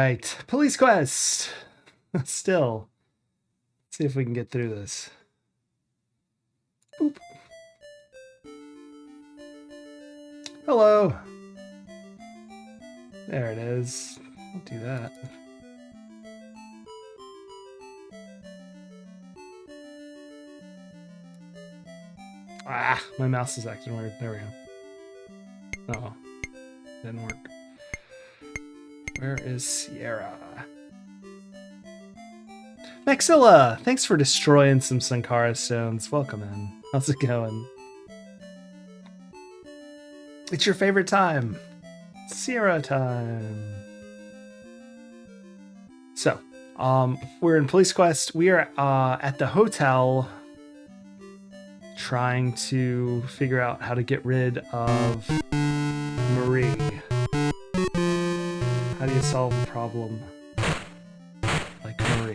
right. Police quest. Still. Let's see if we can get through this. Boop. Hello. There it is. I'll do that. Ah, my mouse is acting weird. There we go. Oh, didn't work. Where is Sierra? Maxilla, thanks for destroying some Sankara stones. Welcome in. How's it going? It's your favorite time. Sierra time. So, we're in Police Quest. We are at the hotel trying to figure out how to get rid of Marie. How do you solve a problem like Marie?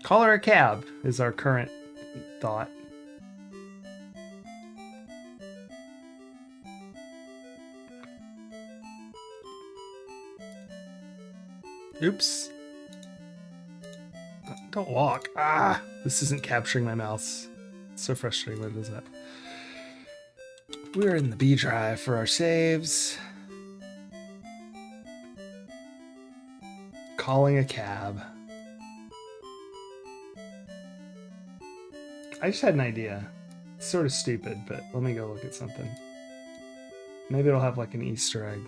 Call her a cab is our current thought. Oops. Don't walk. Ah, this isn't capturing my mouse. It's so frustrating when it does that. We're in the B drive for our saves. Calling a cab. I just had an idea. It's sort of stupid, but let me go look at something. Maybe it'll have like an Easter egg.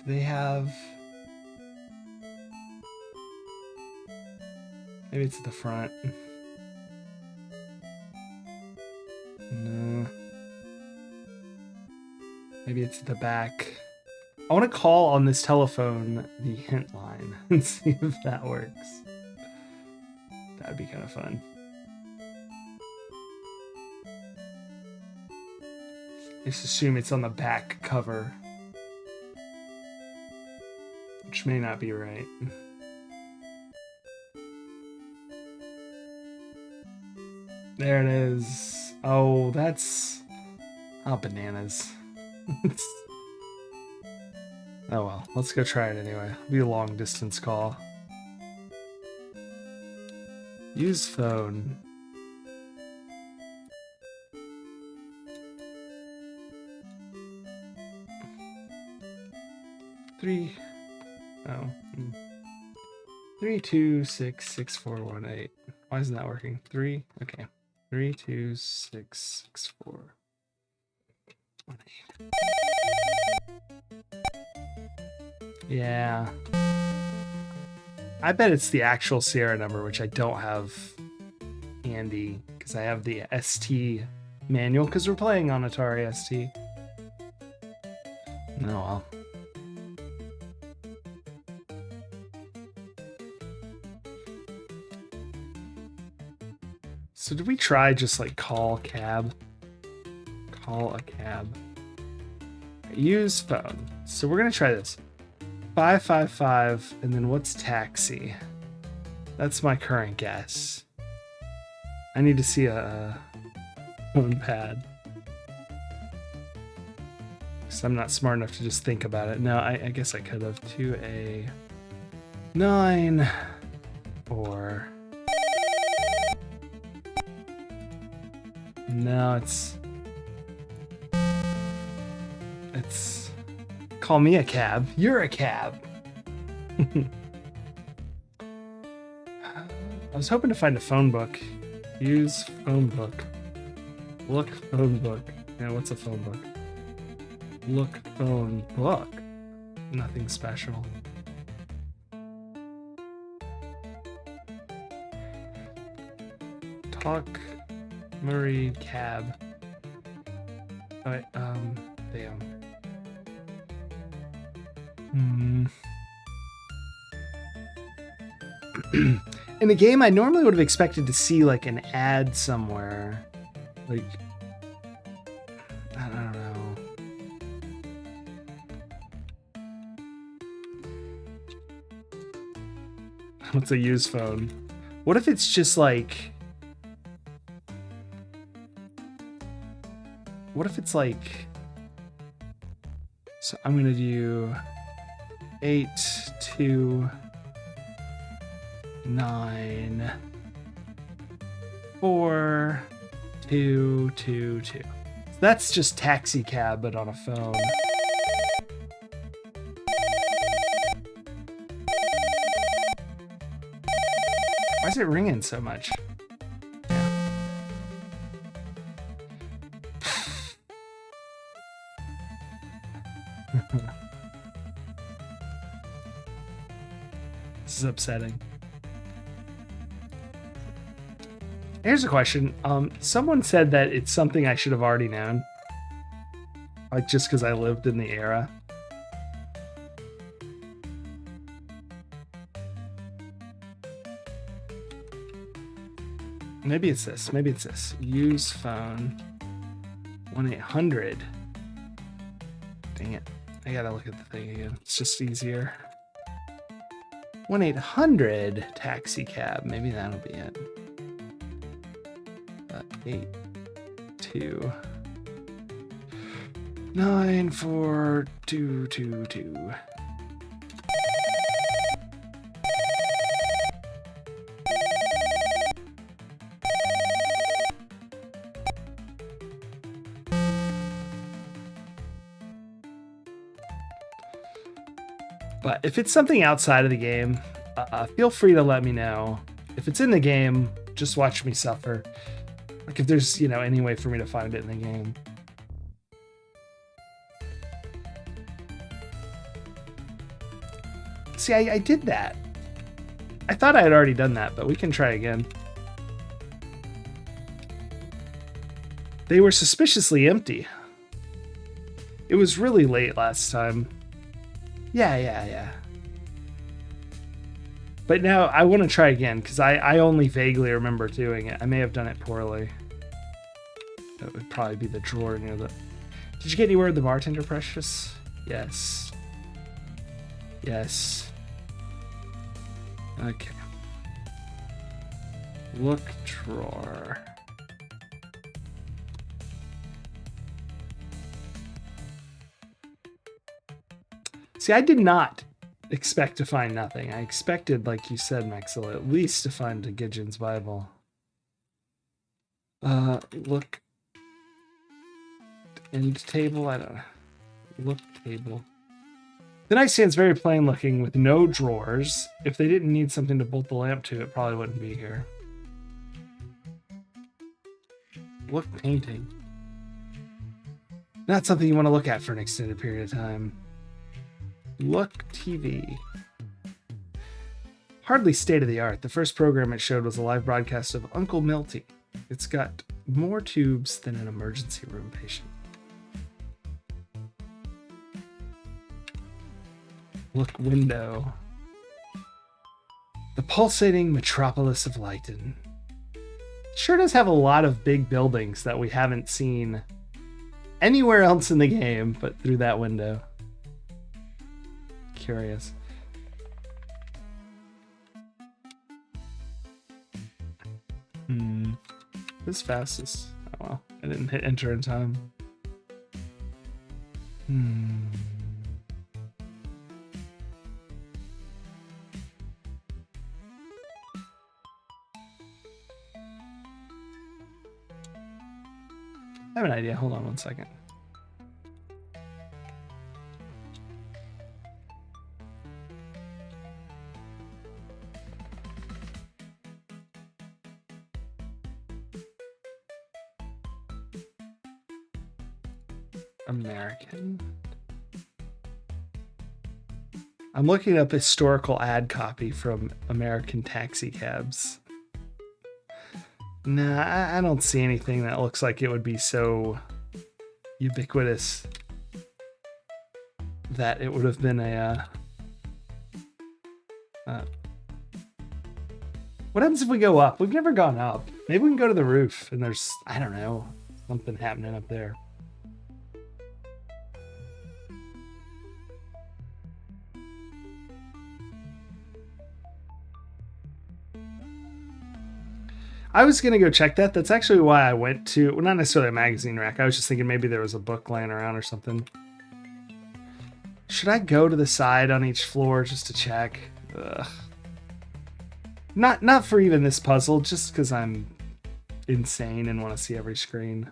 Do they have... Maybe it's at the front. No. Maybe it's at the back. I want to call on this telephone the hint line and see if that works. That'd be kind of fun. Just assume it's on the back cover. Which may not be right. There it is. Oh, that's... Oh, bananas. Oh well, let's go try it anyway. It'll be a long distance call. Use phone. Three. Oh. 3266418. Why isn't that working? 3. Okay. 3266418. Yeah. I bet it's the actual Sierra number, which I don't have handy because I have the ST manual because we're playing on Atari ST. Oh well. So did we try just like call cab? Call a cab. Use phone. So we're gonna try this. 555 and then what's taxi? That's my current guess. I need to see a phone pad. Because I'm not smart enough to just think about it. No, I guess I could have. 2A9 or... No, it's call me a cab. You're a cab. I was hoping to find a phone book. Use phone book. Look phone book. Yeah, what's a phone book? Look phone book. Nothing special. Talk Murray cab. Alright, damn. In the game, I normally would have expected to see like an ad somewhere. Like, I don't know. What's a use phone? What if it's just like... What if it's like... So I'm going to do 8, 2, 9, 4, 2, 2, 2. So that's just taxi cab, but on a phone. Why is it ringing so much? This is upsetting. Here's a question. Someone said that it's something I should have already known. Like, just because I lived in the era. Maybe it's this. Maybe it's this. Use phone. 1-800. Dang it. I gotta look at the thing again. It's just easier. 1-800 taxi cab. Maybe that'll be it. 8, 2, 9, 4, 2, 2, 2. But if it's something outside of the game, feel free to let me know. If it's in the game, just watch me suffer. Like if there's, you know, any way for me to find it in the game. See, I did that. I thought I had already done that, but we can try again. They were suspiciously empty. It was really late last time. Yeah. But now I want to try again because I only vaguely remember doing it. I may have done it poorly. That would probably be the drawer near the... Did you get anywhere with the bartender, Precious? Yes. Yes. Okay. Look drawer. See, I did not expect to find nothing. I expected, like you said, Maxilla, at least to find a Gideon's Bible. Look. End table? I don't know. Look table. The nightstand's very plain looking with no drawers. If they didn't need something to bolt the lamp to, it probably wouldn't be here. Look painting. Not something you want to look at for an extended period of time. Look TV. Hardly state-of-the-art. The first program it showed was a live broadcast of Uncle Milty. It's got more tubes than an emergency room patient. Look window. The pulsating metropolis of Lighton. Sure does have a lot of big buildings that we haven't seen anywhere else in the game but through that window. Curious. This fastest. Oh well, I didn't hit enter in time. I have an idea. Hold on one second. American. I'm looking up historical ad copy from American taxi cabs. Nah, I don't see anything that looks like it would be so ubiquitous that it would have been a... what happens if we go up? We've never gone up. Maybe we can go to the roof and there's, I don't know, something happening up there. I was gonna go check that. That's actually why I went to, well, not necessarily a magazine rack. I was just thinking maybe there was a book laying around or something. Should I go to the side on each floor just to check? Ugh. Not for even this puzzle, just because I'm insane and want to see every screen.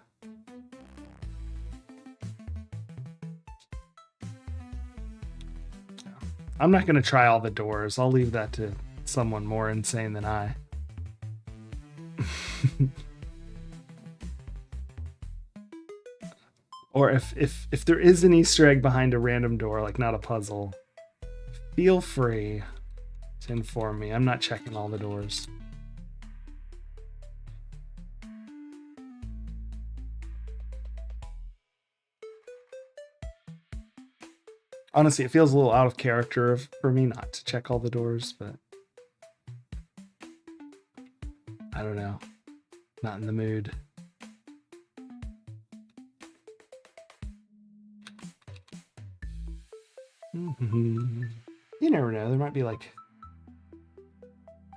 I'm not going to try all the doors. I'll leave that to someone more insane than I. Or if there is an Easter egg behind a random door, like not a puzzle, feel free to inform me. I'm not checking all the doors. Honestly, it feels a little out of character for me not to check all the doors, but I don't know. Not in the mood. You never know. There might be like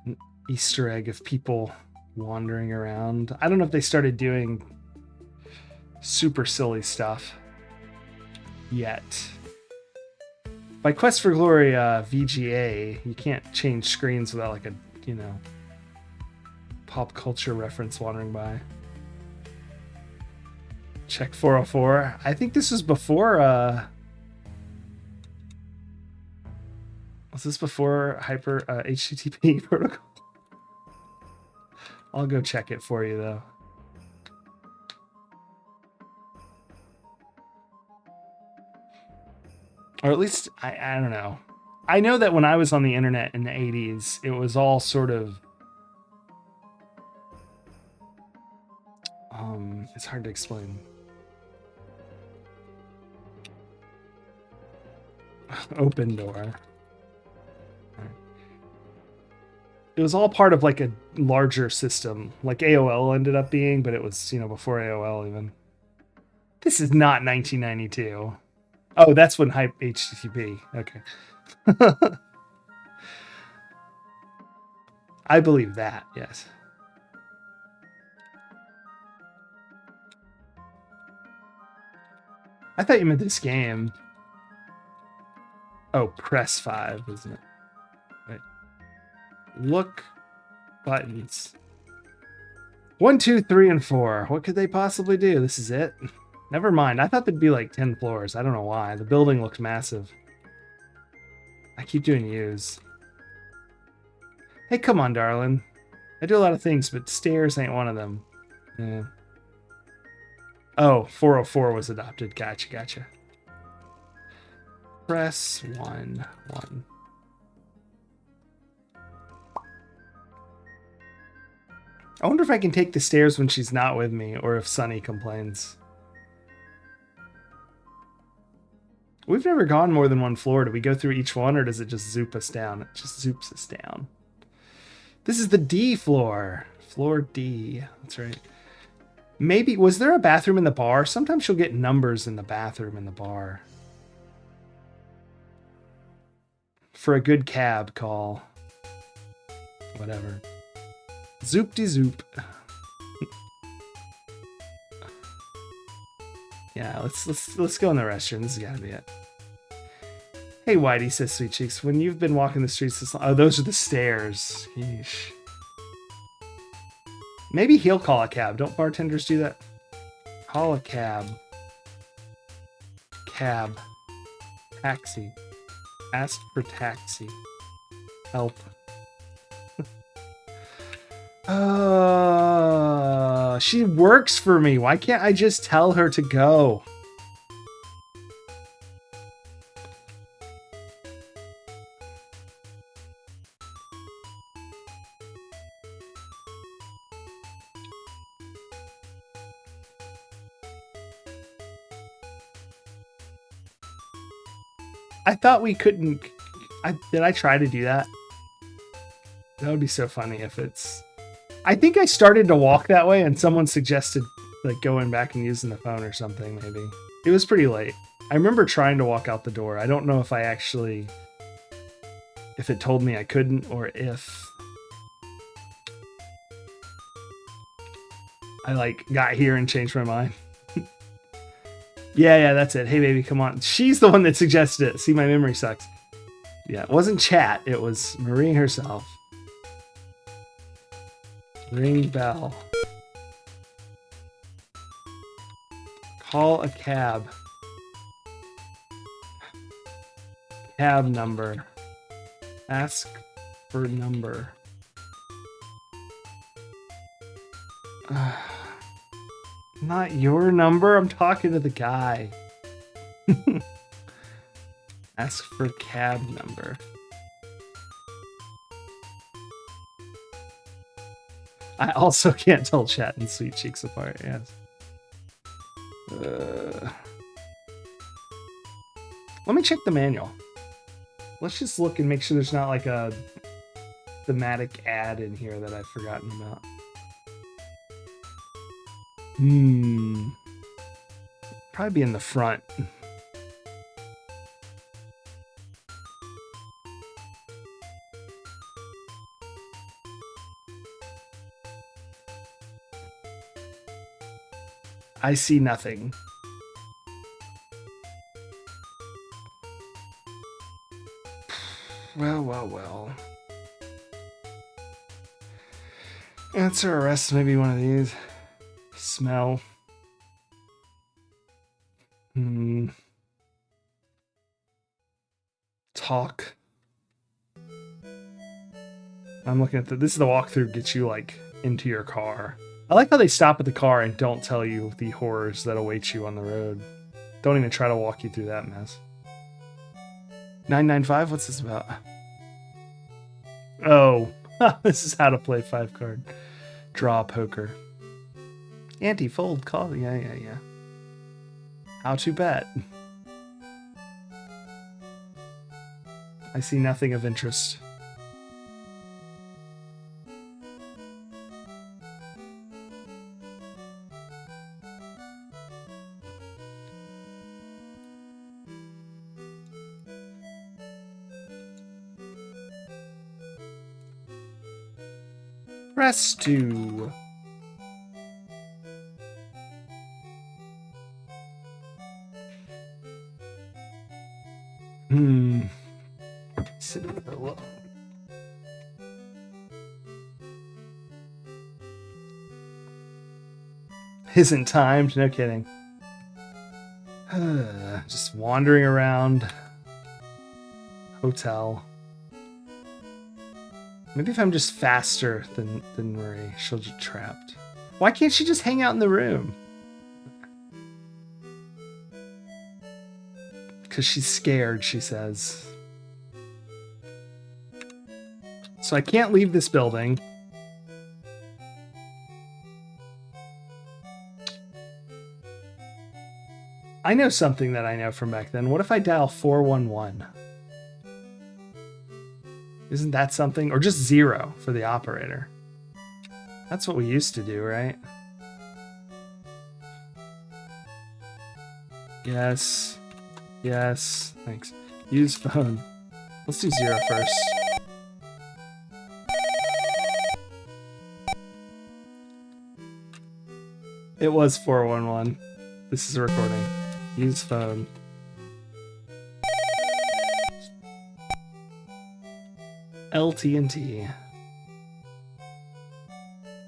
an Easter egg of people wandering around. I don't know if they started doing super silly stuff yet. By Quest for Glory VGA, you can't change screens without like a, you know, pop culture reference wandering by. Check 404. I think this was before was this before hyper HTTP protocol? I'll go check it for you though. Or at least, I don't know. I know that when I was on the internet in the 80s, it was all sort of... it's hard to explain. Open door. It was all part of like a larger system, like AOL ended up being, but it was, you know, before AOL even. This is not 1992. Oh, that's when hype HTTP. Okay. I believe that, yes. I thought you meant this game. Oh, press 5, isn't it? Wait. Look buttons. 1, 2, 3, and 4. What could they possibly do? This is it? Never mind. I thought there'd be like 10 floors. I don't know why. The building looks massive. I keep doing U's. Hey, come on, darling. I do a lot of things, but stairs ain't one of them. Yeah. Oh, 404 was adopted. Gotcha. Press 1. I wonder if I can take the stairs when she's not with me, or if Sunny complains. We've never gone more than one floor. Do we go through each one, or does it just zoop us down? It just zoops us down. This is the D floor. Floor D. That's right. Maybe, was there a bathroom in the bar? Sometimes you'll get numbers in the bathroom in the bar. For a good cab call. Whatever. Zoop-de-zoop. Yeah, let's go in the restroom. This has got to be it. Hey, Whitey, says Sweet Cheeks. When you've been walking the streets this long... Oh, those are the stairs. Yeesh. Maybe he'll call a cab. Don't bartenders do that? Call a cab. Cab. Taxi. Ask for taxi. Help. She works for me. Why can't I just tell her to go? I thought we couldn't... Did I try to do that? That would be so funny if it's... I think I started to walk that way and someone suggested like going back and using the phone or something, maybe. It was pretty late. I remember trying to walk out the door. I don't know if I actually... if it told me I couldn't or if... I like got here and changed my mind. Yeah, that's it. Hey, baby, come on. She's the one that suggested it. See, my memory sucks. Yeah, it wasn't chat. It was Marie herself. Ring bell. Call a cab. Cab number. Ask for number. Not your number. I'm talking to the guy. Ask for cab number. I also can't tell chat and Sweet Cheeks apart. Yes. Let me check the manual. Let's just look and make sure there's not like a thematic ad in here that I've forgotten about. Probably be in the front. I see nothing. Well. Answer, arrest, maybe one of these. Smell. Talk. I'm looking at this is the walkthrough gets you like into your car. I like how they stop at the car and don't tell you the horrors that await you on the road. Don't even try to walk you through that mess. 995, what's this about? Oh, this is how to play 5-card draw poker. Anti-fold call, yeah. How to bet. I see nothing of interest. Press 2. Sit for a while. Isn't timed, no kidding. Just wandering around. Hotel. Maybe if I'm just faster than Marie, she'll get trapped. Why can't she just hang out in the room? Because she's scared, she says. So I can't leave this building. I know something that I know from back then. What if I dial 411? Isn't that something? Or just 0 for the operator. That's what we used to do, right? Yes. Thanks. Use phone. Let's do 0 first. It was 411. This is a recording. Use phone. LT&T.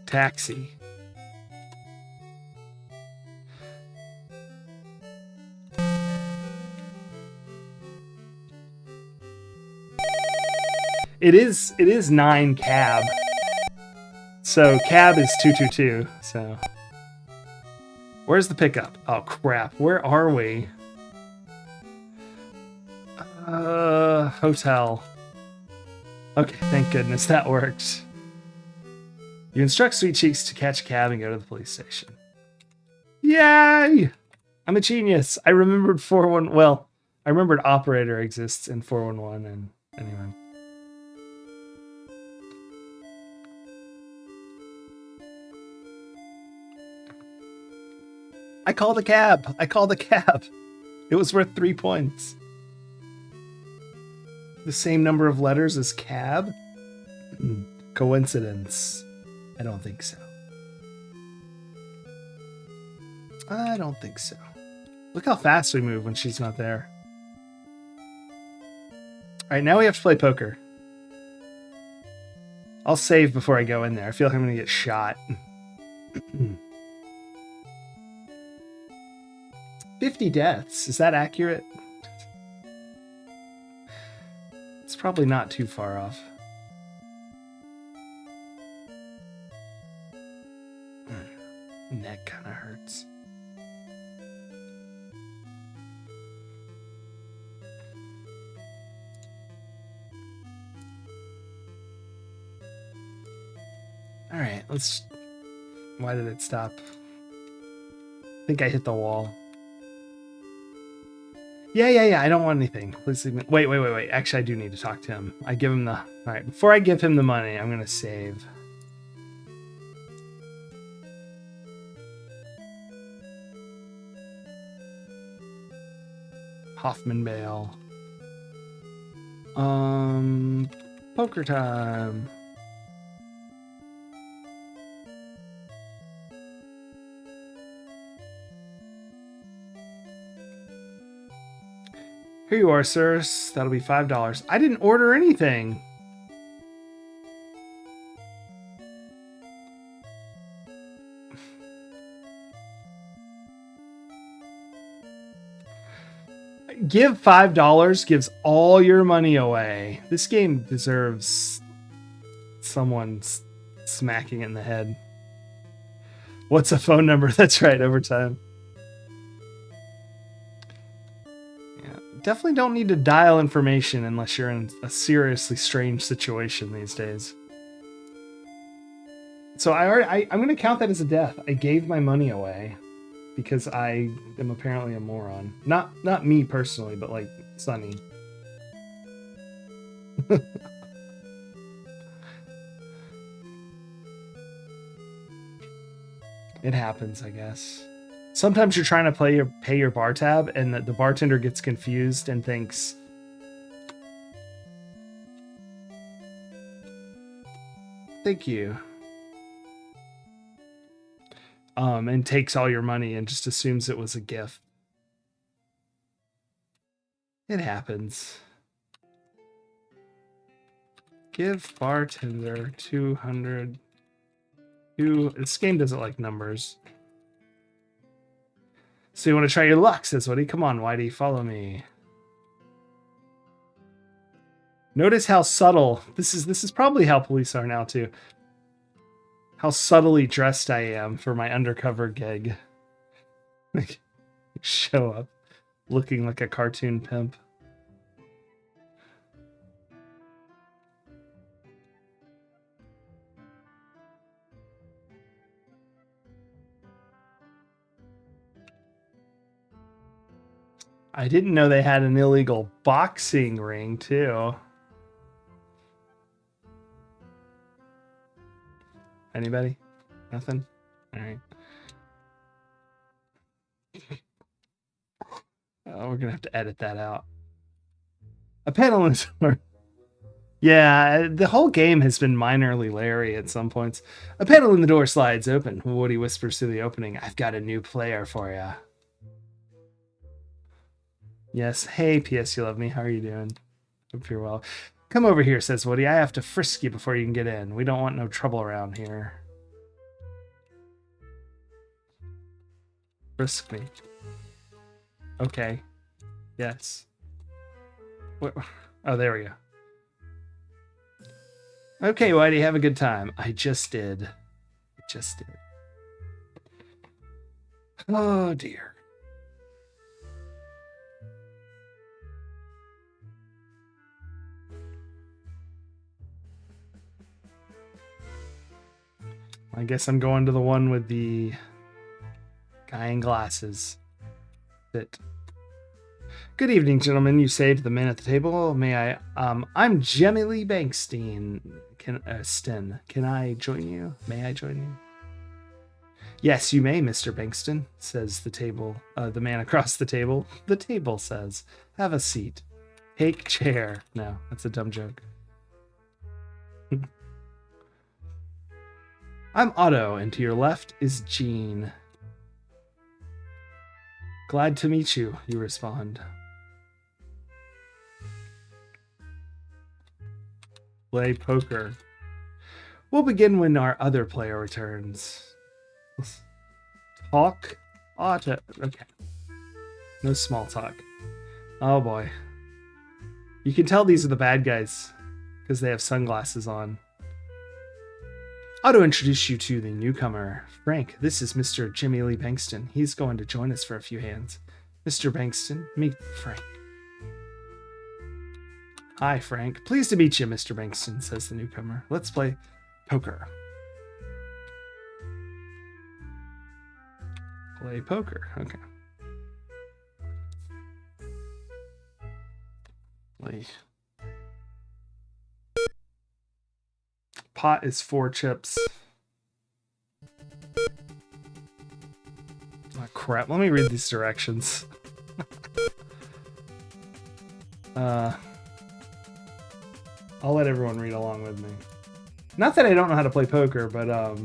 Taxi. It is 9 cab. So cab is 222. So where's the pickup? Oh crap. Where are we? Hotel. Okay, thank goodness that worked. You instruct Sweet Cheeks to catch a cab and go to the police station. Yay! I'm a genius. I remembered 411. Well, I remembered operator exists in 411 and anyway. I called a cab. It was worth 3 points. The same number of letters as cab? Coincidence? I don't think so. I don't think so. Look how fast we move when she's not there. All right, now we have to play poker. I'll save before I go in there. I feel like I'm going to get shot. 50 deaths. Is that accurate? It's probably not too far off. Neck kind of hurts. All right, let's... Why did it stop? I think I hit the wall. Yeah. I don't want anything. Please leave me. Wait. Actually, I do need to talk to him. I give him the... All right, before I give him the money, I'm going to save. Hoffman Bale. Poker time. Here you are, sirs. That'll be $5. I didn't order anything. Give $5 gives all your money away. This game deserves someone smacking it in the head. What's a phone number? That's right, overtime. Definitely don't need to dial information unless you're in a seriously strange situation these days. So I'm going to count that as a death. I gave my money away because I am apparently a moron. Not me personally, but like Sunny. It happens, I guess. Sometimes you're trying to pay your bar tab, and the bartender gets confused and thinks, "Thank you," and takes all your money and just assumes it was a gift. It happens. Give bartender 200. This game doesn't like numbers. So you want to try your luck, says Woody. Come on, Whitey, follow me. Notice how subtle. This is probably how police are now too. How subtly dressed I am for my undercover gig. Like, show up looking like a cartoon pimp. I didn't know they had an illegal boxing ring, too. Anybody? Nothing? All right. Oh, we're going to have to edit that out. A panel in the door. Yeah, the whole game has been minorly Larry at some points. A panel in the door slides open. Woody whispers through the opening, "I've got a new player for you." Yes. Hey, P.S. You love me. How are you doing? Hope you're well. Come over here, says Woody. I have to frisk you before you can get in. We don't want no trouble around here. Frisk me. Okay. Yes. What? Oh, there we go. Okay, Whitey, have a good time. I just did. Oh, dear. I guess I'm going to the one with the guy in glasses. Good evening, gentlemen. You say to the man at the table. May I? I'm Jemmy Lee Bankstein. Can I join you? May I join you? Yes, you may, Mr. Bankston, says the man across the table. The table says, have a seat. Take chair. No, that's a dumb joke. I'm Otto, and to your left is Jean. Glad to meet you, you respond. Play poker. We'll begin when our other player returns. Talk? Auto. Okay. No small talk. Oh boy. You can tell these are the bad guys because they have sunglasses on. Auto introduce you to the newcomer. Frank, this is Mr. Jimmy Lee Bankston. He's going to join us for a few hands. Mr. Bankston, meet Frank. Hi, Frank. Pleased to meet you, Mr. Bankston, says the newcomer. Let's play poker. Play poker. Okay. Play. Pot is 4 chips. Oh, crap. Let me read these directions. I'll let everyone read along with me. Not that I don't know how to play poker, but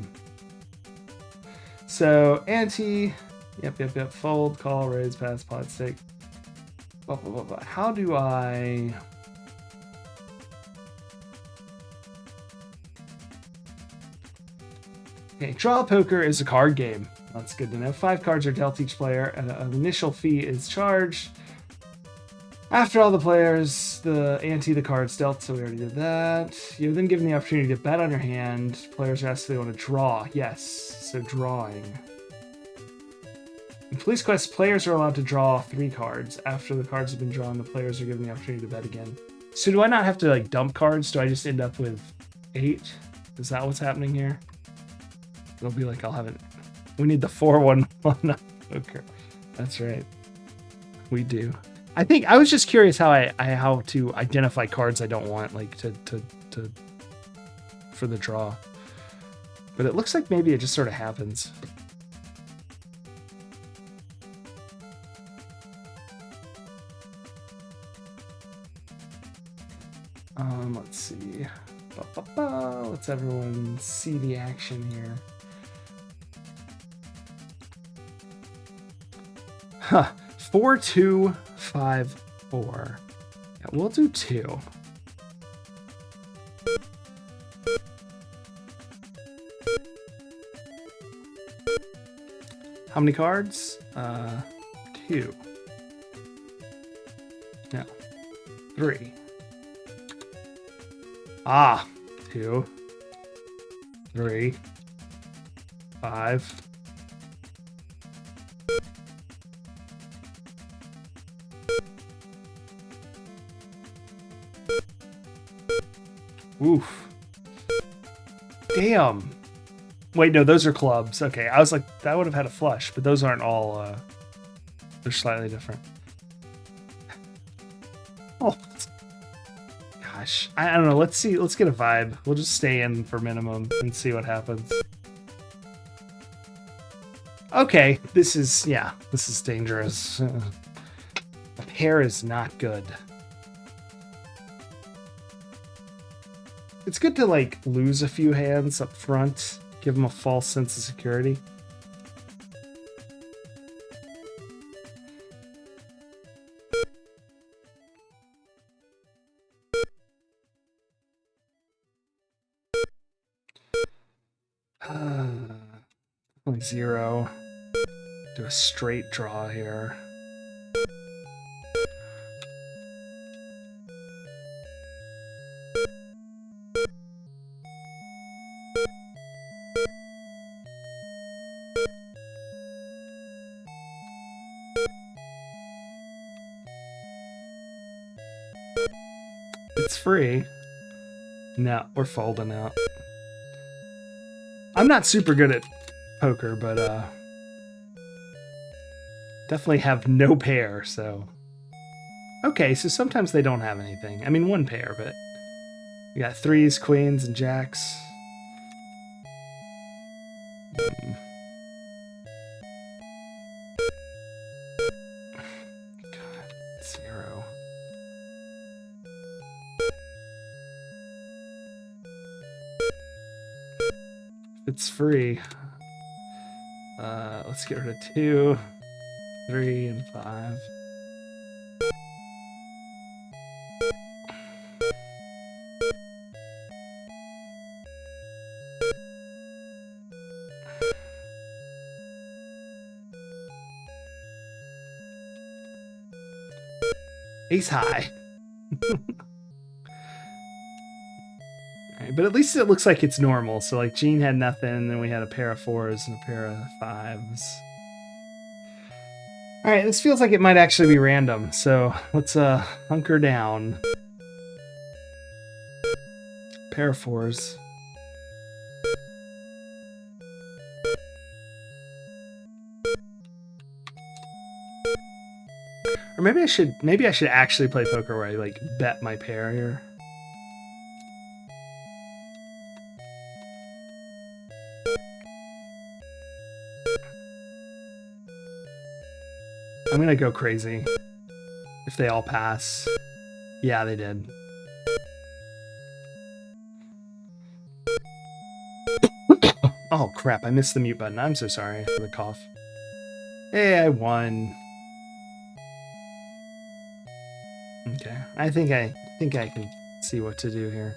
so ante, yep. Fold, call, raise, pass, pot, stake. Blah, blah, blah, blah. How do I? Okay, draw poker is a card game. That's good to know. 5 cards are dealt each player, and an initial fee is charged. After all the players, the ante the cards dealt, so we already did that. You're then given the opportunity to bet on your hand. Players are asked if they want to draw. Yes, so drawing. In Police Quest, players are allowed to draw 3 cards. After the cards have been drawn, the players are given the opportunity to bet again. So do I not have to like dump cards? Do I just end up with 8? Is that what's happening here? It'll be like I'll have it. We need the 4-1-1 poker. That's right. We do. I think I was just curious how how to identify cards I don't want, like to for the draw. But it looks like maybe it just sort of happens. Let's see. Let's everyone see the action here. Huh. 4, 2, 5, 4. Yeah, we'll do 2. How many cards? 2. No. 3. 2. 3. 5. Oof. Damn. Wait, no, those are clubs. Okay, I was like, that would have had a flush, but those aren't all, they're slightly different. Oh. Gosh. I don't know. Let's see. Let's get a vibe. We'll just stay in for minimum and see what happens. Okay, this is dangerous. A pair is not good. It's good to like lose a few hands up front, give them a false sense of security. Only 0. Do a straight draw here. It's free. No, we're folding out. I'm not super good at poker, but definitely have no pair, so. Okay, so sometimes they don't have anything. I mean, 1 pair, but we got 3s, queens, and jacks. God, 0. It's free. Let's get rid of 2. 3 and 5. Ace high. Right, but at least it looks like it's normal. So like Gene had nothing, and then we had a pair of 4s and a pair of 5s. All right, this feels like it might actually be random. So let's hunker down. Pair of 4s. Or maybe I should actually play poker where I like bet my pair here. I'm gonna go crazy if they all pass. Yeah, they did. Oh crap, I missed the mute button. I'm so sorry for the cough. Hey, I won. Okay, I think I can see what to do here.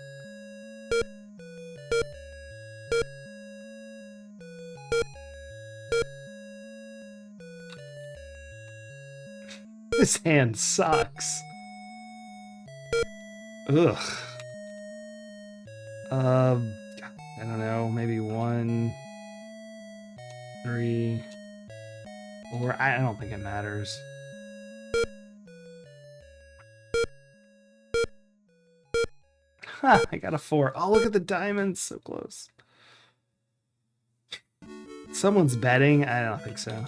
This hand sucks. Ugh. I don't know, maybe 1, 3, 4. I don't think it matters. Ha! I got a 4. Oh, look at the diamonds, so close. Someone's betting? I don't think so.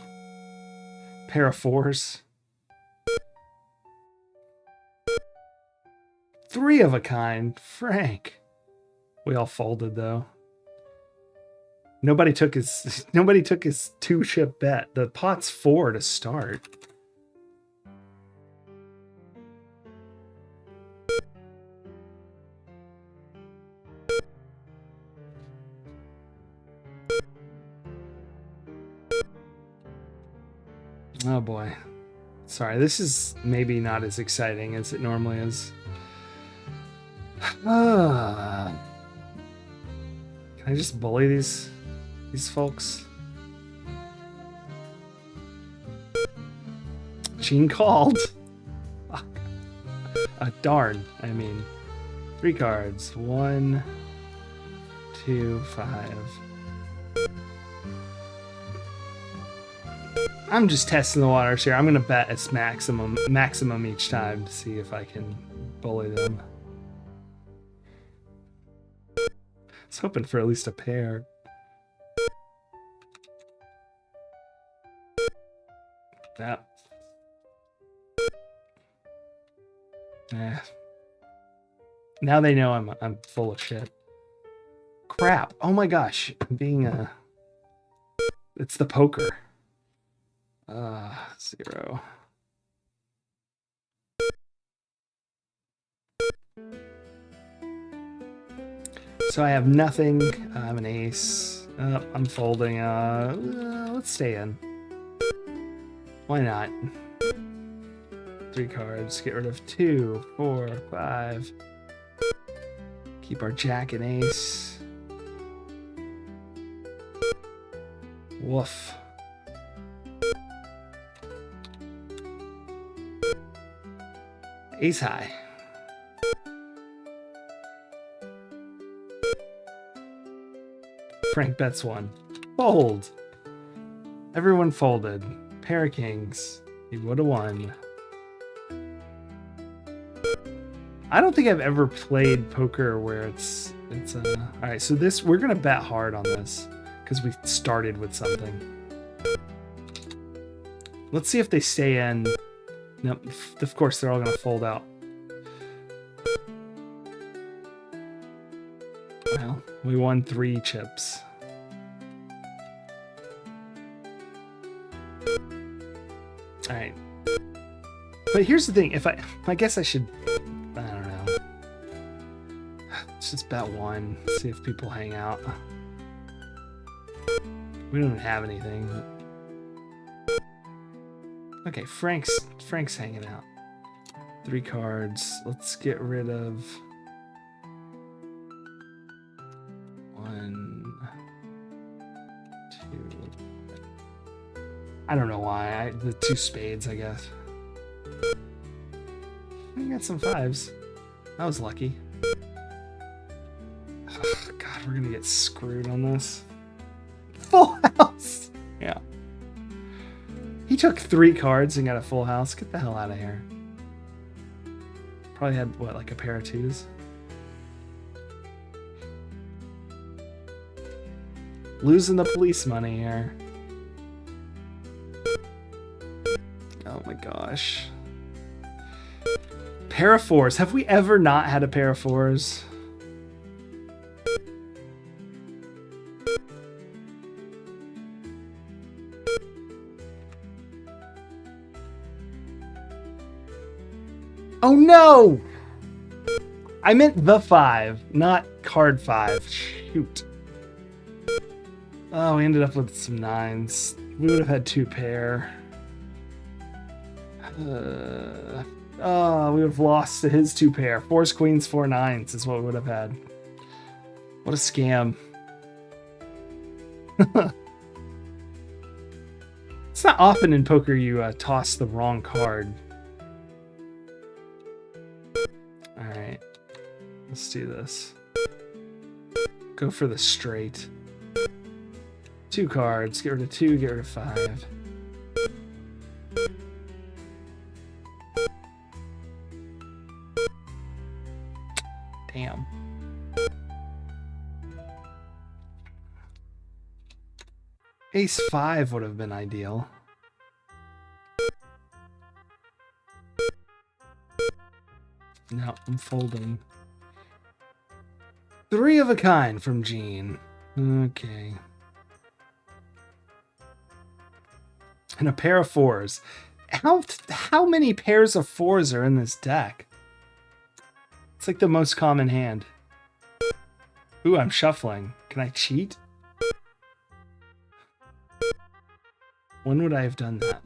Pair of 4s. 3 of a kind. Frank. We all folded though. Nobody took his 2-chip bet. The pot's 4 to start. Oh boy. Sorry, this is maybe not as exciting as it normally is. Can I just bully these folks? Gene called. Darn. I mean, 3 cards. 1, 2, 5. I'm just testing the waters here. I'm gonna bet it's maximum each time to see if I can bully them. I was hoping for at least a pair. Yeah. Now they know I'm full of shit. Crap. Oh my gosh. I'm being it's the poker. 0. So I have nothing. I have an ace. I'm folding. Let's stay in. Why not? 3 cards. Get rid of 2, 4, 5. Keep our jack and ace. Woof. Ace high. Frank bets 1. Fold. Everyone folded. Pair of kings. He would have won. I don't think I've ever played poker where it's all right. So we're gonna bet hard on this because we started with something. Let's see if they stay in. Nope, of course they're all gonna fold out. Well, we won 3 chips. All right, but here's the thing: I guess I should. I don't know. Let's just bet 1. See if people hang out. We don't even have anything. Okay, Frank's hanging out. 3 cards. Let's get rid of 1, 2. I don't know why. The 2 spades, I guess. We got some 5s. That was lucky. Oh, God, we're gonna get screwed on this. Full house. Yeah. He took 3 cards and got a full house. Get the hell out of here. Probably had, what, like a pair of 2s? Losing the police money here. Oh my gosh. Pair of 4s. Have we ever not had a pair of 4s? Oh no! I meant the 5, not card 5. Shoot. Oh, we ended up with some 9s. We would have had 2 pair. Oh, we would have lost to his 2 pair. 4s, queens, 4 9s is what we would have had. What a scam. It's not often in poker you toss the wrong card. Alright. Let's do this. Go for the straight. 2 cards. Get rid of 2, get rid of 5. Damn. Ace 5 would have been ideal. No, I'm folding. 3 of a kind from Gene. Okay. And a pair of 4s. How many pairs of 4s are in this deck? It's like the most common hand. Ooh, I'm shuffling. Can I cheat? When would I have done that?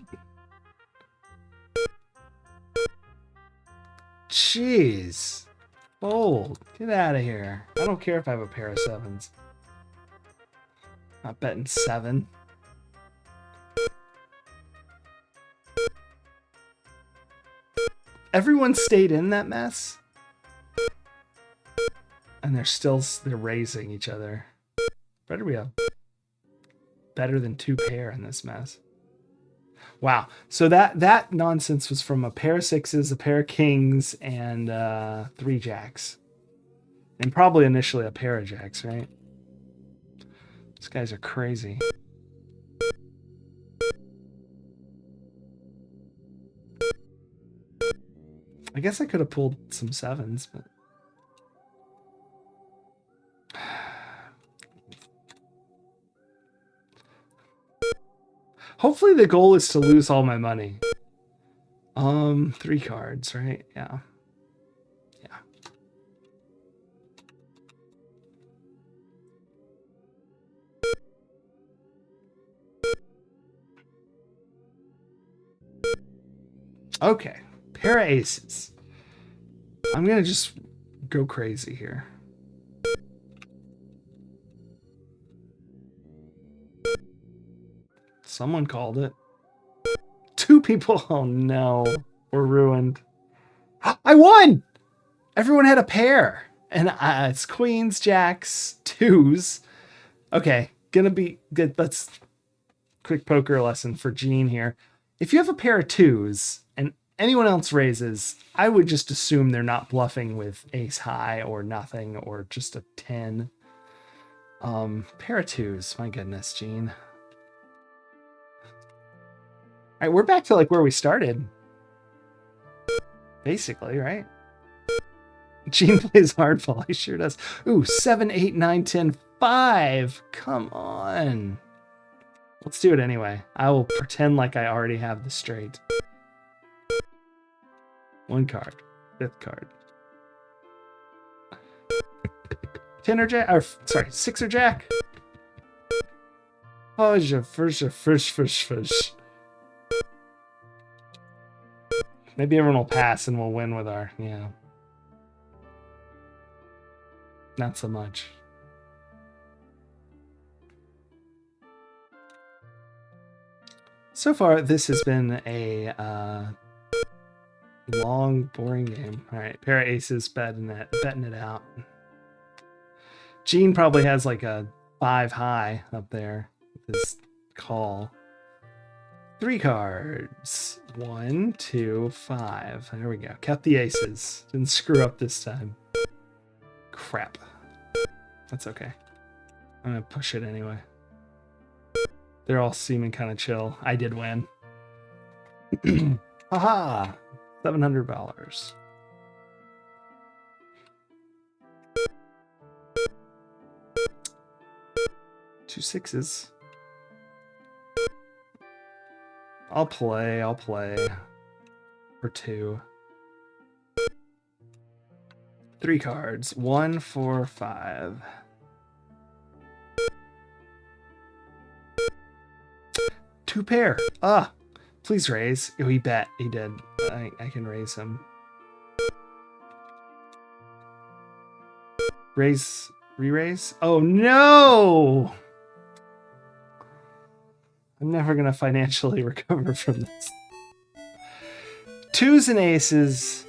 Jeez. Fold. Get out of here. I don't care if I have a pair of 7s. Not betting 7. Everyone stayed in that mess? And they're raising each other. Better we have better than 2 pair in this mess. Wow. So that nonsense was from a pair of 6s, a pair of kings, and 3 jacks. And probably initially a pair of jacks, right? These guys are crazy. I guess I could have pulled some 7s, but... Hopefully the goal is to lose all my money. 3 cards, right? Yeah. Yeah. Okay. Pair of aces. I'm gonna just go crazy here. Someone called it. 2 people. Oh no. We're ruined. I won! Everyone had a pair. And it's queens, jacks, 2s. Okay. Gonna be good. Let's quick poker lesson for Gene here. If you have a pair of 2s and anyone else raises, I would just assume they're not bluffing with ace high or nothing or just a 10. Pair of 2s. My goodness, Gene. All right, we're back to like where we started. Basically, right? Gene plays hardball. He sure does. Ooh, 7, 8, 9, 10, 5. Come on. Let's do it anyway. I will pretend like I already have the straight. 1 card. 5th card. 10 or jack. Or, sorry, 6 or jack. Oh, fish. Maybe everyone will pass and we'll win with our, yeah. Not so much. So far, this has been a long, boring game. All right, pair of aces, betting it out. Gene probably has like a 5 high up there with his call. 3 cards. 1, 2, 5. There we go. Kept the aces. Didn't screw up this time. Crap. That's okay. I'm gonna push it anyway. They're all seeming kind of chill. I did win. Haha! $700. 2 6s. I'll play. For 2. 3 cards. 1, 4, 5. Two pair. Ah, please raise. Oh, he bet. He did. I can raise him. Raise. Re-raise. Oh no! I'm never gonna financially recover from this. 2s and aces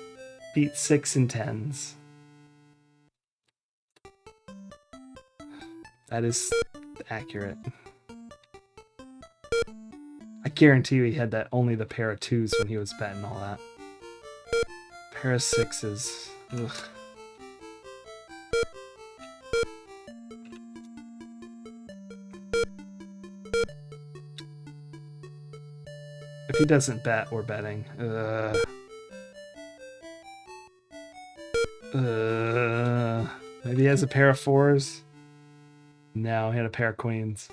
beat 6 and 10s. That is accurate. I guarantee you he had that only the pair of 2s when he was betting all that. Pair of 6s. Ugh. If he doesn't bet, we're betting. Maybe he has a pair of 4s. No, he had a pair of queens.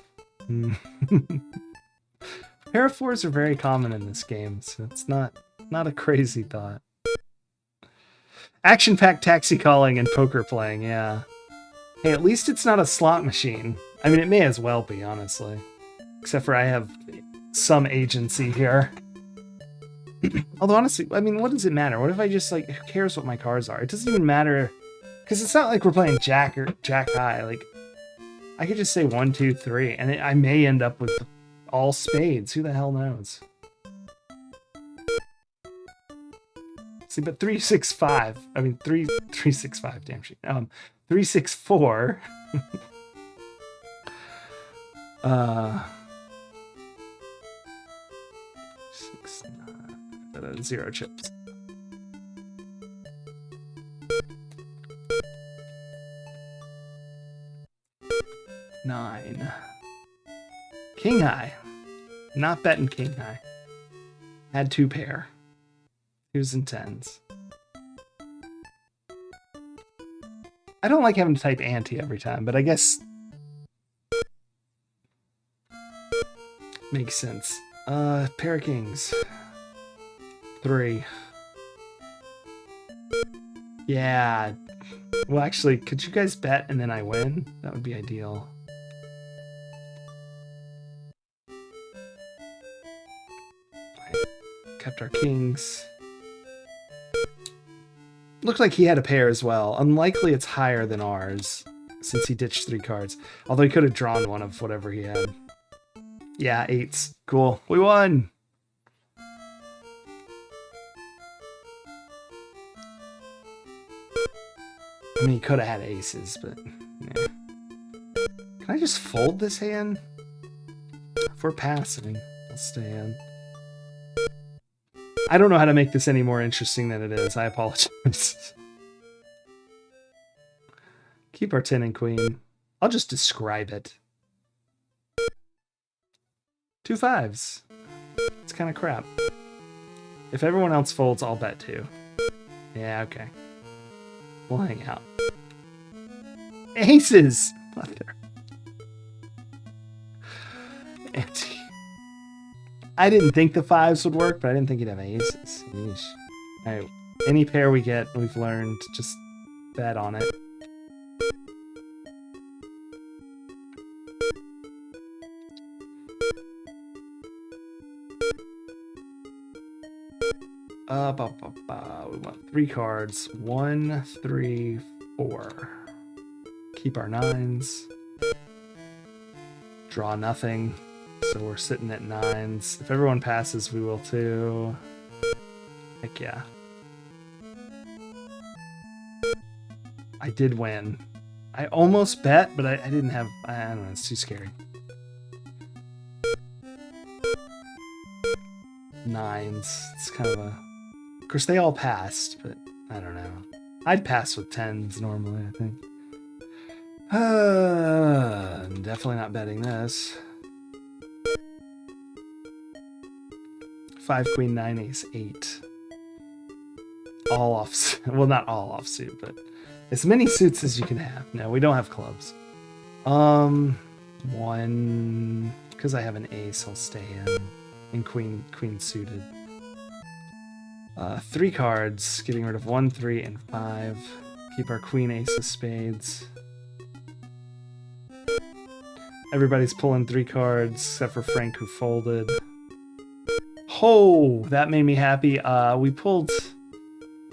Pair of 4s are very common in this game, so it's not a crazy thought. Action-packed taxi calling and poker playing, yeah. Hey, at least it's not a slot machine. I mean, it may as well be, honestly. Except for I have some agency here. Although, honestly, I mean, what does it matter? What if I just, like, who cares what my cards are? It doesn't even matter, because it's not like we're playing Jack or Jack High. Like, I could just say 1, 2, 3, and I may end up with all spades. Who the hell knows? See, but 3, 6, 5. I mean, 3, 6, 5. Damn shit. 3, 6, 4. 6, 9. 0 chips. Nine. King high. Not betting king high. Had 2 pair. 2s and 10s. I don't like having to type ante every time, but I guess makes sense. Pair of kings. 3. Yeah. Well, actually, could you guys bet and then I win? That would be ideal. Kept our kings. Looked like he had a pair as well. Unlikely it's higher than ours, since he ditched 3 cards. Although he could have drawn one of whatever he had. Yeah, 8s. Cool. We won! I mean, he could have had aces, but yeah. Can I just fold this hand? If we're passing, I'll stay in. I don't know how to make this any more interesting than it is. I apologize. Keep our 10 and queen. I'll just describe it. 2 5s. It's kind of crap. If everyone else folds, I'll bet too. Yeah, okay. We'll hang out. Aces! Mother. Ante. I didn't think the 5s would work, but I didn't think he'd have aces. Yeesh. Alright, any pair we get, we've learned, just bet on it. We want 3 cards. 1, 3, 4. Keep our 9s. Draw nothing. So we're sitting at 9s. If everyone passes, we will too. Heck yeah. I did win. I almost bet, but I didn't have... I don't know, it's too scary. 9s. It's kind of a... Of course, they all passed, but I don't know. I'd pass with 10s normally, I think. I'm definitely not betting this. 5, queen, 9, ace, 8. All off... Well, not all offsuit, but as many suits as you can have. No, we don't have clubs. 1... Because I have an ace, I'll stay in. And queen suited. 3 cards, getting rid of 1, 3, and 5. Keep our queen, ace of spades. Everybody's pulling 3 cards, except for Frank, who folded. Oh, that made me happy. We pulled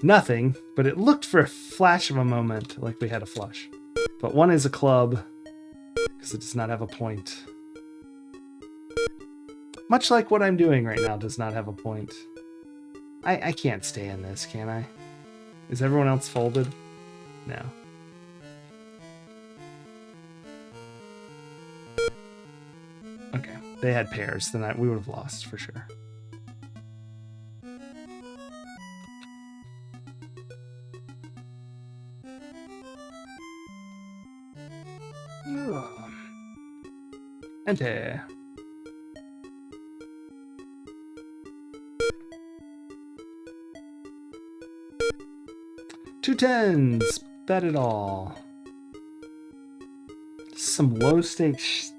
nothing, but it looked for a flash of a moment like we had a flush. But 1 is a club, because it does not have a point. Much like what I'm doing right now does not have a point. I can't stay in this, can I? Is everyone else folded? No. Okay, they had pairs, then we would have lost for sure. Ente. 2 10s. Bet it all. Some low stakes.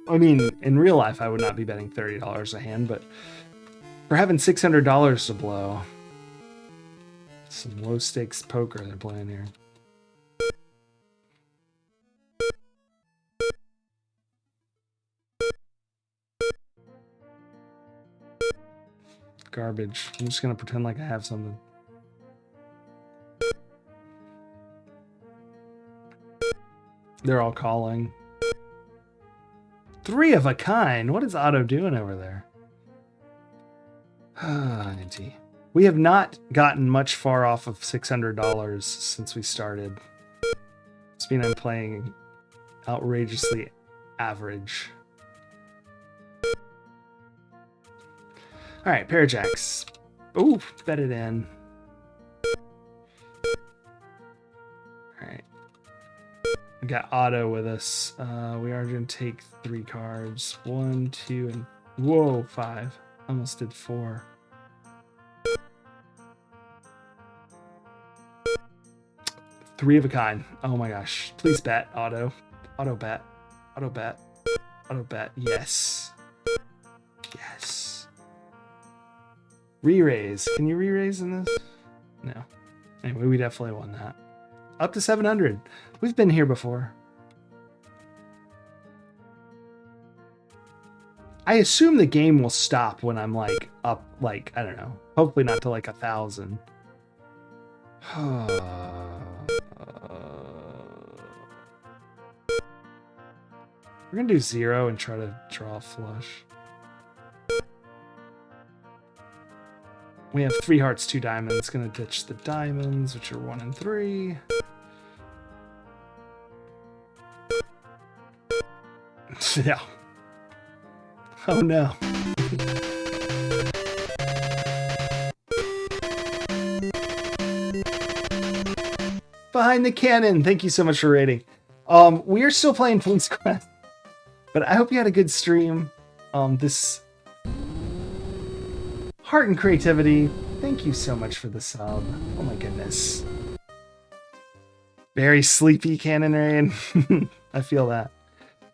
I mean, in real life, I would not be betting $30 a hand, but for having $600 to blow, some low stakes poker they're playing here. Garbage. I'm just gonna pretend like I have something. They're all calling. 3 of a kind. What is Otto doing over there? Auntie. We have not gotten much far off of $600 since we started. It's been I'm playing outrageously average. All right, pair of jacks. Ooh, bet it in. All right. We got Otto with us. We are going to take 3 cards. 1, 2, and... Whoa, 5. Almost did 4. Three of a kind. Oh my gosh. Please bet, Otto. Auto bet. Auto bet. Auto bet. Yes. Yes. Re-raise. Can you re-raise in this? No. Anyway, we definitely won that. Up to 700. We've been here before. I assume the game will stop when I'm like up, like, I don't know. Hopefully not to like 1,000. We're gonna do 0 and try to draw a flush. We have 3 hearts, 2 diamonds. Gonna ditch the diamonds, which are 1 and 3. Yeah. Oh no. Behind the cannon. Thank you so much for rating. We are still playing Police Quest, but I hope you had a good stream. This Heart and Creativity. Thank you so much for the sub. Oh my goodness. Very sleepy, Cannon Rain. I feel that.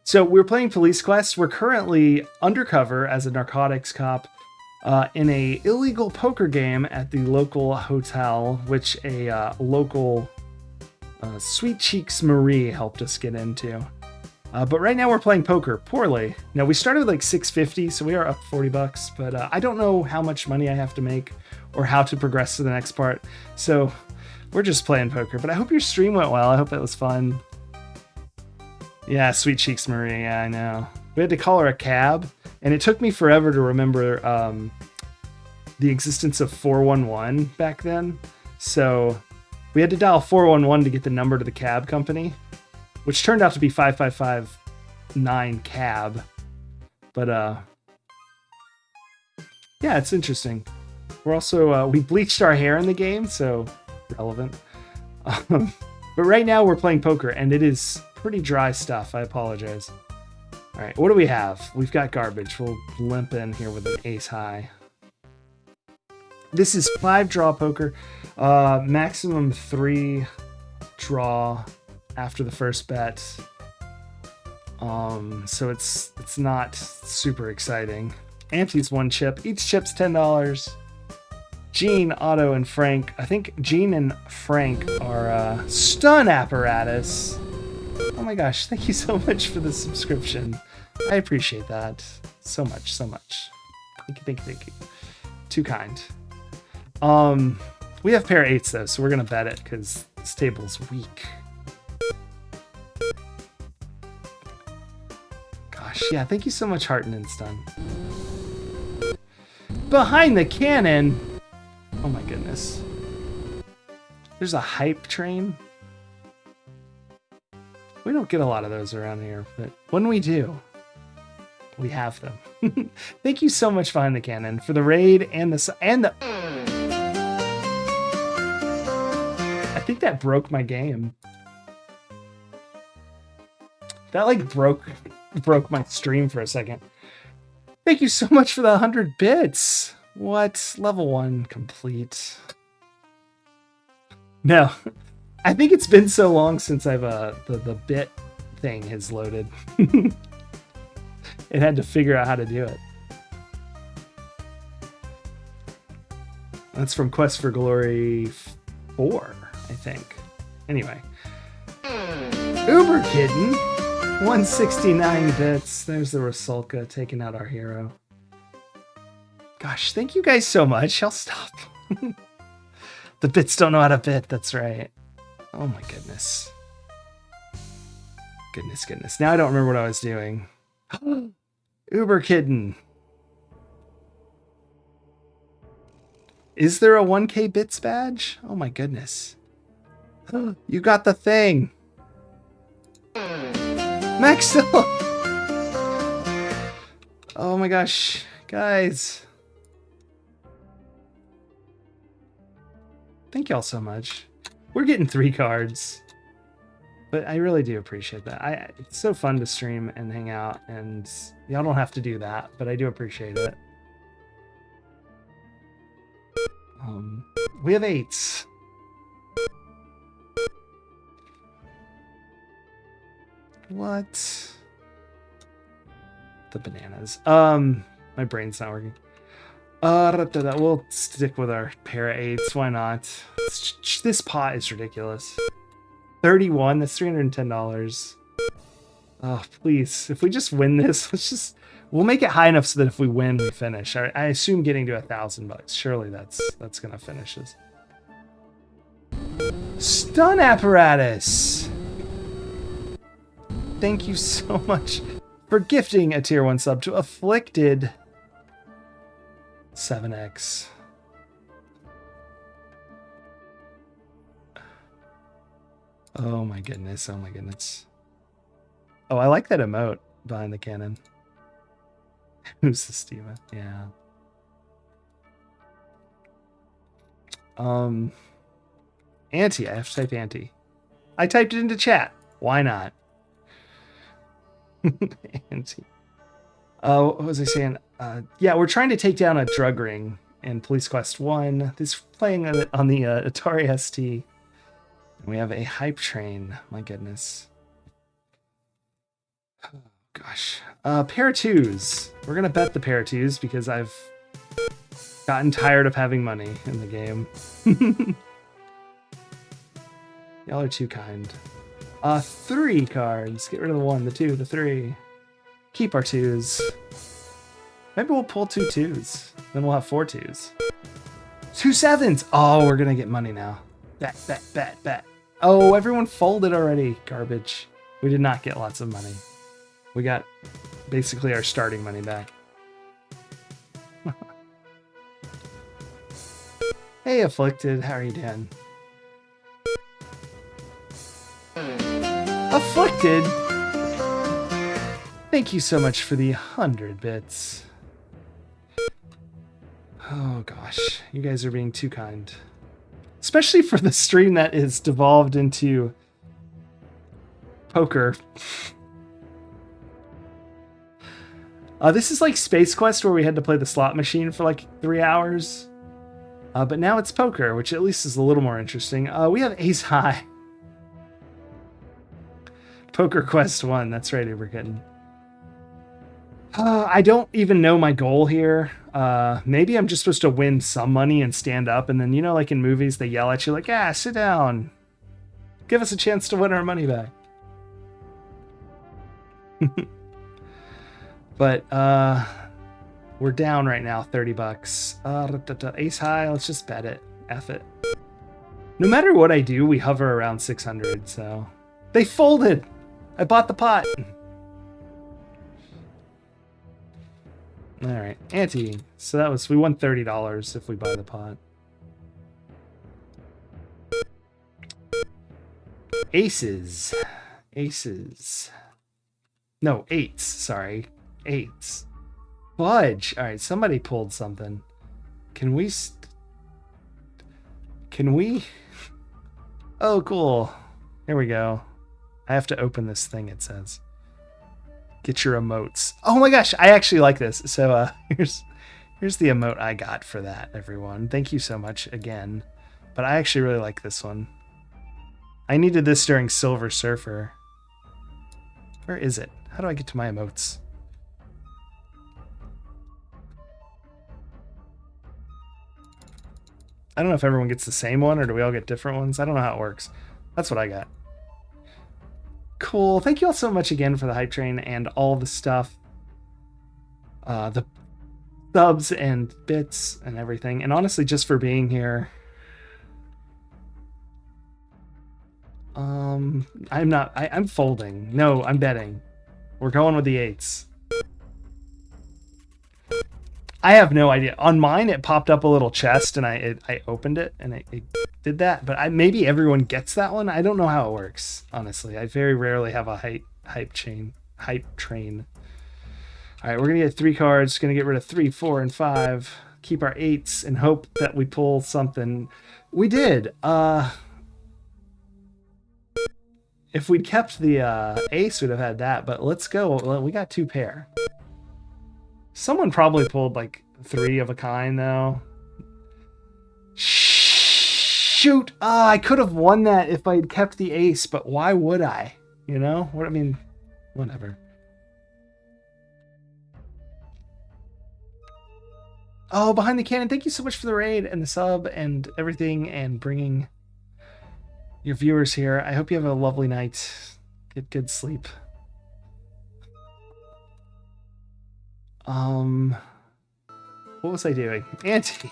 So we're playing Police Quest. We're currently undercover as a narcotics cop in a illegal poker game at the local hotel, which a local Sweet Cheeks Marie helped us get into. But right now we're playing poker poorly. Now we started with like 650, so we are up $40, but I don't know how much money I have to make or how to progress to the next part. So we're just playing poker, but I hope your stream went well. I hope it was fun. Yeah, Sweet Cheeks Marie, yeah, I know. We had to call her a cab, and it took me forever to remember the existence of 411 back then. So we had to dial 411 to get the number to the cab company, which turned out to be 5559 cab. But yeah, it's interesting. We're also we bleached our hair in the game, so relevant. But right now we're playing poker, and it is pretty dry stuff. I apologize. All right, what do we have? We've got garbage. We'll limp in here with an ace high. This is 5 draw poker, maximum 3 draw after the first bet. So it's not super exciting. Anti's 1 chip. Each chip's $10. Gene, Otto, and Frank. I think Gene and Frank are stun apparatus. Oh my gosh, thank you so much for the subscription. I appreciate that so much, so much. Thank you. Too kind. We have pair 8s though, so we're gonna bet it because this table's weak. Gosh, yeah, thank you so much, Harton and Stun. Behind the cannon. Oh my goodness. There's a hype train. We don't get a lot of those around here, but when we do, we have them. Thank you so much, Behind the Cannon, for the raid and the. I think that broke my game. That like broke my stream for a second. Thank you so much for the 100 bits. What? Level 1 complete. No. I think it's been so long since I've the bit thing has loaded. It had to figure out how to do it. That's from Quest for Glory 4, I think. Anyway. Uber Kitten, 169 bits. There's the Rusalka taking out our hero. Gosh, thank you guys so much. I'll stop. The bits don't know how to bit, that's right. Oh my goodness. Goodness. Now I don't remember what I was doing. Uber Kitten. Is there a 1K bits badge? Oh my goodness. You got the thing. Maxilla. Oh my gosh. Guys. Thank y'all so much. We're getting 3 cards, but I really do appreciate that. It's so fun to stream and hang out, and y'all don't have to do that, but I do appreciate it. We have 8s. What? The bananas. My brain's not working. We'll stick with our pair of 8s. Why not? This pot is ridiculous. 31. That's $310. Oh, please. If we just win this, we'll make it high enough so that if we win, we finish. I assume getting to $1,000. Surely that's gonna finish us. Stun apparatus. Thank you so much for gifting a tier 1 sub to Afflicted 7X. Oh my goodness. Oh, I like that emote behind the cannon. Who's the Steva? Yeah. Anti. I have to type anti. I typed it into chat. Why not? Anti. What was I saying? Yeah, we're trying to take down a drug ring in Police Quest 1. This is playing on the Atari ST. And we have a hype train. My goodness. Oh, gosh. Pair 2s. We're going to bet the pair 2s because I've gotten tired of having money in the game. Y'all are too kind. 3 cards. Get rid of the 1, the 2, the 3. Keep our 2s. Maybe we'll pull 2 2s. Then we'll have 4 2s. 2 7s! Oh, we're gonna get money now. Bet, bet, bet, bet. Oh, everyone folded already. Garbage. We did not get lots of money. We got basically our starting money back. Hey, Afflicted. How are you doing? Afflicted! Thank you so much for the 100 bits. Oh gosh, you guys are being too kind. Especially for the stream that is devolved into poker. This is like Space Quest where we had to play the slot machine for like 3 hours. But now it's poker, which at least is a little more interesting. We have Ace High. Poker Quest 1, that's right, Uberkitten. I don't even know my goal here. Maybe I'm just supposed to win some money and stand up, and then, you know, like in movies, they yell at you like, ah, sit down. Give us a chance to win our money back. But, we're down right now, 30 bucks. Ace High, let's just bet it. F it. No matter what I do, we hover around 600, so... They folded! I bought the pot! Alright, ante. So that was... We won $30 if we buy the pot. Aces. Aces. No, 8s, sorry. 8s. Fudge! Alright, somebody pulled something. Can we... Can we... Oh, cool. Here we go. I have to open this thing, it says. Get your emotes. Oh my gosh, I actually like this. So here's the emote I got for that, everyone. Thank you so much again. But I actually really like this one. I needed this during Silver Surfer. Where is it? How do I get to my emotes? I don't know if everyone gets the same one or do we all get different ones. I don't know how it works. That's what I got. Cool. Thank you all so much again for the hype train and all the stuff. The subs and bits and everything. And honestly, just for being here. I'm folding. No, I'm betting. We're going with the 8s. I have no idea. On mine, it popped up a little chest, and I opened it, and it did that. But maybe everyone gets that one. I don't know how it works, honestly. I very rarely have a hype train. All right, we're gonna get 3 cards. Gonna get rid of 3, 4, and 5. Keep our 8s and hope that we pull something. We did. If we'd kept the ace, we'd have had that. But let's go. We got 2 pair. Someone probably pulled like 3 of a kind, though. Shoot! I could have won that if I had kept the ace, but why would I? You know? What I mean, whatever. Oh, Behind the Cannon, thank you so much for the raid and the sub and everything and bringing your viewers here. I hope you have a lovely night. Get good sleep. What was I doing? Ante.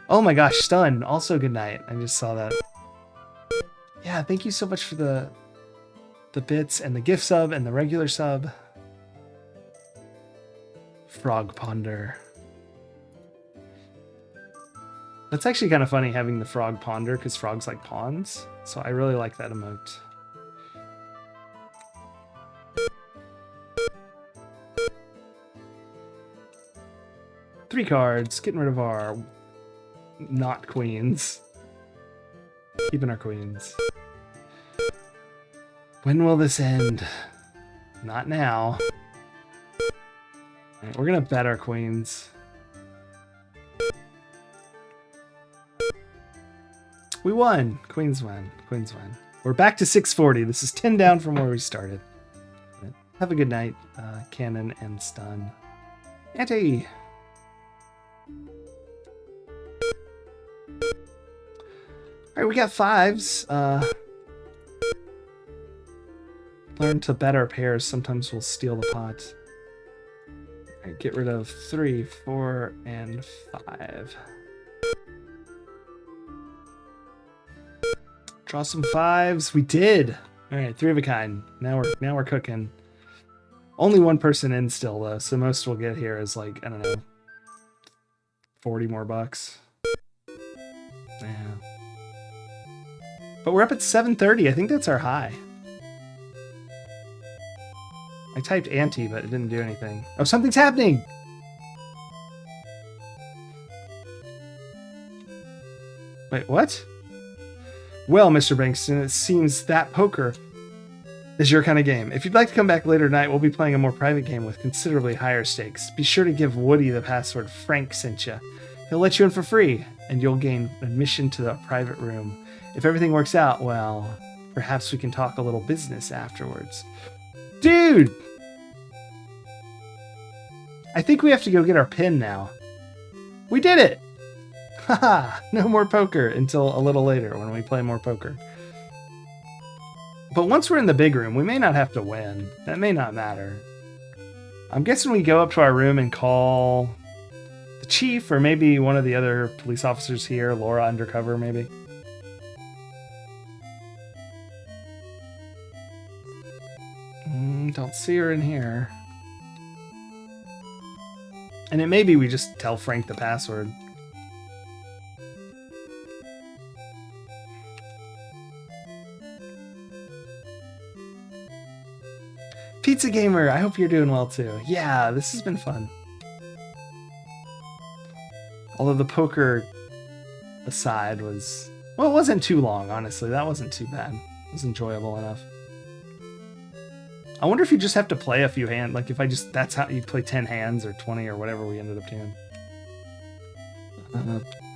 Oh my gosh, Stun. Also good night. I just saw that. Yeah, thank you so much for the bits and the gift sub and the regular sub. Frog Ponder. That's actually kind of funny having the Frog Ponder because frogs like pawns. So I really like that emote. Three cards, getting rid of our not queens. Keeping our queens. When will this end? Not now. Right, we're gonna bet our queens. We won. Queens win. Queens win. We're back to 640. This is 10 down from where we started. Have a good night, Cannon and Stun. Ante! Alright, we got 5s. learn to bet our pairs. Sometimes we'll steal the pot. All right, get rid of 3, 4, and 5. Draw some 5s. We did. All right, 3 of a kind. Now we're cooking. Only one person in still though, so most we'll get here is like, I don't know, 40 more bucks. Yeah. But we're up at 730. I think that's our high. I typed ante, but it didn't do anything. Oh, something's happening! Wait, what? Well, Mr. Bankston, it seems that poker is your kind of game. If you'd like to come back later tonight, we'll be playing a more private game with considerably higher stakes. Be sure to give Woody the password Frank sent you. He'll let you in for free, and you'll gain admission to the private room. If everything works out, well, perhaps we can talk a little business afterwards. Dude! I think we have to go get our pin now. We did it! Haha! No more poker until a little later when we play more poker. But once we're in the big room, we may not have to win. That may not matter. I'm guessing we go up to our room and call the chief, or maybe one of the other police officers here, Laura undercover, maybe. Don't see her in here. And it may be we just tell Frank the password. Pizza Gamer, I hope you're doing well too. Yeah, this has been fun. Although the poker aside was... Well, it wasn't too long, honestly. That wasn't too bad. It was enjoyable enough. I wonder if you just have to play a few hands. Like if I just... That's how you play 10 hands or 20 or whatever we ended up doing.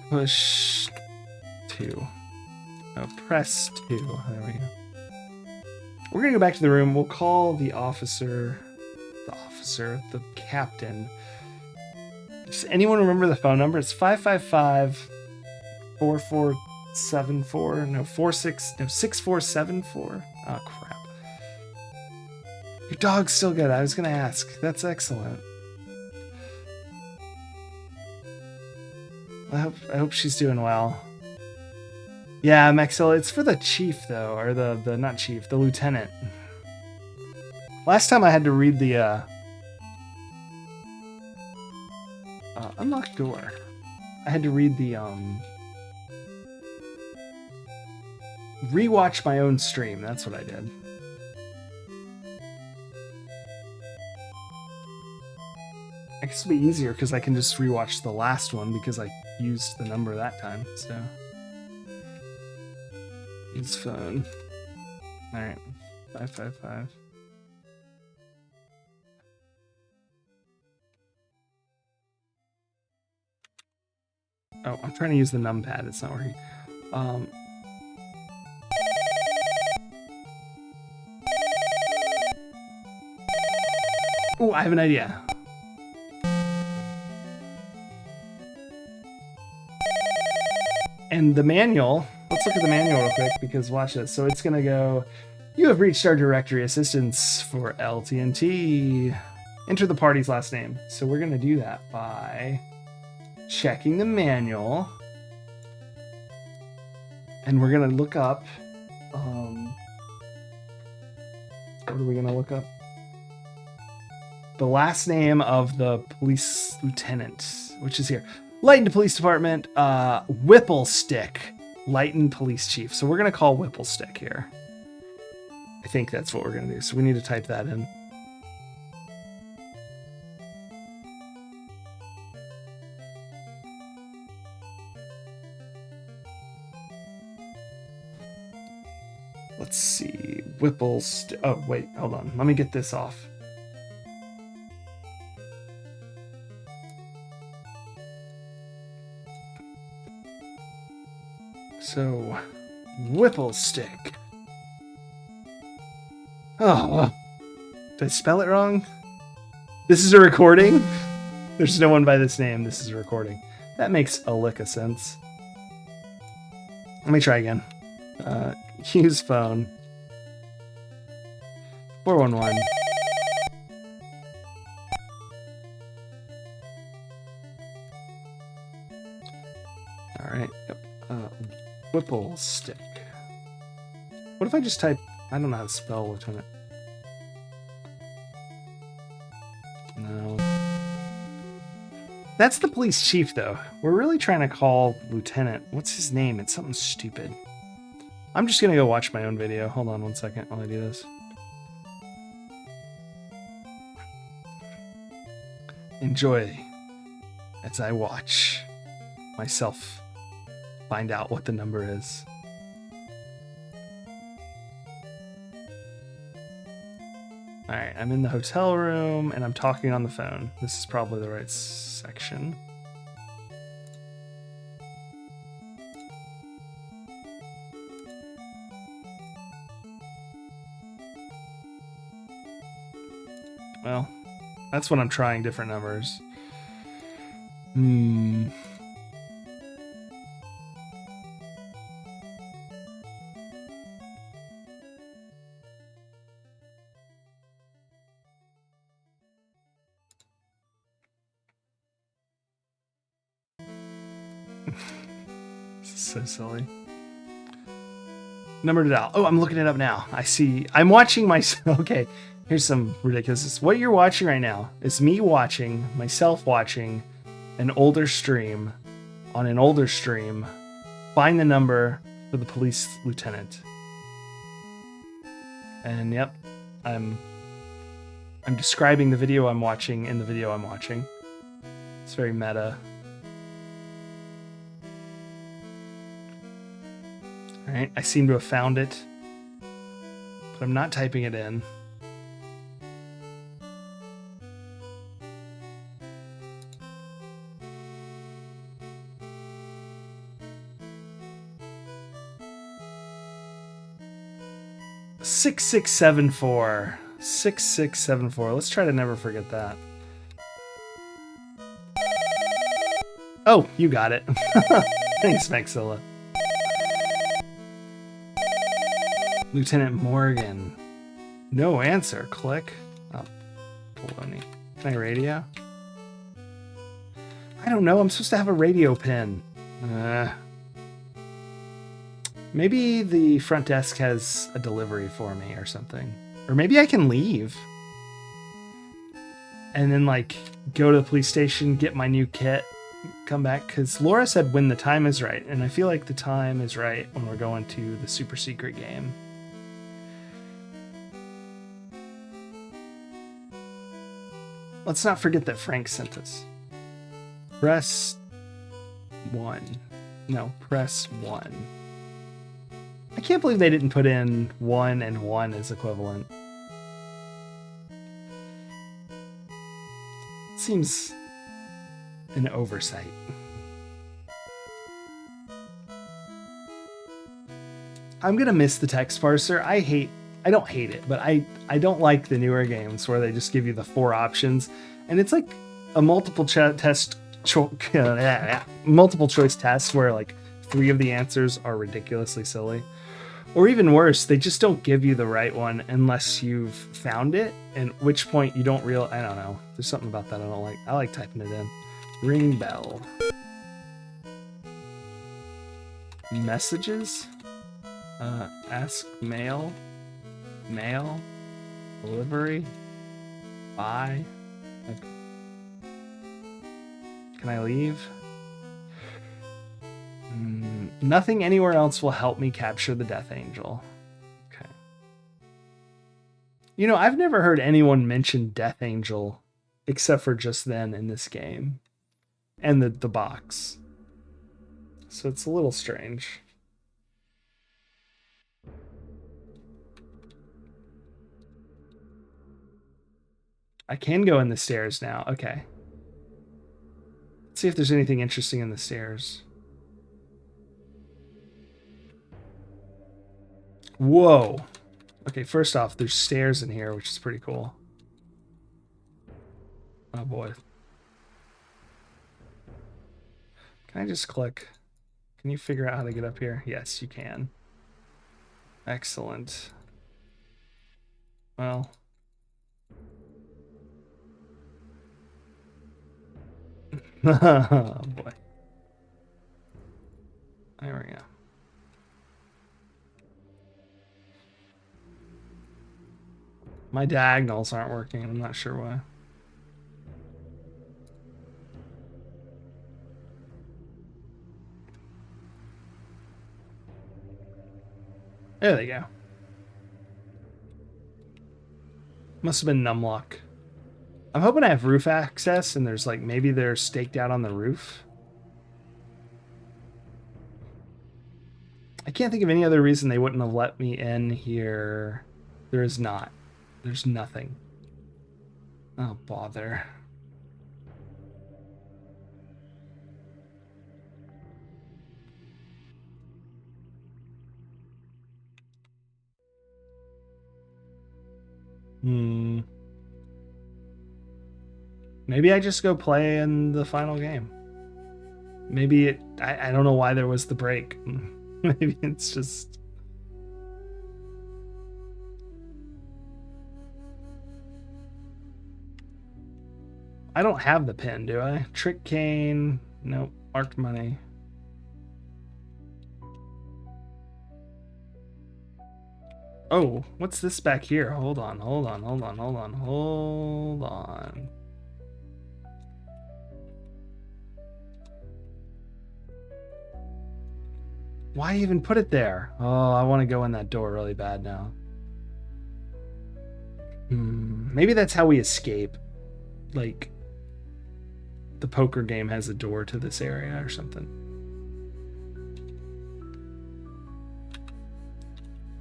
Push 2. Oh, press 2. There we go. We're going to go back to the room. We'll call the captain. Does anyone remember the phone number? It's 555-4474. No, 6474. Oh, crap. Your dog's still good. I was going to ask. That's excellent. I hope she's doing well. Yeah, Maxilla, it's for the chief, though, or the not chief, the lieutenant. Last time I had to read the, unlocked door. I had to read the, rewatch my own stream. That's what I did. I guess it'll be easier because I can just rewatch the last one because I used the number that time, so... Use phone. Alright. 555. Oh, I'm trying to use the numpad. It's not working. Oh, I have an idea. And the manual... Let's look at the manual real quick, because watch this. So it's going to go, you have reached our directory assistance for LTNT. Enter the party's last name. So we're going to do that by checking the manual. And we're going to look up, what are we going to look up? The last name of the police lieutenant, which is here. Lighton Police Department, Whipplestick. Lighton Police Chief. So we're going to call Whipplestick here. I think that's what we're going to do. So we need to type that in. Let's see. Whipplestick. Oh, wait. Hold on. Let me get this off. So, Whipplestick. Oh, did I spell it wrong? This is a recording? There's no one by this name. This is a recording. That makes a lick of sense. Let me try again. Use phone. 411. All right. Yep. Whipple stick. What if I just type? I don't know how to spell lieutenant. No. That's the police chief, though. We're really trying to call lieutenant. What's his name? It's something stupid. I'm just gonna go watch my own video. Hold on 1 second while I do this. Enjoy as I watch myself find out what the number is. All right, I'm in the hotel room and I'm talking on the phone. This is probably the right section. Well, that's when I'm trying different numbers. 'This is so silly. Number to dial. Oh, I'm looking it up now. I see. I'm watching myself. Okay, here's some ridiculous. What you're watching right now is me watching myself watching an older stream on an older stream. Find the number for the police lieutenant. And yep, I'm describing the video I'm watching in the video I'm watching. It's very meta. All right, I seem to have found it, but I'm not typing it in. $6674. 6674. Let's try to never forget that. Oh, you got it. Thanks, Maxilla. Lieutenant Morgan. No answer. Click. Oh, baloney. Can I radio? I don't know. I'm supposed to have a radio pin. Maybe the front desk has a delivery for me or something. Or maybe I can leave. And then, like, go to the police station, get my new kit, come back. Because Laura said when the time is right. And I feel like the time is right when we're going to the super secret game. Let's not forget that Frank sent us. Press 1. No, press 1. I can't believe they didn't put in 1 and 1 as equivalent. Seems an oversight. I'm gonna miss the text parser. I don't hate it, but I don't like the newer games where they just give you the 4 options, and it's like a multiple choice test where like 3 of the answers are ridiculously silly. Or even worse, they just don't give you the right one unless you've found it, and at which point you don't I don't know. There's something about that I don't like. I like typing it in. Ring bell. Messages? Ask mail? Mail? Delivery? Buy? Okay. Can I leave? Nothing anywhere else will help me capture the Death Angel. Okay. You know, I've never heard anyone mention Death Angel except for just then in this game. And the box. So it's a little strange. I can go in the stairs now. Okay. Let's see if there's anything interesting in the stairs. Whoa. Okay, first off, there's stairs in here, which is pretty cool. Oh boy. Can I just click? Can you figure out how to get up here? Yes, you can. Excellent. Well. Oh boy. There we go. My diagonals aren't working. I'm not sure why. There they go. Must have been numlock. I'm hoping I have roof access and there's like maybe they're staked out on the roof. I can't think of any other reason they wouldn't have let me in here. There is not. There's nothing. Oh, bother. Maybe I just go play in the final game. Maybe it. I don't know why there was the break. Maybe it's just. I don't have the pin, do I? Trick cane. Nope. Marked money. Oh, what's this back here? Hold on. Why even put it there? Oh, I want to go in that door really bad now. Maybe that's how we escape. Like, the poker game has a door to this area or something.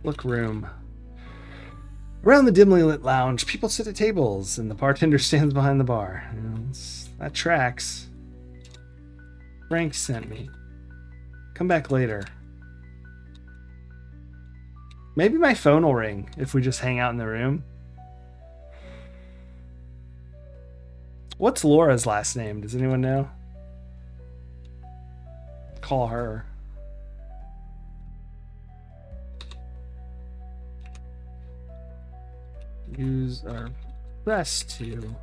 Look room. Around the dimly lit lounge, people sit at tables, and the bartender stands behind the bar. That tracks. Frank sent me. Come back later. Maybe my phone will ring if we just hang out in the room. What's Laura's last name? Does anyone know? Call her. Use our best to.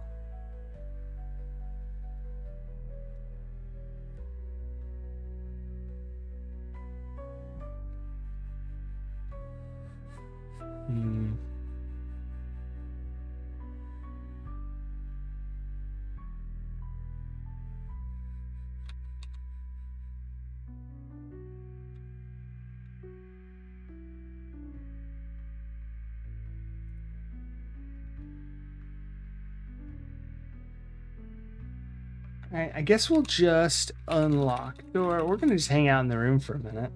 Alright, I guess we'll just unlock the door. We're gonna just hang out in the room for a minute.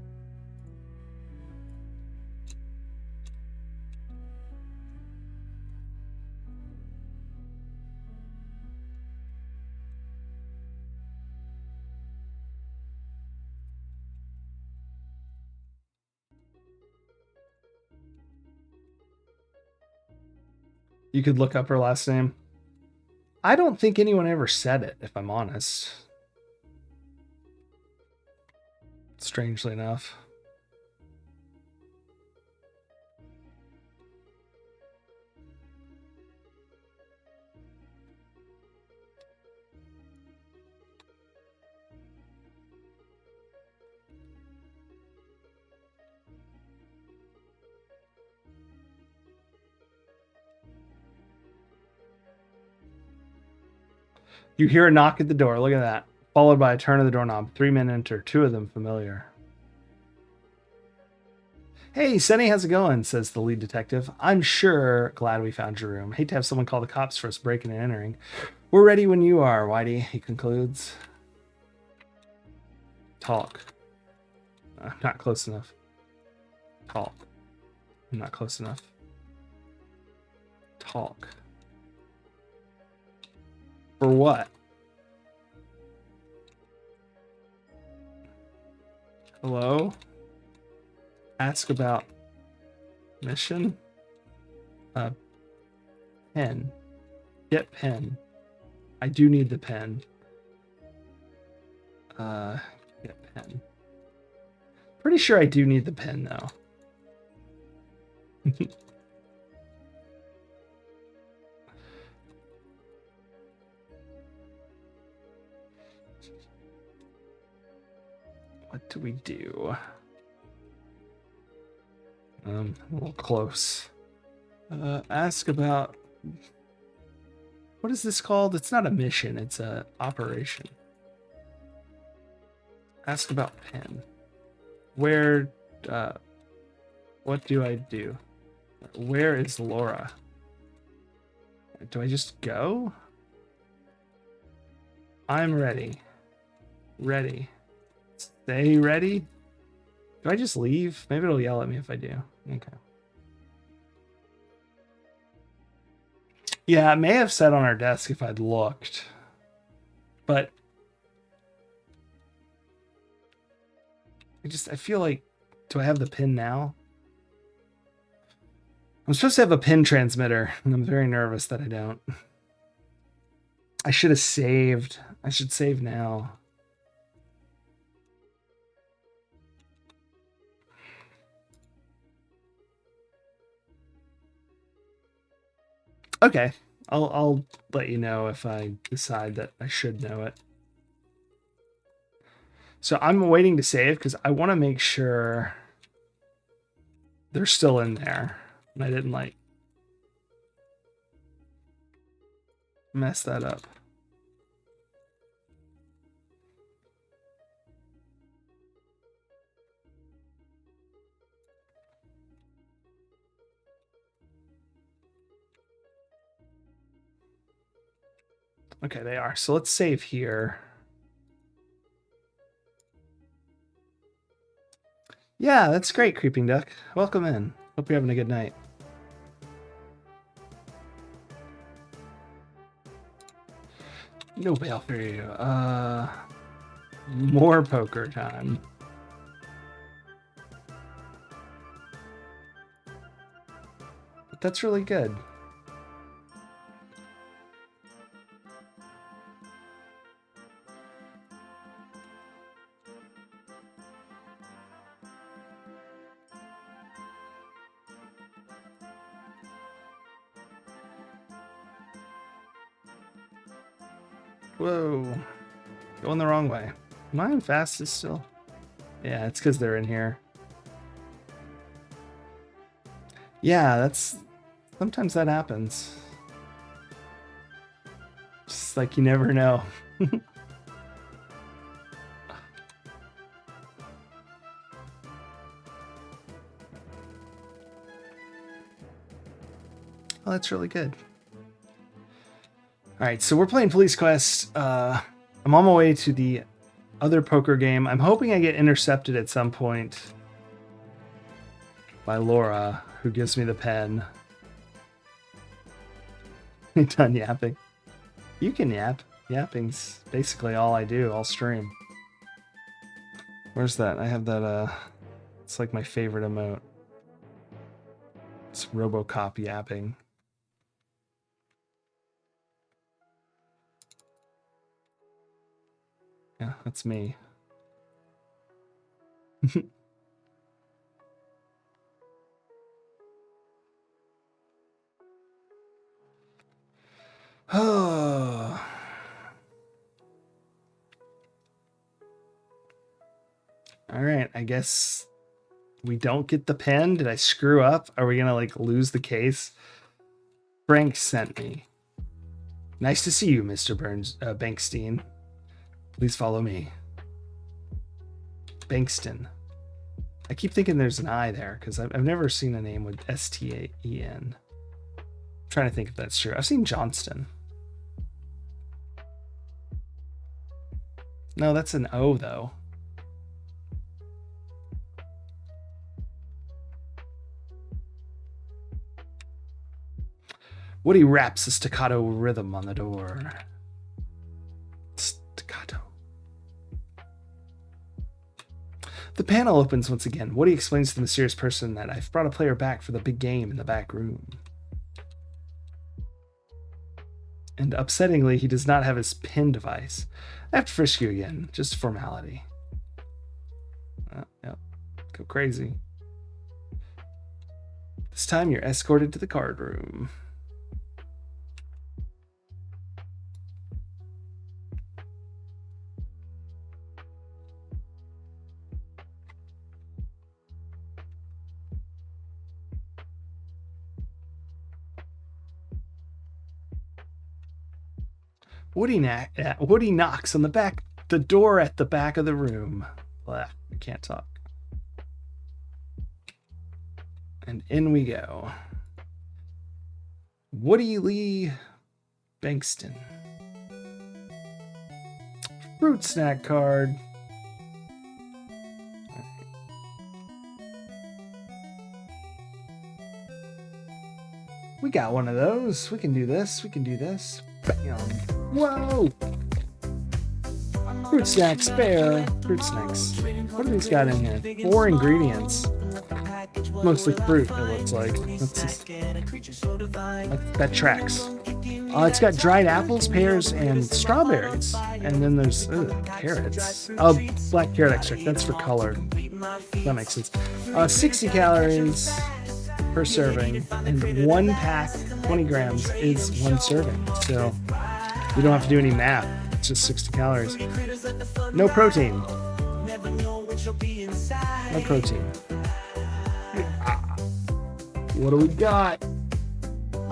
You could look up her last name. I don't think anyone ever said it, if I'm honest. Strangely enough. You hear a knock at the door. Look at that. Followed by a turn of the doorknob. 3 men enter. 2 of them familiar. Hey, Sunny, how's it going? Says the lead detective. I'm sure glad we found your room. Hate to have someone call the cops for us breaking and entering. We're ready when you are, Whitey, he concludes. Talk. I'm not close enough. Talk. I'm not close enough. Talk. For what? Hello? Ask about mission? Pen. Get pen. I do need the pen. Get pen. Pretty sure I do need the pen, though. What do we do? A little close. Ask about... What is this called? It's not a mission, it's a operation. Ask about pen. Where, what do I do? Where is Laura? Do I just go? I'm ready. Ready. Stay ready? Do I just leave? Maybe it'll yell at me if I do. Okay. Yeah, it may have said on our desk if I'd looked. But I feel like, do I have the pin now? I'm supposed to have a pin transmitter, and I'm very nervous that I don't. I should have saved. I should save now. Okay, I'll let you know if I decide that I should know it. So I'm waiting to save because I want to make sure they're still in there. And I didn't like mess that up. Okay, they are. So let's save here. Yeah, that's great, Creeping Duck. Welcome in. Hope you're having a good night. No bail for you. More poker time. But that's really good. Whoa. Going the wrong way. Am I on fastest still? Yeah, it's because they're in here. Yeah, that's... Sometimes that happens. Just like you never know. Oh, that's really good. All right, so we're playing Police Quest. I'm on my way to the other poker game. I'm hoping I get intercepted at some point by Laura, who gives me the pen. You done yapping? You can yap. Yapping's basically all I do. I'll stream. Where's that? I have that, it's like my favorite emote. It's RoboCop yapping. Yeah, that's me. Oh. All right, I guess we don't get the pen. Did I screw up? Are we gonna like lose the case? Frank sent me. Nice to see you, Mr. Bankstein. Please follow me. Bankston. I keep thinking there's an I there because I've never seen a name with S-T-A-E-N. I'm trying to think if that's true. I've seen Johnston. No, that's an O though. Woody raps a staccato rhythm on the door. Staccato. The panel opens once again. Woody explains to the mysterious person that I've brought a player back for the big game in the back room. And upsettingly, he does not have his pin device. I have to frisk you again, just a formality. Yep. Go crazy. This time you're escorted to the card room. Woody knocks on the door at the back of the room. Blah, I can't talk. And in we go. Woody Lee Bankston. Fruit snack card. We got one of those. We can do this. We can do this. Bam. Whoa! Fruit snacks, spare. Fruit snacks. What do these got in here? 4 ingredients. Mostly fruit, it looks like. That tracks. It's got dried apples, pears, and strawberries. And then there's carrots. Oh, black carrot extract. That's for color. That makes sense. 60 calories per serving, and 1 pack, 20 grams, is 1 serving. So you don't have to do any math. It's just 60 calories. No protein. No protein. What do we got?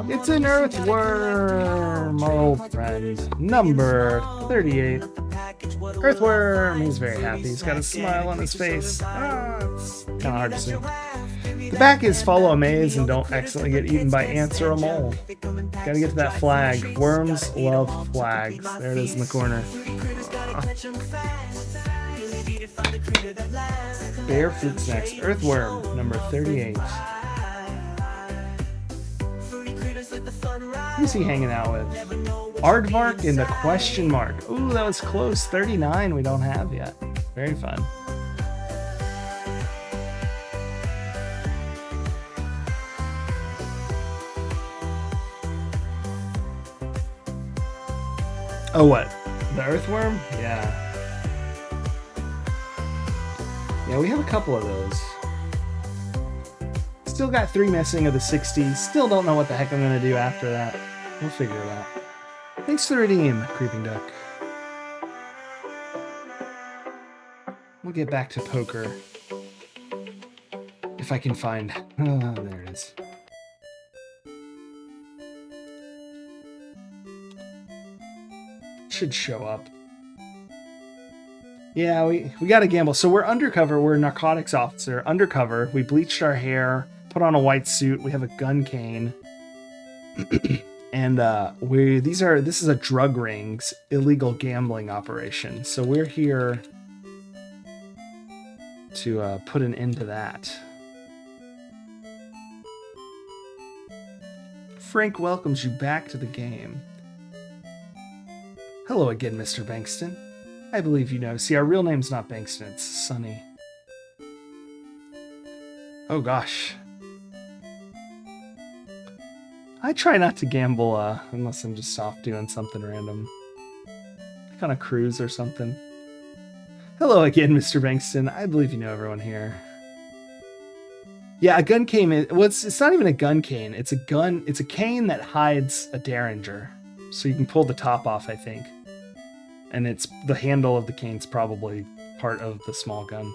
It's an earthworm, our old friend. Number 38. Earthworm. He's very happy. He's got a smile on his face. It's kind of hard to see. The back is follow a maze and don't accidentally get eaten by ants or a mole. Gotta get to that flag. Worms love flags. There it is in the corner. Bear fruit snacks. Earthworm, number 38. Who's he hanging out with? Aardvark and the question mark. Ooh, that was close. 39 we don't have yet. Very fun. Oh, what? The earthworm? Yeah. Yeah, we have a couple of those. Still got 3 missing of the 60. Still don't know what the heck I'm going to do after that. We'll figure it out. Thanks for the redeem, Creeping Duck. We'll get back to poker. If I can find... Oh, there it is. Should show up. Yeah, we gotta gamble. So we're undercover. We're a narcotics officer. Undercover. We bleached our hair, put on a white suit. We have a gun cane. And this is a drug ring's illegal gambling operation. So we're here to put an end to that. Frank welcomes you back to the game. Hello again, Mr. Bankston. I believe you know. See, our real name's not Bankston, it's Sonny. Oh gosh. I try not to gamble unless I'm just off doing something random. Like on a cruise or something. Hello again, Mr. Bankston. I believe you know everyone here. Yeah, a gun cane it's not even a gun cane. It's a cane that hides a Derringer. So you can pull the top off, I think. And it's the handle of the cane's probably part of the small gun.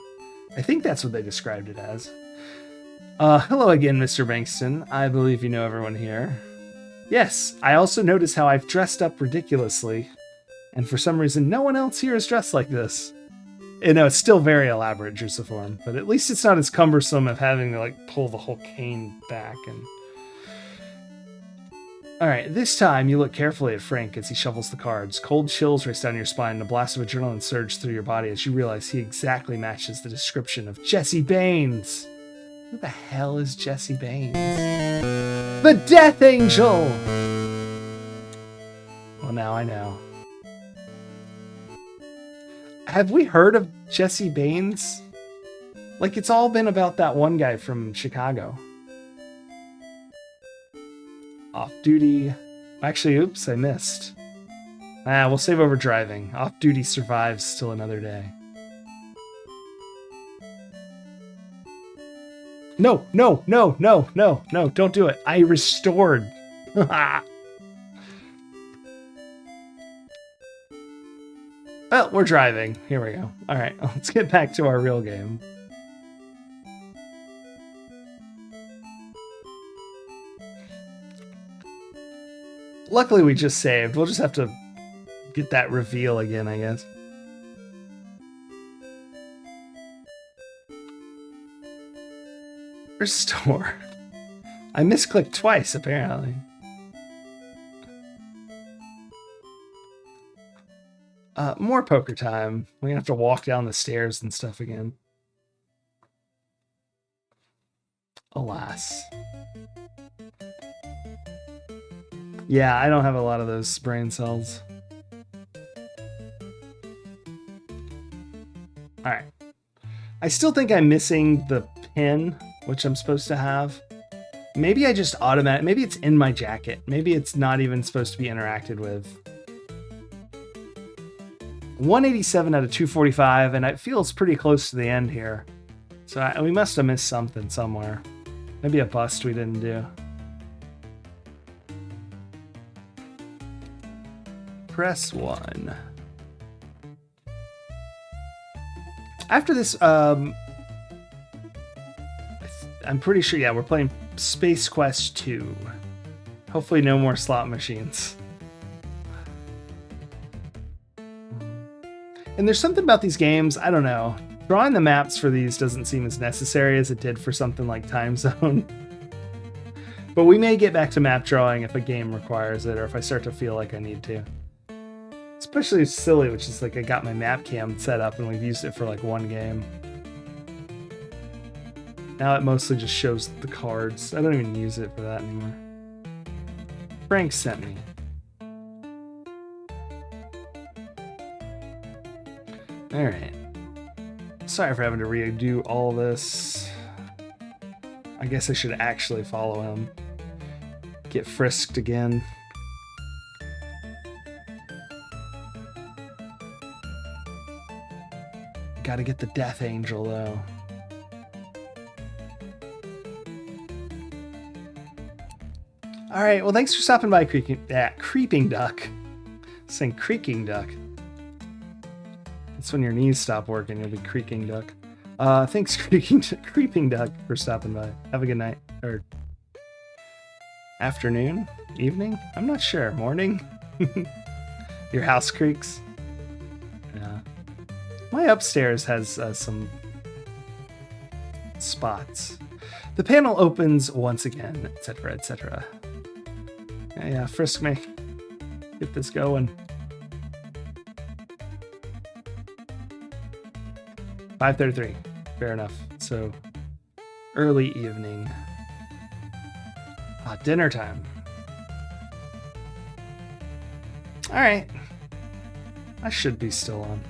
I think that's what they described it as. Hello again, Mr. Bankston. I believe you know everyone here. Yes, I also notice how I've dressed up ridiculously. And for some reason, no one else here is dressed like this. You know, it's still very elaborate, Juiciform, but at least it's not as cumbersome of having to, like, pull the whole cane back and... Alright, this time you look carefully at Frank as he shuffles the cards. Cold chills race down your spine and a blast of adrenaline surge through your body as you realize he exactly matches the description of Jesse Baines. Who the hell is Jesse Baines? The Death Angel! Well, now I know. Have we heard of Jesse Baines? Like, it's all been about that one guy from Chicago. Off duty. Actually, oops, I missed. We'll save over driving. Off duty survives till another day. No, no, no, no, no, no, don't do it. I restored. Well, we're driving. Here we go. All right, let's get back to our real game. Luckily, we just saved. We'll just have to get that reveal again, I guess. Restore. I misclicked twice, apparently. More poker time. We're gonna have to walk down the stairs and stuff again. Alas. Yeah, I don't have a lot of those brain cells. Alright. I still think I'm missing the pin, which I'm supposed to have. Maybe I just maybe it's in my jacket. Maybe it's not even supposed to be interacted with. 187 out of 245, and it feels pretty close to the end here. So we must have missed something somewhere. Maybe a bust we didn't do. Press 1. After this, I'm pretty sure, yeah, we're playing Space Quest 2. Hopefully no more slot machines. And there's something about these games, I don't know. Drawing the maps for these doesn't seem as necessary as it did for something like Time Zone. But we may get back to map drawing if a game requires it, or if I start to feel like I need to. Especially silly, which is like I got my map cam set up and we've used it for like one game. Now it mostly just shows the cards. I don't even use it for that anymore. Frank sent me. Alright. Sorry for having to redo all this. I guess I should actually follow him. Get frisked again. Gotta get the Death Angel, though. Alright, well, thanks for stopping by, Creeping Duck. Saying Creaking Duck. That's when your knees stop working, you'll be Creaking Duck. Thanks, Creeping Duck, for stopping by. Have a good night. Or afternoon? Evening? I'm not sure. Morning? Your house creaks? Yeah. My upstairs has some spots. The panel opens once again, etc., etc. Yeah, frisk me. Get this going. 5:33. Fair enough. So, early evening. Dinner time. Alright. I should be still on.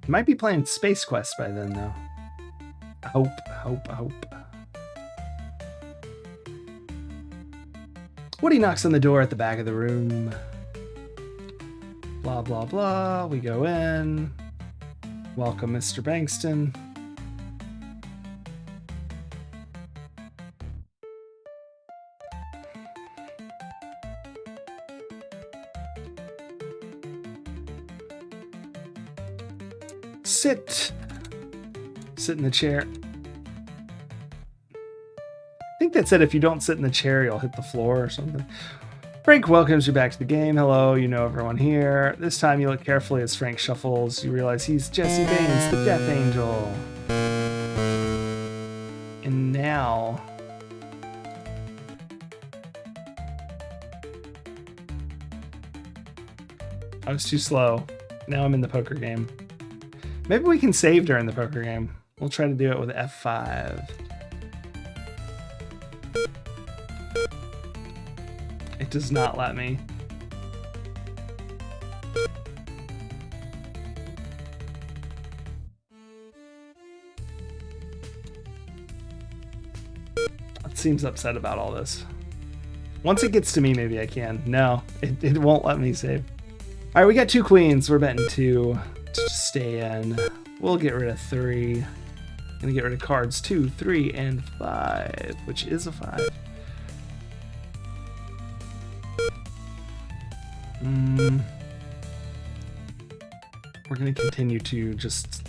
Might be playing Space Quest by then, though. Hope. Woody knocks on the door at the back of the room. Blah, blah, blah. We go in. Welcome, Mr. Bankston. Sit in the chair. I think that said if you don't sit in the chair, you'll hit the floor or something. Frank welcomes you back to the game. Hello, you know everyone here. This time you look carefully as Frank shuffles. You realize he's Jesse Baines, the Death Angel. And now... I was too slow. Now I'm in the poker game. Maybe we can save during the poker game. We'll try to do it with F5. It does not let me. It seems upset about all this. Once it gets to me, maybe I can. No, it won't let me save. All right, we got 2 queens. We're betting 2 to stay in. We'll get rid of 3. Gonna get rid of cards 2, 3, and 5, which is a 5. We're gonna continue to just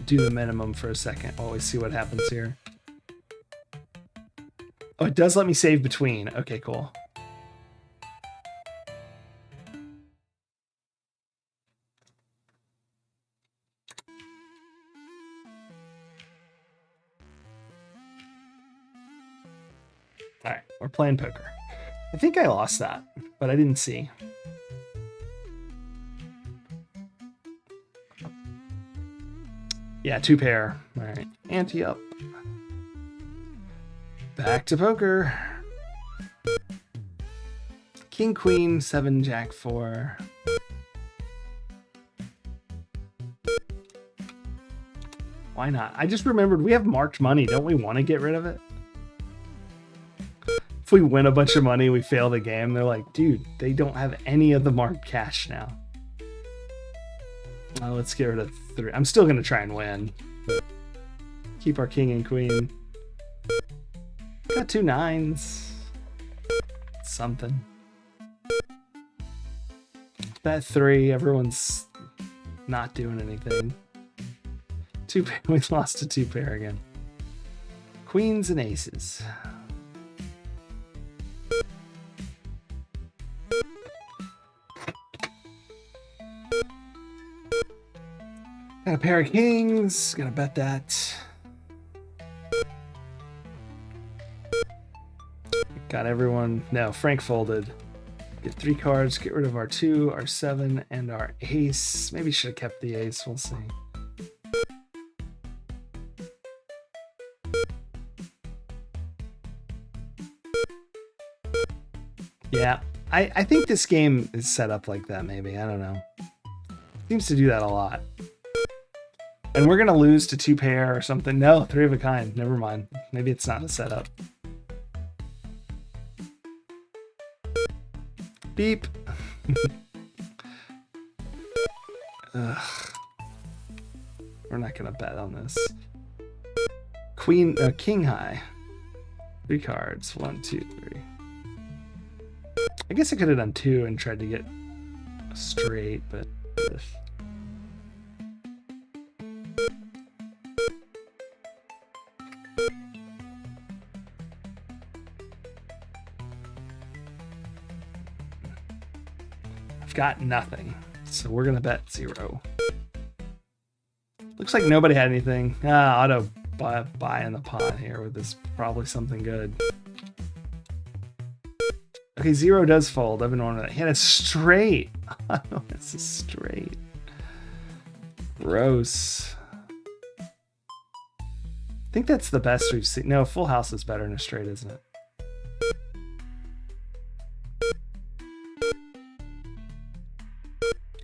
do the minimum for a second while we see what happens here. Oh, it does let me save between. Okay, cool. All right, we're playing poker. I think I lost that, but I didn't see. Yeah, 2 pair. All right, ante up. Back to poker. King, queen, 7, jack, 4. Why not? I just remembered we have marked money. Don't we want to get rid of it? If we win a bunch of money, we fail the game. They're like, dude, they don't have any of the marked cash now. Let's get rid of 3. I'm still going to try and win. But keep our king and queen. Got 2 9s. Something. Bet 3. Everyone's not doing anything. 2 pair. We lost to 2 pair again. Queens and aces. Got a pair of kings. Gonna bet that. Got everyone. No, Frank folded. Get 3 cards. Get rid of our 2, our 7, and our ace. Maybe should have kept the ace. We'll see. Yeah, I think this game is set up like that, maybe. I don't know. Seems to do that a lot. And we're going to lose to 2 pair or something. No, 3 of a kind. Never mind. Maybe it's not a setup. Beep. Ugh. We're not going to bet on this. Queen, king high. 3 cards. 1, 2, 3. I guess I could have done 2 and tried to get straight, but... I've got nothing, so we're gonna bet 0. Looks like nobody had anything. Auto buy in the pot here with this, probably something good. Okay, 0 does fold. I've been wondering that. He had a straight. Oh, it's a straight. Gross. I think that's the best we've seen. No, full house is better than a straight, isn't it?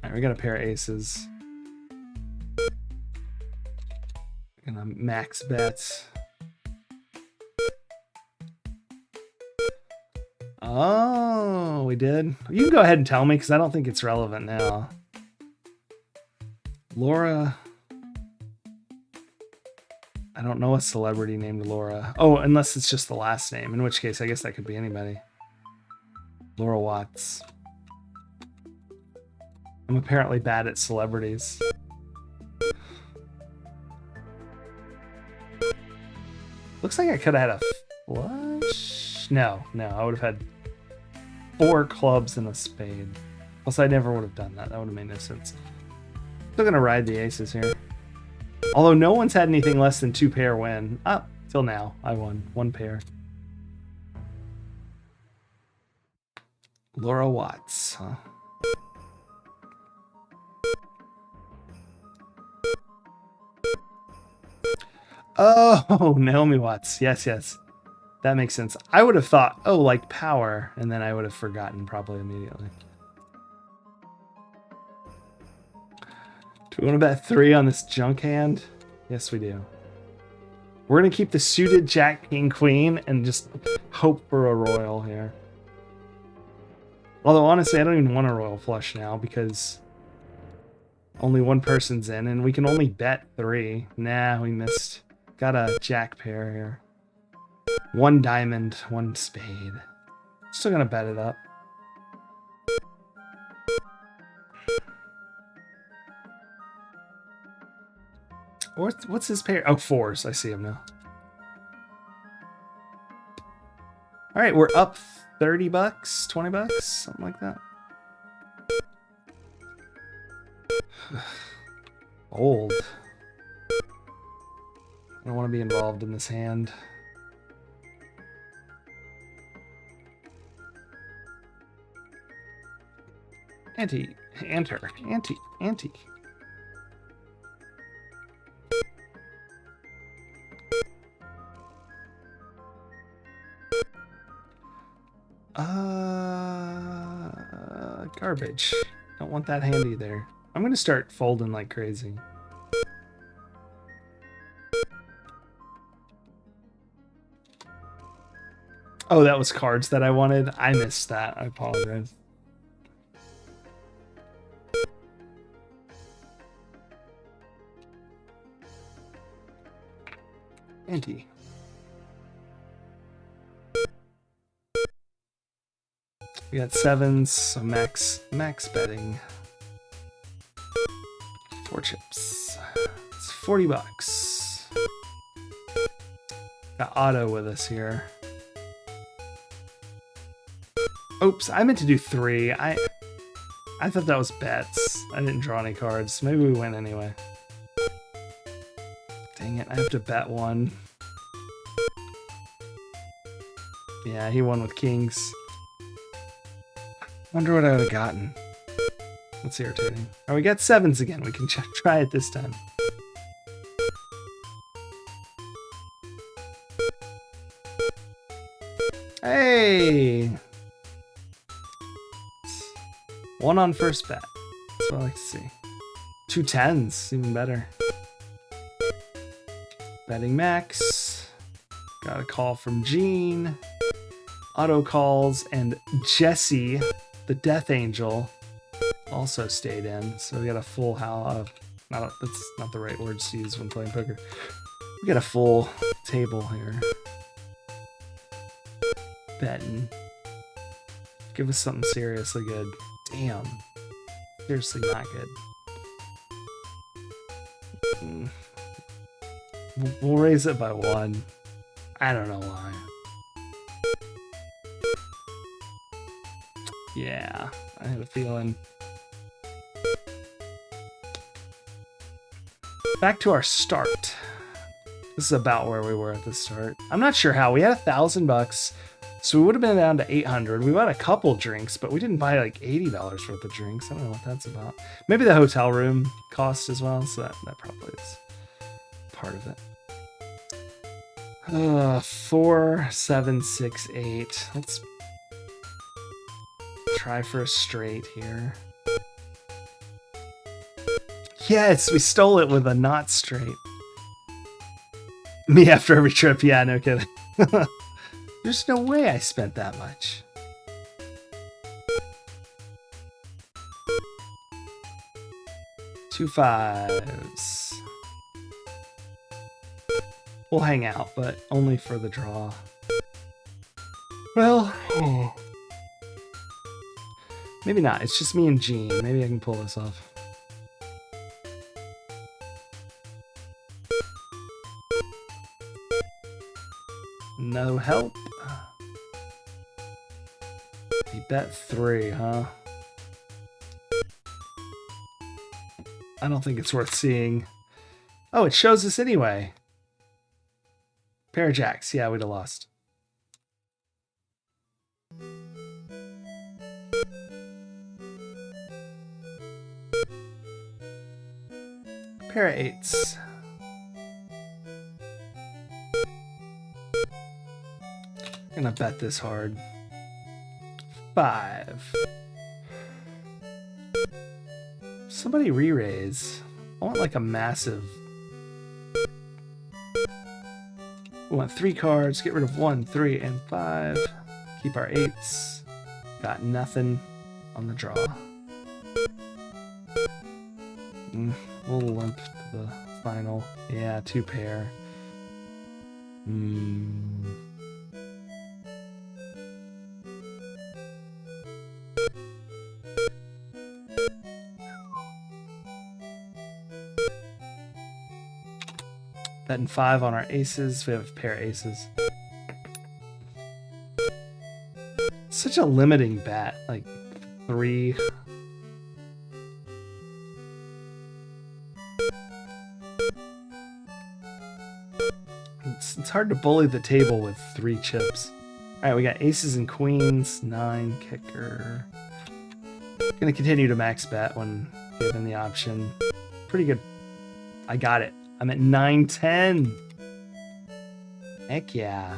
All right, we got a pair of aces. We're gonna max bets. Oh, we did. You can go ahead and tell me because I don't think it's relevant now. Laura. I don't know a celebrity named Laura. Oh, unless it's just the last name, in which case I guess that could be anybody. Laura Watts. I'm apparently bad at celebrities. Looks like I could have had a flush. No, I would have had 4 clubs and a spade. Plus, I never would have done that. That would have made no sense. Still gonna ride the aces here. Although no one's had anything less than 2 pair win. Till now, I won 1 pair. Laura Watts, huh? Oh, Naomi Watts. Yes. That makes sense. I would have thought, oh, like power, and then I would have forgotten probably immediately. Do we want to bet 3 on this junk hand? Yes, we do. We're going to keep the suited Jack, King, Queen, and just hope for a royal here. Although, honestly, I don't even want a royal flush now because only 1 person's in, and we can only bet 3. Nah, we missed. Got a jack pair here. 1 diamond, 1 spade. Still gonna bet it up. What's his pair? Oh, 4s. I see him now. All right, we're up 30 bucks, 20 bucks, something like that. Old. I don't want to be involved in this hand. Ante. Enter. Ante. Ante. Garbage. Don't want that handy there. I'm gonna start folding like crazy. Oh, that was cards that I wanted. I missed that. I apologize. Ante. We got sevens, so max betting. 4 chips. It's 40 bucks. Got Otto with us here. Oops, I meant to do 3. I thought that was bets. I didn't draw any cards. Maybe we win anyway. Dang it, I have to bet 1. Yeah, he won with kings. Wonder what I would have gotten. That's irritating. Oh, we got 7s again. We can try it this time. Hey! 1 on first bet. That's what I like to see. 2 10s, even better. Betting max. Got a call from Gene. Auto calls, and Jesse, the Death Angel, also stayed in. So we got a full house. That's not the right words to use when playing poker. We got a full table here. Betting. Give us something seriously good. Damn. Seriously not good. We'll raise it by 1. I don't know why. Yeah, I had a feeling. Back to our start. This is about where we were at the start. I'm not sure how. We had $1,000, so we would have been down to 800. We bought a couple drinks, but we didn't buy like $80 worth of drinks. I don't know what that's about. Maybe the hotel room cost as well, so that probably is part of it. 4, 7, 6, 8. Let's try for a straight here. Yes, we stole it with a not straight. Me after every trip. Yeah, no kidding. There's no way I spent that much. Two 5s. We'll hang out, but only for the draw. Well, maybe not. It's just me and Gene. Maybe I can pull this off. No help. He bet 3, huh? I don't think it's worth seeing. Oh, it shows us anyway. Pair of jacks. Yeah, we'd have lost. Pair of 8s. I'm gonna bet this hard. 5. Somebody re-raise. I want like a massive. We want 3 cards. Get rid of 1, 3, and 5. Keep our 8s. Got nothing on the draw. We'll limp to the final. Yeah, 2 pair. Betting 5 on our aces. We have a pair of aces. Such a limiting bet. Like 3. It's hard to bully the table with 3 chips. Alright, we got aces and queens. 9 kicker. Gonna continue to max bet when given the option. Pretty good. I got it. I'm at 910. Heck yeah.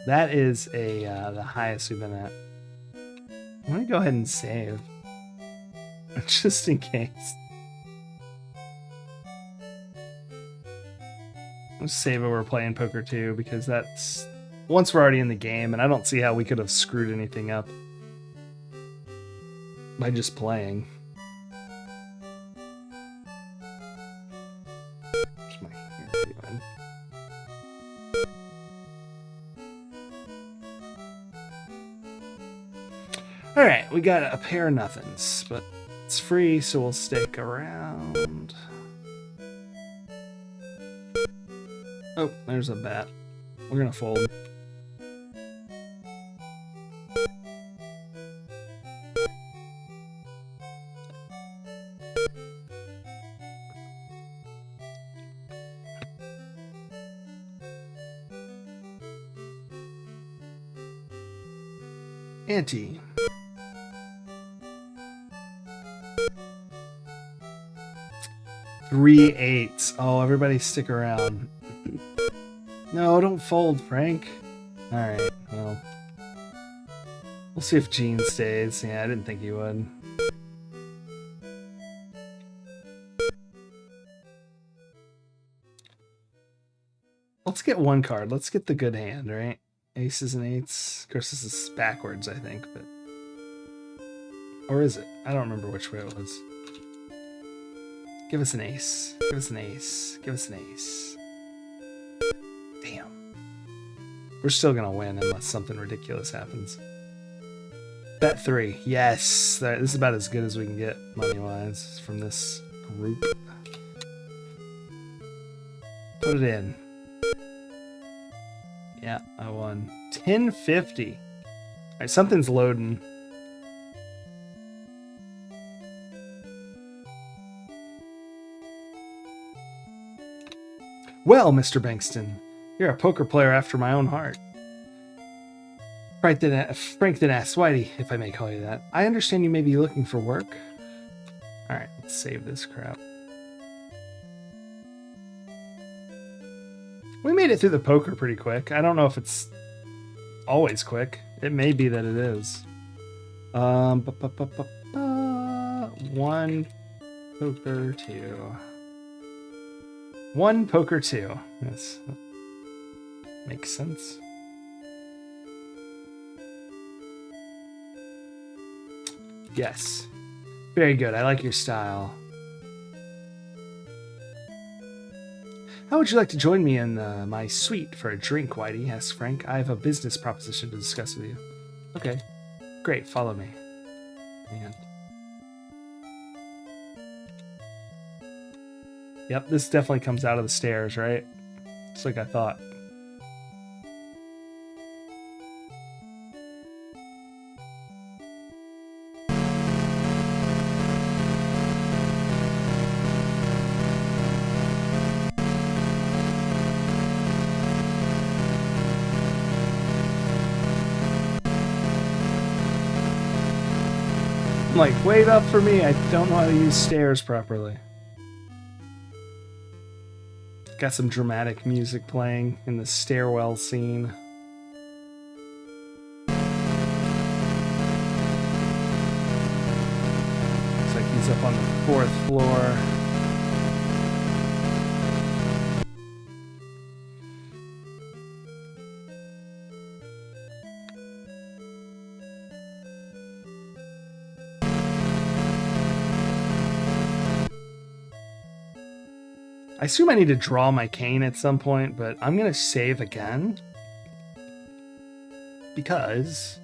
That is the highest we've been at. I'm gonna go ahead and save. Just in case. Let's save it. We're playing poker 2 because that's once we're already in the game, and I don't see how we could have screwed anything up by just playing. What's my hair doing? All right, we got a pair of nothings, but it's free, so we'll stick around. Oh, there's a bat. We're gonna fold. Ante. Three eights. Oh, everybody stick around. No, don't fold, Frank. Alright, well. We'll see if Gene stays. Yeah, I didn't think he would. Let's get one card. Let's get the good hand, right? Aces and eights. Of course, this is backwards, I think, but... Or is it? I don't remember which way it was. Give us an ace. Give us an ace. Give us an ace. Damn. We're still gonna win unless something ridiculous happens. Bet 3. Yes. This is about as good as we can get money-wise from this group. Put it in. Yeah, I won. 1050. Alright, something's loading. Well, Mr. Bankston, you're a poker player after my own heart. Frank didn't ask Whitey, if I may call you that. I understand you may be looking for work. Alright, let's save this crap. We made it through the poker pretty quick. I don't know if it's always quick. It may be that it is. One poker 2. One poker 2. Yes. Makes sense. Yes. Very good. I like your style. How would you like to join me in my suite for a drink, Whitey? Asked Frank. I have a business proposition to discuss with you. Okay. Great. Follow me. And... Yep, this definitely comes out of the stairs, right? Just like I thought. I'm like, wait up for me. I don't know how to use stairs properly. Got some dramatic music playing in the stairwell scene. Looks like he's up on the 4th floor. I assume I need to draw my cane at some point, but I'm going to save again. Because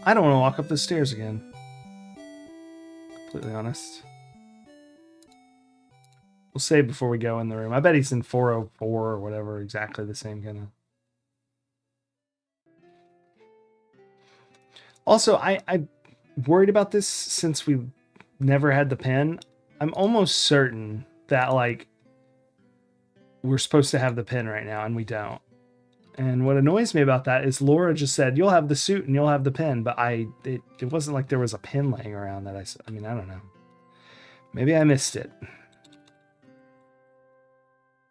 I don't want to walk up the stairs again. Completely honest. We'll save before we go in the room. I bet he's in 404 or whatever, exactly the same kind of. Also, I'm worried about this since we never had the pen. I'm almost certain that, like, we're supposed to have the pin right now, and we don't. And what annoys me about that is Laura just said, you'll have the suit and you'll have the pen, but it wasn't like there was a pen laying around that I mean, I don't know. Maybe I missed it.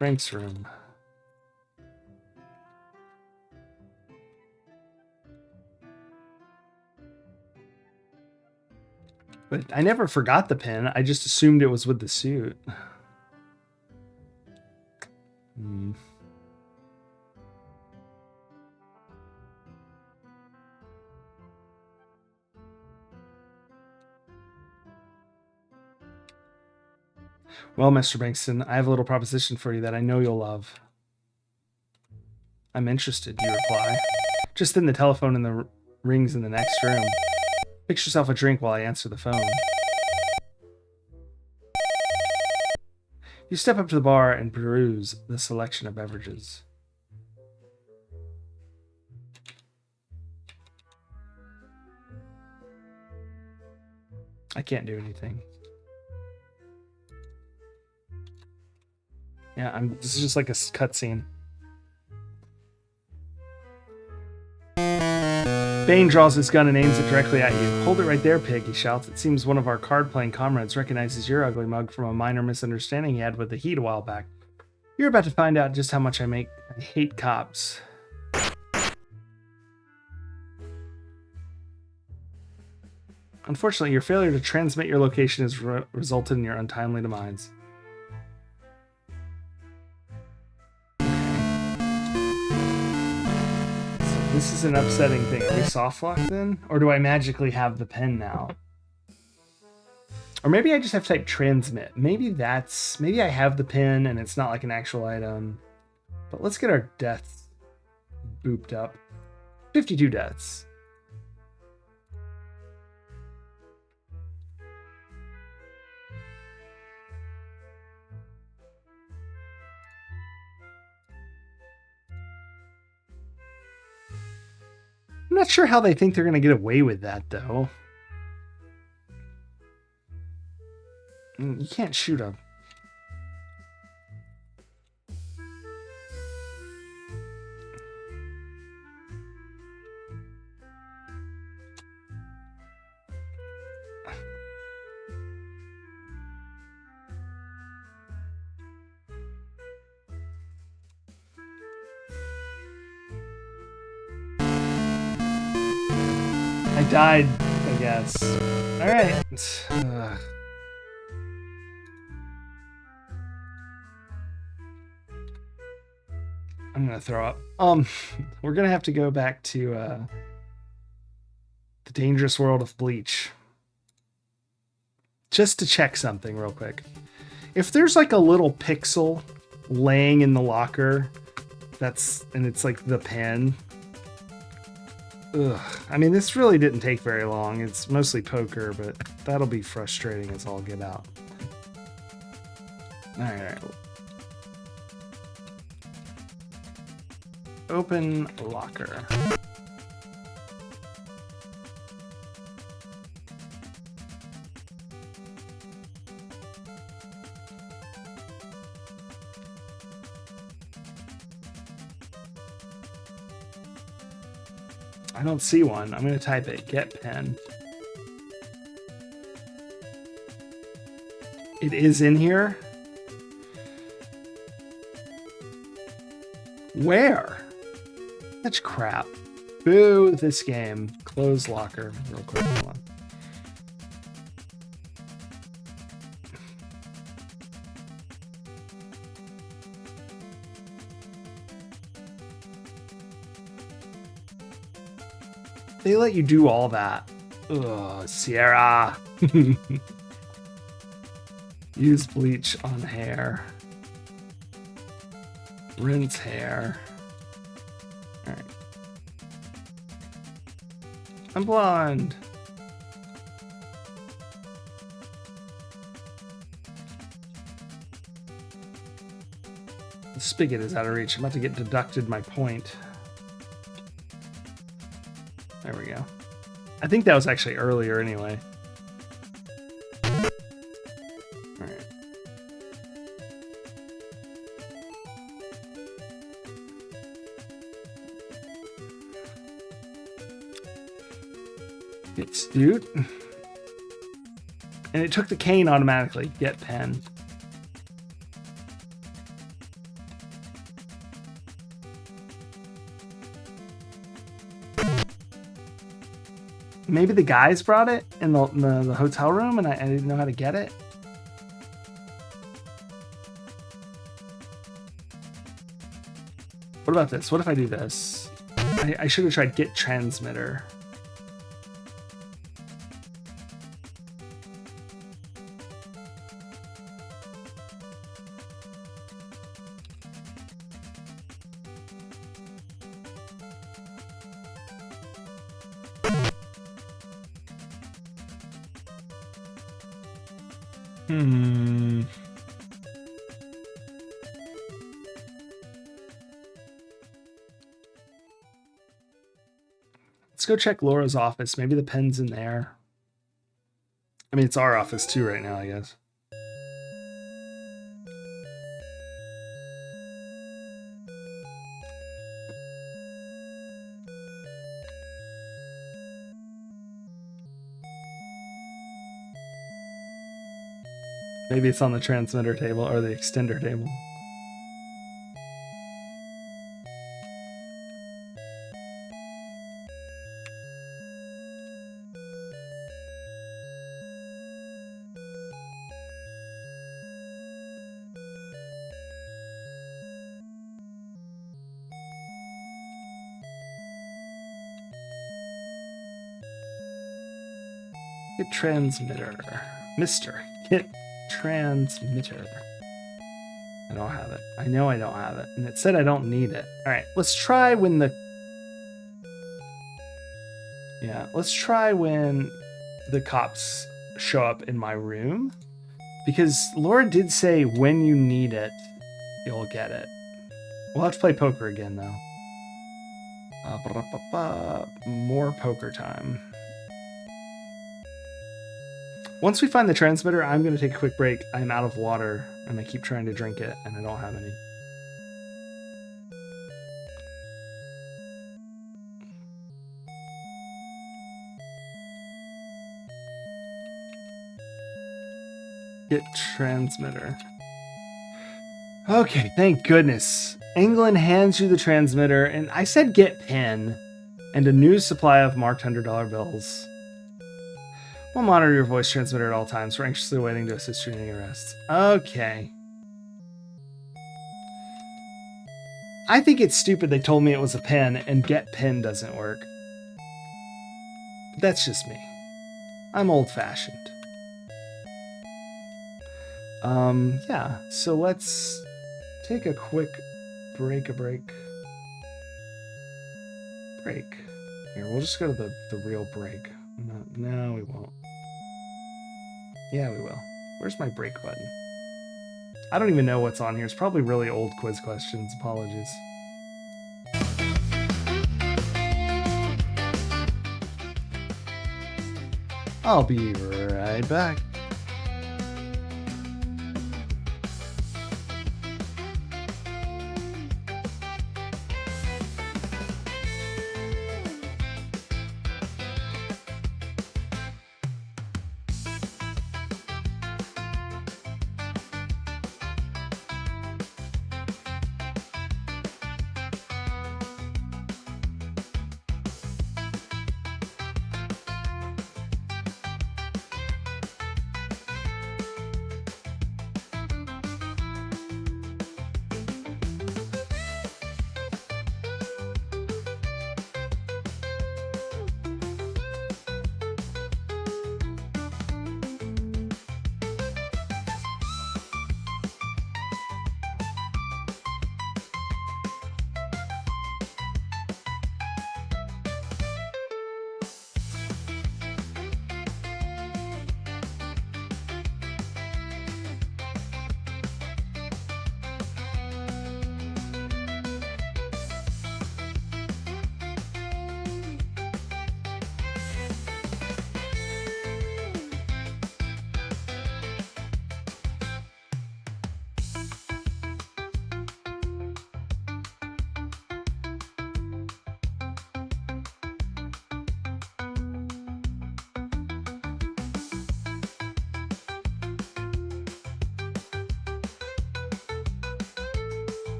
Frank's room. But I never forgot the pen. I just assumed it was with the suit. Well, Mr. Bankston, I have a little proposition for you that I know you'll love. I'm interested, you reply. Just then the telephone in the rings in the next room. Fix yourself a drink while I answer the phone. You step up to the bar and peruse the selection of beverages. I can't do anything. Yeah, this is just like a cutscene. Bane draws his gun and aims it directly at you. Hold it right there, pig, he shouts. It seems one of our card-playing comrades recognizes your ugly mug from a minor misunderstanding he had with the Heat a while back. You're about to find out just how much I hate cops. Unfortunately, your failure to transmit your location has resulted in your untimely demise. This is an upsetting thing. Are we soft locked then? Or do I magically have the pen now? Or maybe I just have to type transmit. Maybe I have the pen and it's not like an actual item. But let's get our deaths booped up. 52 deaths. I'm not sure how they think they're going to get away with that, though. You can't shoot a... I died, I guess. Alright. I'm gonna throw up. We're gonna have to go back to the dangerous world of Bleach. Just to check something real quick. If there's like a little pixel laying in the locker, and it's like the pen. Ugh. I mean, this really didn't take very long. It's mostly poker, but that'll be frustrating as all get out. Alright. Open locker. I don't see one. I'm going to type it. Get pen. It is in here? Where? That's crap. Boo this game. Close locker real quick. Hold on. They let you do all that. Ugh, Sierra. Use bleach on hair. Rinse hair. Alright. I'm blonde. The spigot is out of reach. I'm about to get deducted my point. There we go. I think that was actually earlier anyway. Alright. Get Stute. And it took the cane automatically. Get pen. Maybe the guys brought it in the hotel room and I didn't know how to get it. What about this? What if I do this? I should have tried get transmitter. Let's go check Laura's office. Maybe the pen's in there. I mean, it's our office too right now, I guess. Maybe it's on the transmitter table or the extender table. Get transmitter. Mr. Get transmitter. I don't have it. I know I don't have it. And it said I don't need it. All right, let's try when the... Yeah, let's try when the cops show up in my room. Because Laura did say when you need it, you'll get it. We'll have to play poker again, though. More poker time. Once we find the transmitter, I'm going to take a quick break. I'm out of water, and I keep trying to drink it, and I don't have any. Get transmitter. Okay, thank goodness. England hands you the transmitter, and I said get pen, and a new supply of marked $100 bills. We'll monitor your voice transmitter at all times. We're anxiously waiting to assist you in any arrests. Okay. I think it's stupid they told me it was a pen and get pen doesn't work. But that's just me. I'm old-fashioned. Yeah, so let's take a quick break. Here, we'll just go to the real break. No, we won't. Yeah, we will. Where's my break button? I don't even know what's on here. It's probably really old quiz questions. Apologies. I'll be right back.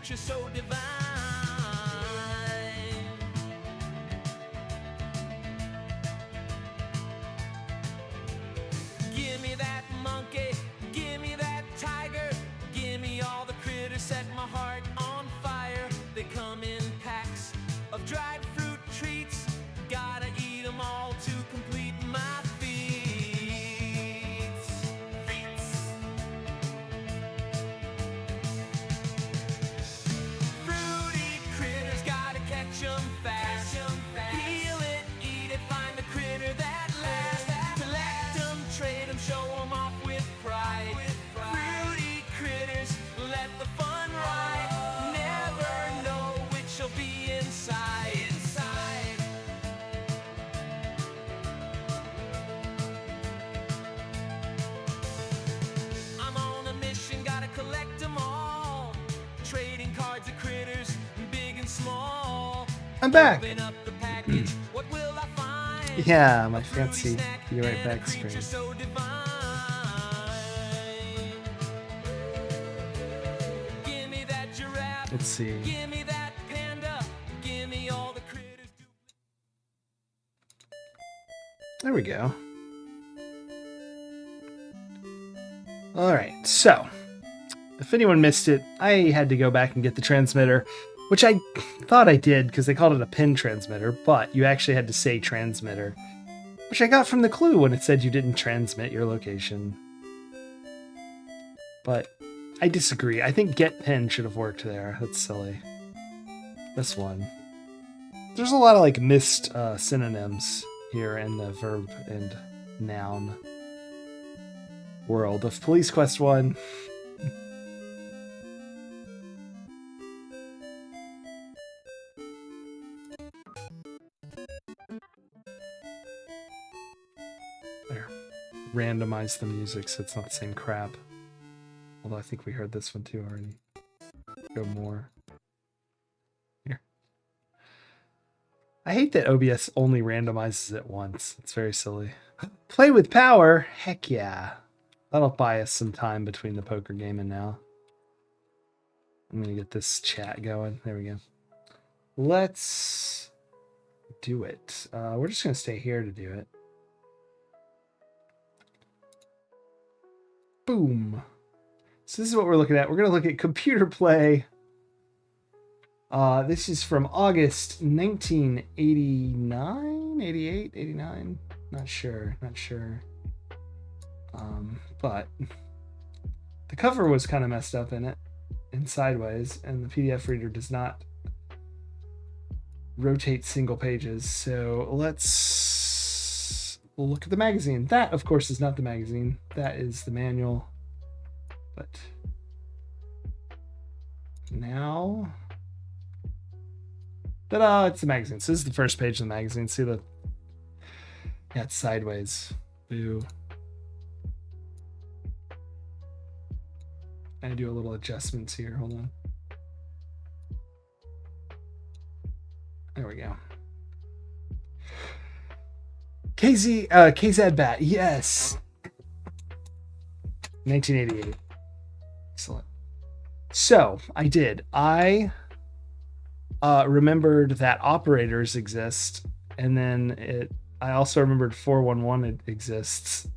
future so divine. Give me that monkey, give me that tiger, give me all the critters, set my heart on fire. They come in packs of dried fruit treats, gotta eat them all to complete my feats. Fruity critters, gotta catch them fast. Peel it, eat it, find the critter that lasts. Collect them, trade them, show them off with pride. Fruity critters, let the fun ride. Never know which'll be inside. I'm on a mission, gotta collect them all. Trading cards of critters, big and small. I'm back. Open up the package, what will I find? Yeah, my fancy be right back screen. So divine. Give me that giraffe, Let's see. give me that panda, give me all the critters. There we go. All right, so if anyone missed it, I had to go back and get the transmitter, which I thought I did because they called it a pin transmitter, but you actually had to say transmitter, which I got from the clue when it said you didn't transmit your location. But I disagree. I think get pin should have worked there. That's silly. This one. There's a lot of like missed synonyms here in the verb and noun world of Police Quest 1. There. Randomize the music so it's not the same crap. Although I think we heard this one too already. Go more. Here. I hate that OBS only randomizes it once. It's very silly. Play with power? Heck yeah. That'll buy us some time between the poker game and now. I'm gonna get this chat going. There we go. Let's do it. We're just gonna stay here to do it. Boom. So this is what we're looking at. We're gonna look at computer play. This is from August 1989, 88, 89. Not sure. But the cover was kind of messed up in it and sideways, and the PDF reader does not rotate single pages. So let's look at the magazine. That, of course, is not the magazine. That is the manual. But now, ta-da! It's the magazine. So this is the first page of the magazine. See the? Yeah, it's sideways. Boo. I do a little adjustments here. Hold on. There we go. KZ Bat. Yes. 1988. Excellent. So I did. I remembered that operators exist, and then I also remembered 411 exists.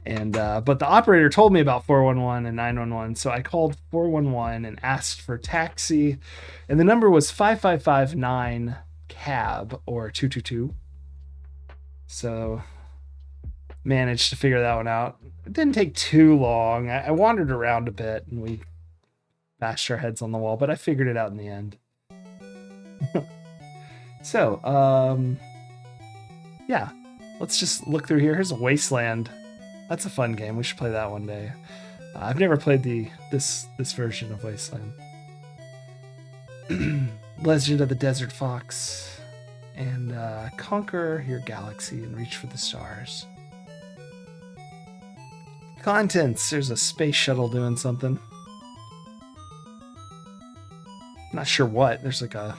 And but the operator told me about 411 and 911, so I called 411 and asked for taxi, and the number was 5559 cab or 222. So managed to figure that one out. It didn't take too long. I wandered around a bit and we bashed our heads on the wall, but I figured it out in the end. So yeah, let's just look through here. Here's a Wasteland. That's a fun game. We should play that one day. I've never played this version of Wasteland. Legend of the Desert Fox, and conquer your galaxy and reach for the stars. Contents. There's a space shuttle doing something. Not sure what. There's like some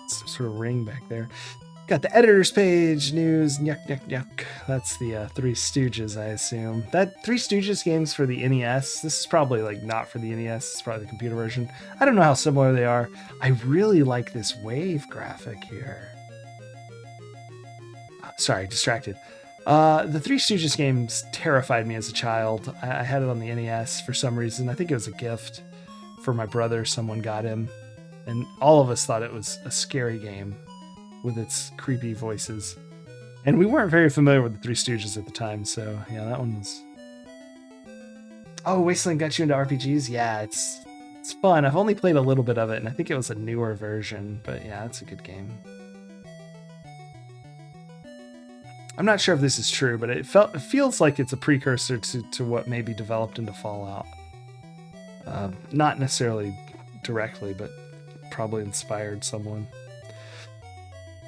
sort of ring back there. Got the editor's page, news, yuck, yuck, yuck. That's the Three Stooges, I assume. That Three Stooges game's for the NES. This is probably like not for the NES. It's probably the computer version. I don't know how similar they are. I really like this wave graphic here. Sorry, distracted. The Three Stooges games terrified me as a child. I had it on the NES for some reason. I think it was a gift for my brother. Someone got him. And all of us thought it was a scary game with its creepy voices. And we weren't very familiar with the Three Stooges at the time, so yeah, that one was... Oh, Wasteland got you into RPGs? Yeah, it's fun. I've only played a little bit of it, and I think it was a newer version, but yeah, it's a good game. I'm not sure if this is true, but it feels like it's a precursor to what may be developed into Fallout. Not necessarily directly, but probably inspired someone.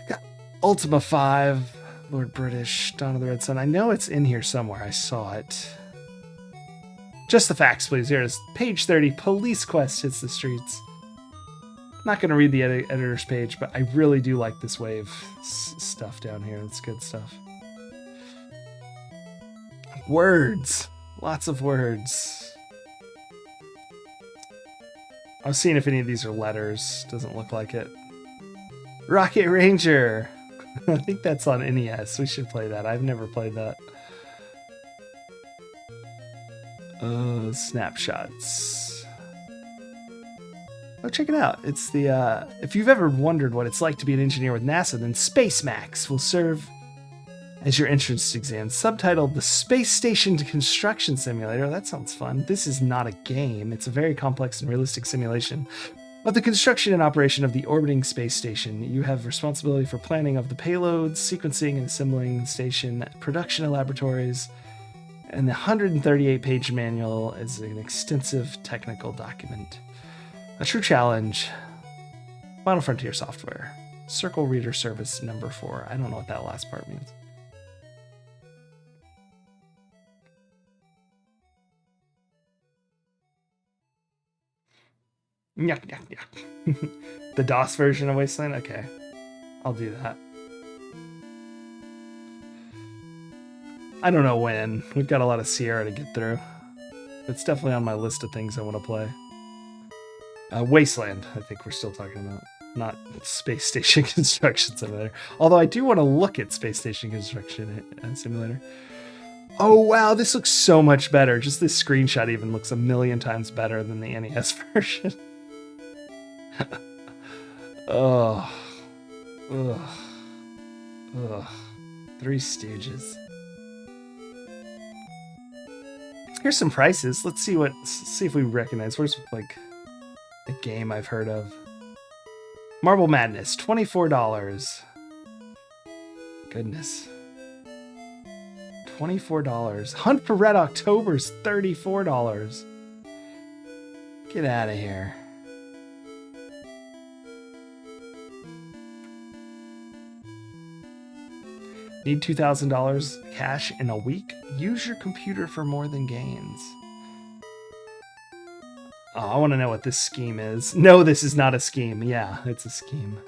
Got Ultima 5, Lord British, Dawn of the Red Sun. I know it's in here somewhere. I saw it. Just the facts, please. Here it is. Page 30, Police Quest hits the streets. Not going to read the editor's page, but I really do like this wave stuff down here. It's good stuff. Words. Lots of words. I was seeing if any of these are letters. Doesn't look like it. Rocket Ranger. I think that's on NES. We should play that. I've never played that. Snapshots. Oh, check it out. It's the, if you've ever wondered what it's like to be an engineer with NASA, then Space Max will serve as your entrance exam. Subtitled The Space Station Construction Simulator. That sounds fun. This is not a game. It's a very complex and realistic simulation of the construction and operation of the orbiting space station. You have responsibility for planning of the payloads, sequencing and assembling the station, production and laboratories, and the 138-page manual is an extensive technical document. A true challenge. Final Frontier Software. Circle Reader Service number 4. I don't know what that last part means. Yuck, yuck, yuck. The DOS version of Wasteland? Okay. I'll do that. I don't know when. We've got a lot of Sierra to get through. It's definitely on my list of things I want to play. Wasteland, I think we're still talking about. Not Space Station Construction Simulator. Although I do want to look at Space Station Construction Simulator. Oh, wow, this looks so much better. Just this screenshot even looks a million times better than the NES version. Ugh. Ugh. Ugh. Three Stooges. Here's some prices. Let's see if we recognize. Where's like a game I've heard of? Marble Madness, $24. Goodness. $24. Hunt for Red October's $34. Get out of here. Need $2,000 cash in a week? Use your computer for more than gains. Oh, I want to know what this scheme is. No, this is not a scheme. Yeah, it's a scheme.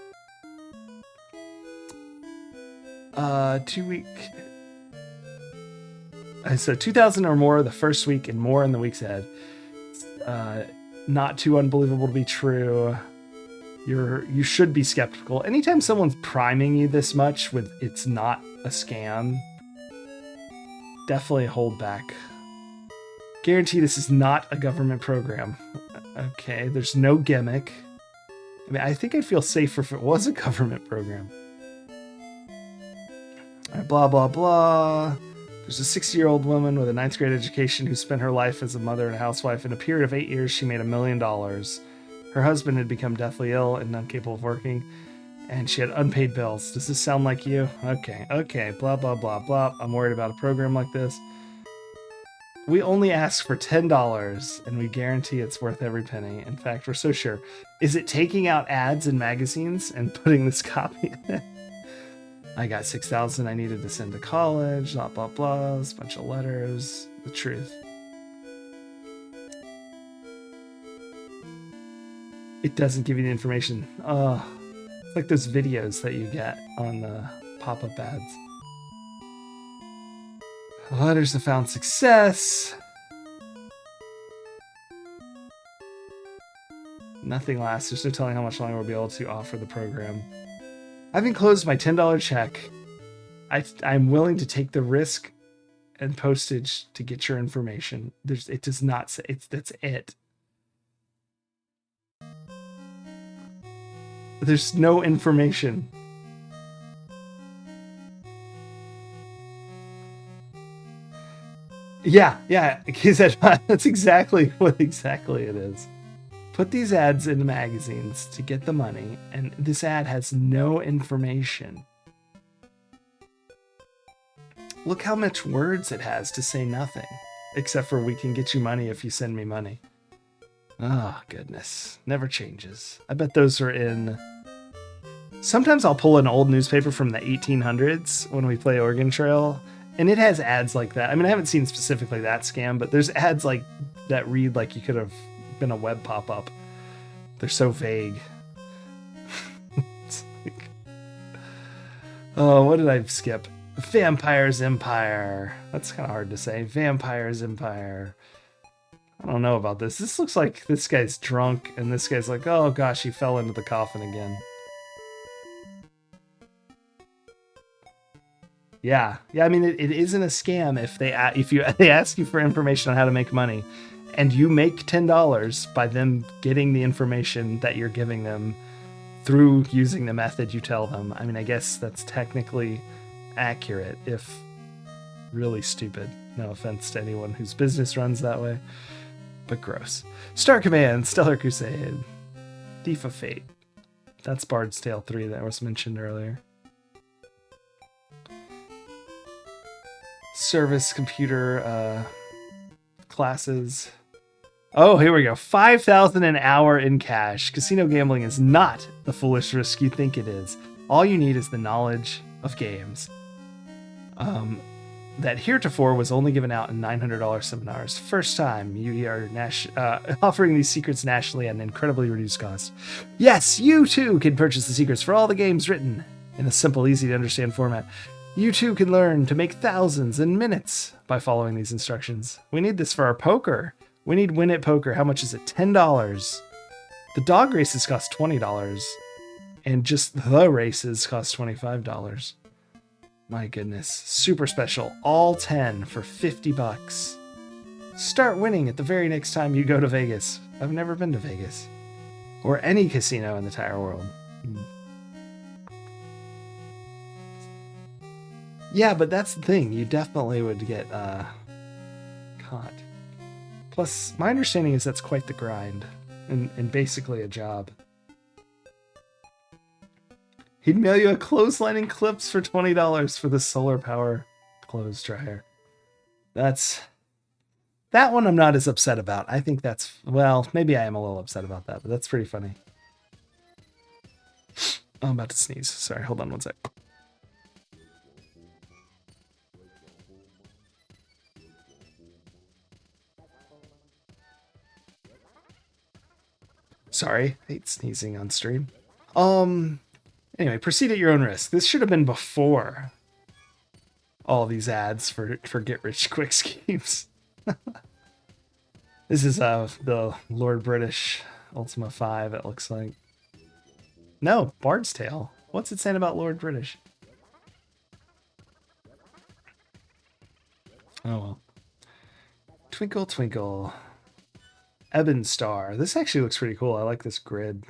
2 week. So 2,000 or more the first week and more in the weeks ahead. Not too unbelievable to be true. You should be skeptical. Anytime someone's priming you this much with it's not a scam, definitely hold back. Guarantee this is not a government program. Okay, there's no gimmick. I mean, I think I'd feel safer if it was a government program. All right, blah, blah, blah. There's a 60-year-old woman with a 9th grade education who spent her life as a mother and a housewife. In a period of 8 years, she made $1 million. Her husband had become deathly ill and incapable of working, and she had unpaid bills. Does this sound like you? Okay, blah, blah, blah, blah. I'm worried about a program like this. We only ask for $10, and we guarantee it's worth every penny. In fact, we're so sure. Is it taking out ads in magazines and putting this copy in it? I got $6,000 I needed to send to college, blah, blah, blah, a bunch of letters, the truth. It doesn't give you the information. It's like those videos that you get on the pop-up ads. Letters have found success. Nothing lasts. There's no telling how much longer we'll be able to offer the program. I've enclosed my $10 check. I'm willing to take the risk and postage to get your information. It does not say that's it. There's no information. Yeah, that's exactly what it is. Put these ads in magazines to get the money, and this ad has no information. Look how much words it has to say nothing, except for we can get you money if you send me money. Oh, goodness. Never changes. I bet those are in... Sometimes I'll pull an old newspaper from the 1800s when we play Oregon Trail, and it has ads like that. I mean, I haven't seen specifically that scam, but there's ads like that read like you could have been a web pop-up. They're so vague. It's like... Oh, what did I skip? Vampire's Empire. That's kind of hard to say. Vampire's Empire. I don't know about this. This looks like this guy's drunk, and this guy's like, oh gosh, he fell into the coffin again. Yeah. I mean, it isn't a scam if they ask you for information on how to make money, and you make $10 by them getting the information that you're giving them through using the method you tell them. I mean, I guess that's technically accurate, if really stupid. No offense to anyone whose business runs that way, but gross. Star Command, Stellar Crusade, Thief of Fate. That's Bard's Tale 3 that was mentioned earlier. Service computer classes. Oh, here we go. 5,000 an hour in cash. Casino gambling is not the foolish risk you think it is. All you need is the knowledge of games. That heretofore was only given out in $900 seminars. First time you are offering these secrets nationally at an incredibly reduced cost. Yes, you too can purchase the secrets for all the games written in a simple, easy to understand format. You too can learn to make thousands in minutes by following these instructions. We need this for our poker. We need Win It Poker. How much is it? $10. The dog races cost $20. And just the races cost $25. My goodness. Super special. All 10 for $50. Start winning at the very next time you go to Vegas. I've never been to Vegas. Or any casino in the entire world. Yeah, but that's the thing. You definitely would get caught. Plus, my understanding is that's quite the grind. And basically a job. He'd mail you a clotheslining clips for $20 for the solar power clothes dryer. That one I'm not as upset about. I think that's, well, maybe I am a little upset about that, but that's pretty funny. Oh, I'm about to sneeze. Sorry, hold on one sec. Sorry, I hate sneezing on stream. Anyway, proceed at your own risk. This should have been before all these ads for get rich quick schemes. This is the Lord British Ultima 5, it looks like. No, Bard's Tale. What's it saying about Lord British? Oh well. Twinkle Twinkle. Ebon Star. This actually looks pretty cool. I like this grid.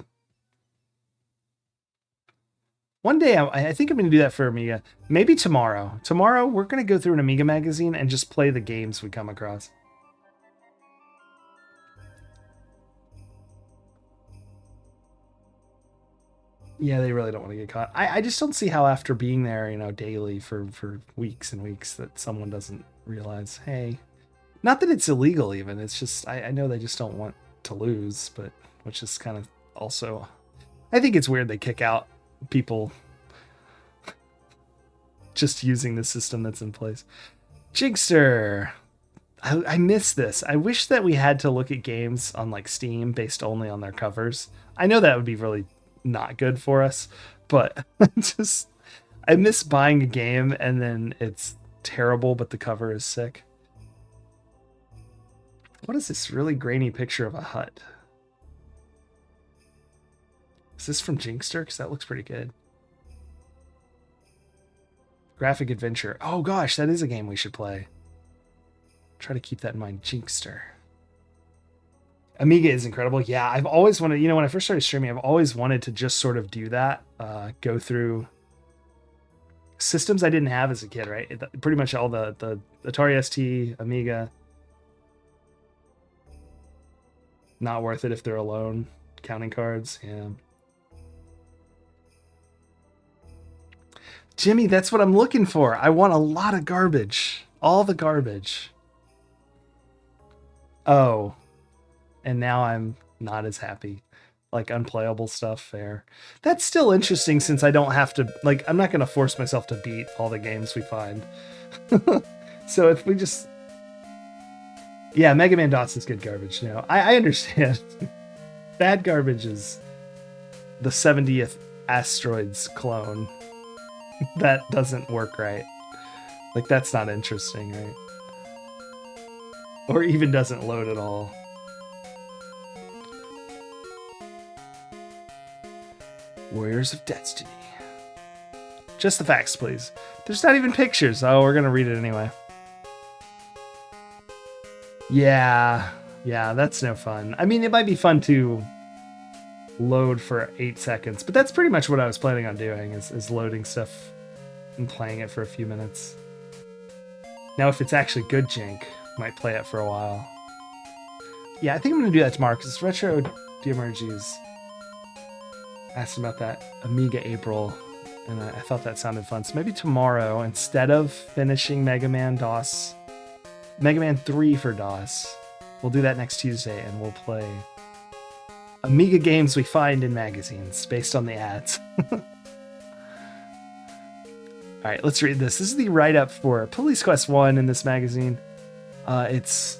One day, I think I'm going to do that for Amiga. Maybe tomorrow. Tomorrow, we're going to go through an Amiga magazine and just play the games we come across. Yeah, they really don't want to get caught. I just don't see how after being there, you know, daily for weeks and weeks that someone doesn't realize, hey, not that it's illegal even. It's just, I know they just don't want to lose, but which is kind of also, I think it's weird they kick out people just using the system that's in place. Jigster. I miss this. I wish that we had to look at games on like Steam based only on their covers. I know that would be really not good for us. But just, I miss buying a game and then it's terrible, but the cover is sick. What is this really grainy picture of a hut? Is this from Jinxter? Because that looks pretty good. Graphic Adventure. Oh gosh, that is a game we should play. Try to keep that in mind. Jinxter. Amiga is incredible. Yeah, I've always wanted, you know, when I first started streaming, I've always wanted to just sort of do that. Go through systems I didn't have as a kid, right? Pretty much all the Atari ST, Amiga. Not worth it if they're alone. Counting cards, yeah. Jimmy, that's what I'm looking for. I want a lot of garbage. All the garbage. Oh. And now I'm not as happy. Like unplayable stuff, fair. That's still interesting since I don't have to, like, I'm not going to force myself to beat all the games we find. So if we just... Yeah, Mega Man DOS is good garbage. You know, I understand. Bad garbage is the 70th Asteroids clone. That doesn't work right. Like, that's not interesting, right? Or even doesn't load at all. Warriors of Destiny. Just the facts, please. There's not even pictures. Oh, we're going to read it anyway. Yeah, that's no fun. I mean, it might be fun to load for 8 seconds, but that's pretty much what I was planning on doing, is loading stuff and playing it for a few minutes. Now, if it's actually good jank, might play it for a while. Yeah, I think I'm going to do that tomorrow, because Retro Demerges asked about that Amiga April, and I thought that sounded fun. So maybe tomorrow, instead of finishing Mega Man 3 for DOS, we'll do that next Tuesday, and we'll play Amiga games we find in magazines based on the ads. All right, let's read this. This is the write-up for Police Quest 1 in this magazine. It's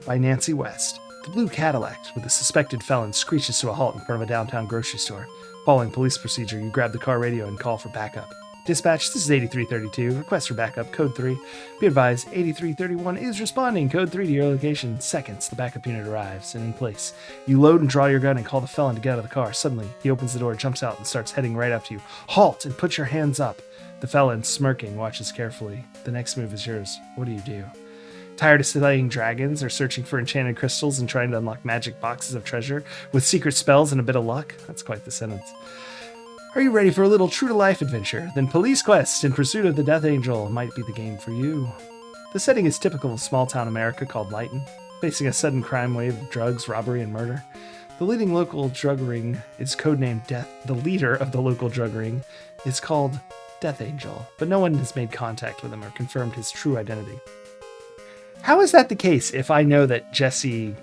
by Nancy West. The blue Cadillac with a suspected felon screeches to a halt in front of a downtown grocery store. Following police procedure, you grab the car radio and call for backup. Dispatch, this is 8332. Request for backup, code 3. Be advised, 8331 is responding. Code 3 to your location. Seconds, the backup unit arrives and in place. You load and draw your gun and call the felon to get out of the car. Suddenly, he opens the door, jumps out, and starts heading right up to you. Halt and put your hands up. The felon, smirking, watches carefully. The next move is yours. What do? Tired of slaying dragons or searching for enchanted crystals and trying to unlock magic boxes of treasure with secret spells and a bit of luck? That's quite the sentence. Are you ready for a little true-to-life adventure? Then Police Quest in Pursuit of the Death Angel might be the game for you. The setting is typical of small-town America called Lighton, facing a sudden crime wave of drugs, robbery, and murder. The leading local drug ring is codenamed Death. The leader of the local drug ring is called Death Angel, but no one has made contact with him or confirmed his true identity. How is that the case if I know that Jesse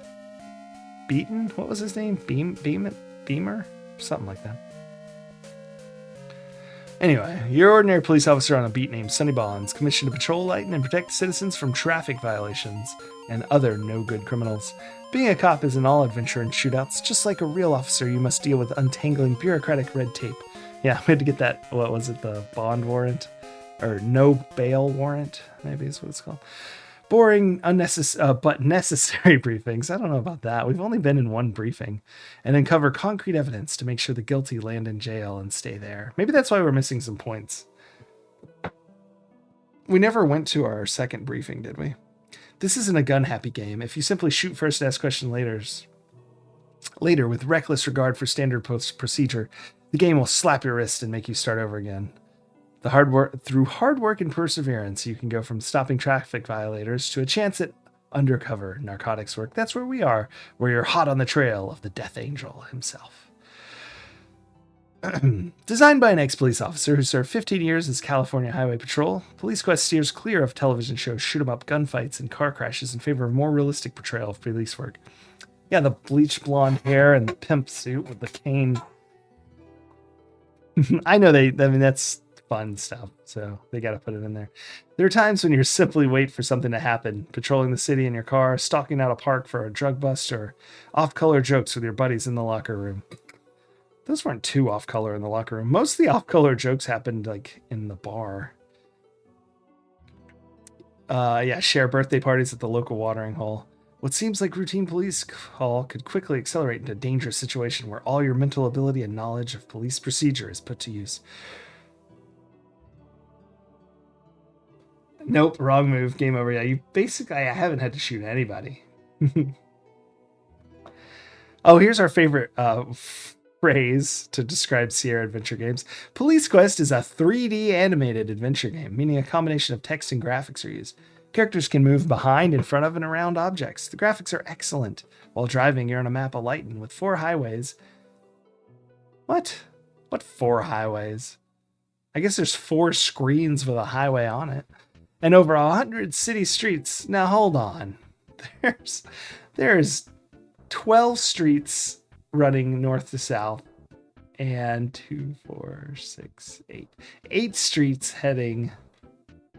Beaton, what was his name? Beamer? Something like that. Anyway, you're an ordinary police officer on a beat named Sonny Bonds, commissioned to patrol Lighton and protect citizens from traffic violations and other no-good criminals. Being a cop isn't all adventure and shootouts. Just like a real officer, you must deal with untangling bureaucratic red tape. Yeah, we had to get that, what was it, the bond warrant? Or no bail warrant, maybe is what it's called. Boring, unnecessary, but necessary briefings. I don't know about that. We've only been in one briefing. And uncover concrete evidence to make sure the guilty land in jail and stay there. Maybe that's why we're missing some points. We never went to our second briefing, did we? This isn't a gun-happy game. If you simply shoot first and ask questions later with reckless regard for standard procedure, the game will slap your wrist and make you start over again. Through hard work and perseverance, you can go from stopping traffic violators to a chance at undercover narcotics work. That's where we are, where you're hot on the trail of the Death Angel himself. Designed by an ex-police officer who served 15 years as California Highway Patrol, Police Quest steers clear of television shows, shoot-'em-up gunfights, and car crashes in favor of more realistic portrayal of police work. Yeah, the bleached blonde hair and the pimp suit with the cane. I know that's fun stuff, so they got to put it in there. There are times when you simply wait for something to happen, patrolling the city in your car, stalking out a park for a drug bust, or off-color jokes with your buddies in the locker room. Those weren't too off color in the locker room. Most of the off color jokes happened like in the bar. Yeah, share birthday parties at the local watering hole. What seems like routine police call could quickly accelerate into a dangerous situation where all your mental ability and knowledge of police procedure is put to use. Nope, wrong move. Game over. Yeah, I haven't had to shoot anybody. Oh, here's our favorite phrase to describe Sierra Adventure games. Police Quest is a 3D animated adventure game, meaning a combination of text and graphics are used. Characters can move behind, in front of, and around objects. The graphics are excellent. While driving, you're on a map of Lighton with 4 highways. What? What 4 highways? I guess there's 4 screens with a highway on it. And over 100 city streets. Now hold on. There's 12 streets running north to south, and 2, 4, 6, 8. 8 streets heading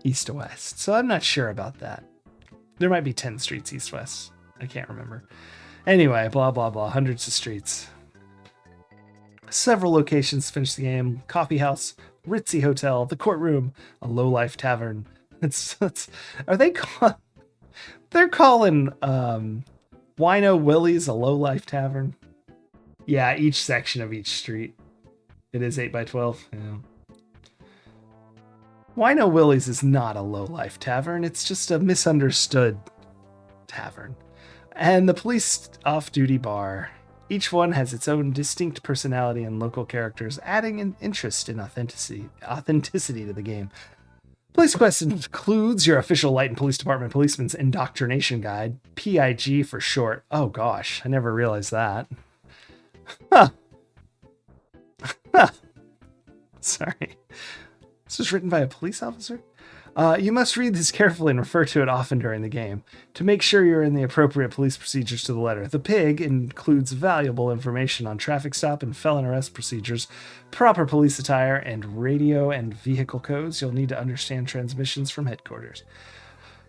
east to west. So I'm not sure about that. There might be 10 streets east-west. I can't remember. Anyway, blah, blah, blah. Hundreds of streets. Several locations to finish the game. Coffee house, ritzy hotel, the courtroom, a low-life tavern. Are they calling... They're calling Wino Willie's a low-life tavern? Yeah, each section of each street. It is 8x12. Yeah. Wino Willie's is not a low-life tavern. It's just a misunderstood tavern. And the police off-duty bar. Each one has its own distinct personality and local characters, adding an interest in authenticity to the game. Police Quest includes your official Lighton Police Department Policeman's Indoctrination Guide, PIG for short. Oh gosh, I never realized that. Huh. Sorry. This was written by a police officer? You must read this carefully and refer to it often during the game to make sure you're in the appropriate police procedures to the letter. The PIG includes valuable information on traffic stop and felon arrest procedures, proper police attire, and radio and vehicle codes. You'll need to understand transmissions from headquarters.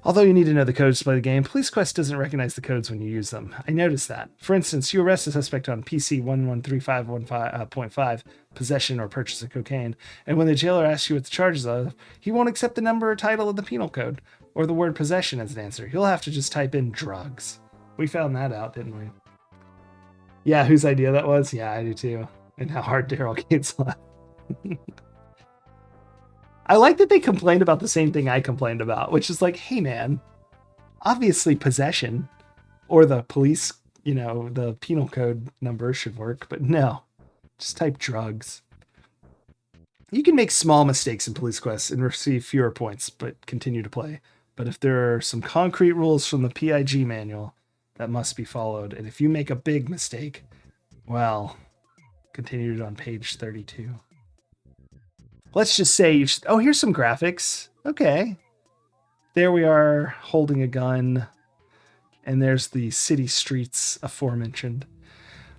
Although you need to know the codes to play the game, Police Quest doesn't recognize the codes when you use them. I noticed that. For instance, you arrest a suspect on PC 1135.5, possession or purchase of cocaine, and when the jailer asks you what the charges are, he won't accept the number or title of the penal code, or the word possession as an answer. He'll have to just type in drugs. We found that out, didn't we? Yeah, whose idea that was? Yeah, I do too. And how hard Daryl Gates laughed. I like that they complained about the same thing I complained about, which is like, hey man, obviously possession or the police, the penal code number should work, but no, just type drugs. You can make small mistakes in Police Quest and receive fewer points, but continue to play. But if there are some concrete rules from the PIG manual that must be followed, and if you make a big mistake, well, continued on page 32. Let's just say here's some graphics. Okay. There we are holding a gun. And there's the city streets aforementioned.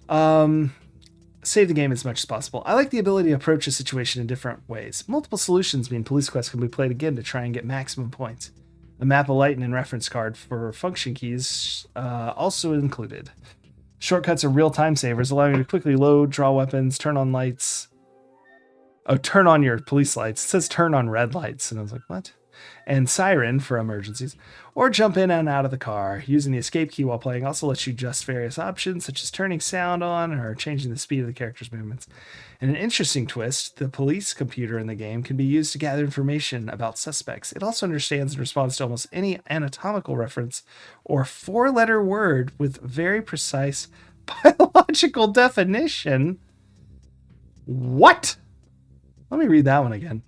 Save the game as much as possible. I like the ability to approach a situation in different ways. Multiple solutions mean Police Quest can be played again to try and get maximum points. A map of Lighton and reference card for function keys also included. Shortcuts are real time savers, allowing you to quickly load, draw weapons, turn on lights. Oh, turn on your police lights. It says turn on red lights. And I was like, what? And siren for emergencies. Or jump in and out of the car. Using the escape key while playing also lets you adjust various options, such as turning sound on or changing the speed of the character's movements. And an interesting twist, the police computer in the game can be used to gather information about suspects. It also understands and responds to almost any anatomical reference or 4-letter word with very precise biological definition. What? Let me read that one again.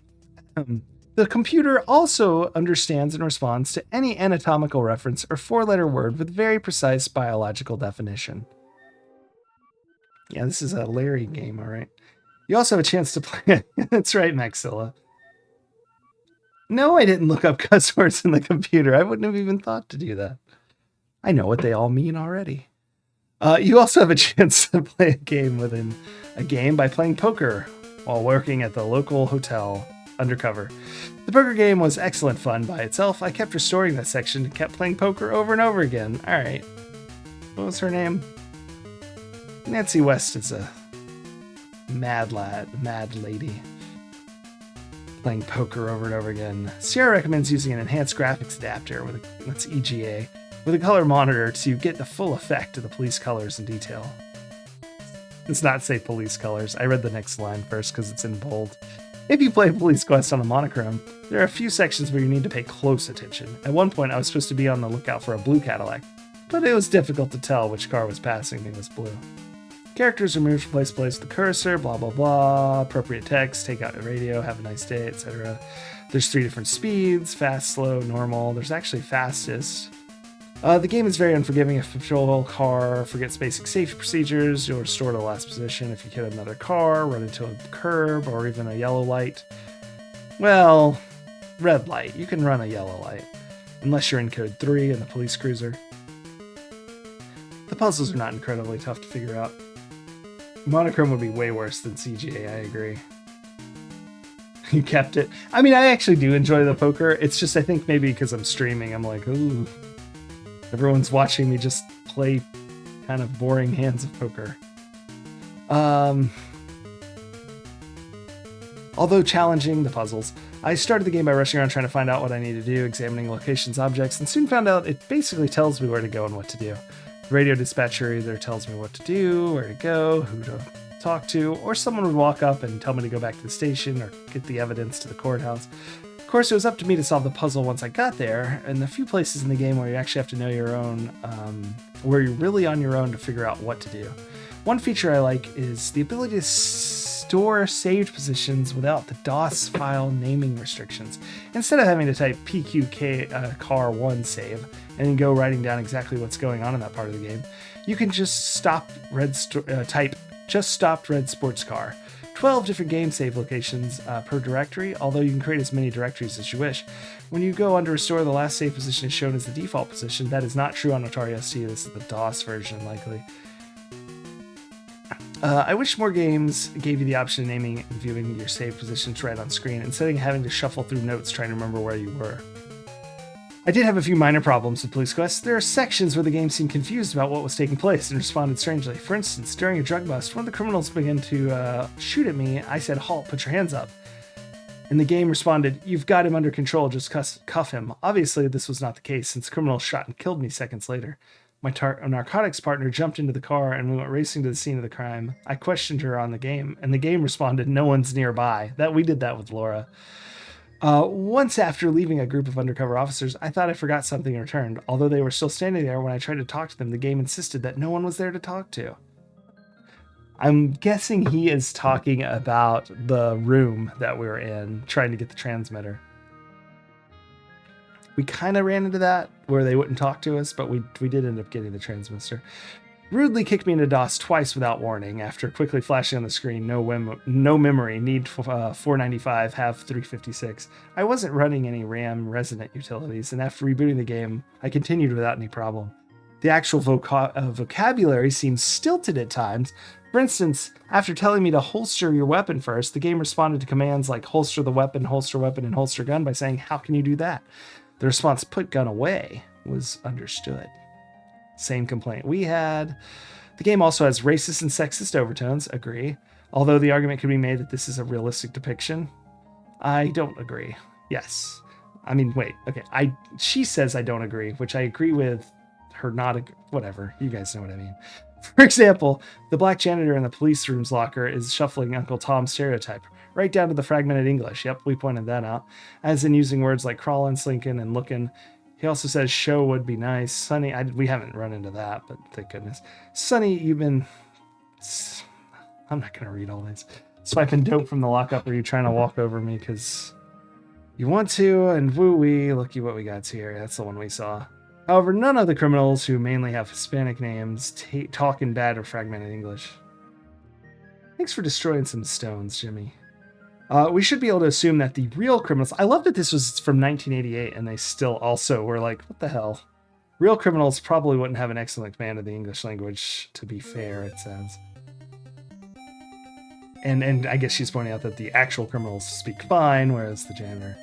The computer also understands and responds to any anatomical reference or 4-letter word with very precise biological definition. Yeah, this is a Larry game, all right. You also have a chance to play. That's right, Maxilla. No, I didn't look up cuss words in the computer. I wouldn't have even thought to do that. I know what they all mean already. You also have a chance to play a game within a game by playing poker while working at the local hotel undercover. The poker game was excellent fun by itself. I kept restoring that section and kept playing poker over and over again. All right. What was her name? Nancy West is a Mad Lady. Playing poker over and over again. Sierra recommends using an enhanced graphics adapter that's EGA with a color monitor to get the full effect of the police colors and detail. Does not say police colors. I read the next line first because it's in bold. If you play Police Quest on a monochrome, there are a few sections where you need to pay close attention. At one point, I was supposed to be on the lookout for a blue Cadillac, but it was difficult to tell which car was passing me was blue. Characters are moved from place to place with the cursor, blah blah blah, appropriate text, take out the radio, have a nice day, etc. There's 3 different speeds, fast, slow, normal. There's actually fastest. The game is very unforgiving. If a patrol car forgets basic safety procedures, you'll restore to the last position. If you hit another car, run into a curb, or even a yellow light. Well, red light. You can run a yellow light. Unless you're in Code 3 in the police cruiser. The puzzles are not incredibly tough to figure out. Monochrome would be way worse than CGA, I agree. You kept it. I mean, I actually do enjoy the poker. It's just, I think maybe because I'm streaming, I'm like, ooh. Everyone's watching me just play kind of boring hands of poker. Although challenging the puzzles, I started the game by rushing around trying to find out what I need to do, examining locations, objects, and soon found out it basically tells me where to go and what to do. The radio dispatcher either tells me what to do, where to go, who to talk to, or someone would walk up and tell me to go back to the station or get the evidence to the courthouse. Of course, it was up to me to solve the puzzle once I got there, and the few places in the game where you actually have to know your own, where you're really on your own to figure out what to do. One feature I like is the ability to store saved positions without the DOS file naming restrictions. Instead of having to type PQK car 1 save and then go writing down exactly what's going on in that part of the game, you can just type just stopped red sports car. 12 different game save locations per directory, although you can create as many directories as you wish. When you go under restore, the last save position is shown as the default position. That is not true on Atari ST. This is the DOS version, likely. I wish more games gave you the option of naming and viewing your save positions right on screen, instead of having to shuffle through notes trying to remember where you were. I did have a few minor problems with Police Quest. There are sections where the game seemed confused about what was taking place and responded strangely. For instance, during a drug bust, one of the criminals began to shoot at me. I said, "Halt, put your hands up." And the game responded, "You've got him under control, just cuff him." Obviously, this was not the case, since the criminal shot and killed me seconds later. My narcotics partner jumped into the car and we went racing to the scene of the crime. I questioned her on the game, and the game responded, "No one's nearby." We did that with Laura. Once after leaving a group of undercover officers, I thought I forgot something and returned. Although they were still standing there when I tried to talk to them, the game insisted that no one was there to talk to. I'm guessing he is talking about the room that we were in, trying to get the transmitter. We kind of ran into that, where they wouldn't talk to us, but we did end up getting the transmitter. Rudely kicked me into DOS twice without warning. After quickly flashing on the screen, no memory, need 495, have 356. I wasn't running any RAM resident utilities, and after rebooting the game, I continued without any problem. The actual vocabulary seems stilted at times. For instance, after telling me to holster your weapon first, the game responded to commands like holster the weapon, and holster gun by saying, "How can you do that?" The response, "Put gun away," was understood. Same complaint we had. The game also has racist and sexist overtones, agree. Although the argument could be made that this is a realistic depiction. I don't agree. Yes. I mean, wait, okay. She says I don't agree, which I agree with her not, whatever. You guys know what I mean. For example, the black janitor in the police room's locker is shuffling Uncle Tom's stereotype, right down to the fragmented English. Yep, we pointed that out. As in using words like crawling, slinking, and looking. He also says show would be nice. Sonny, we haven't run into that, but thank goodness. Sonny, you've been... I'm not going to read all these. Swiping dope from the lockup, or you trying to walk over me because you want to, and woo-wee, looky what we got here. That's the one we saw. However, none of the criminals, who mainly have Hispanic names, talk in bad or fragmented English. Thanks for destroying some stones, Jimmy. We should be able to assume that the real criminals... I love that this was from 1988 and they still also were like, what the hell? Real criminals probably wouldn't have an excellent command of the English language, to be fair, it says. And I guess she's pointing out that the actual criminals speak fine, whereas the janitor...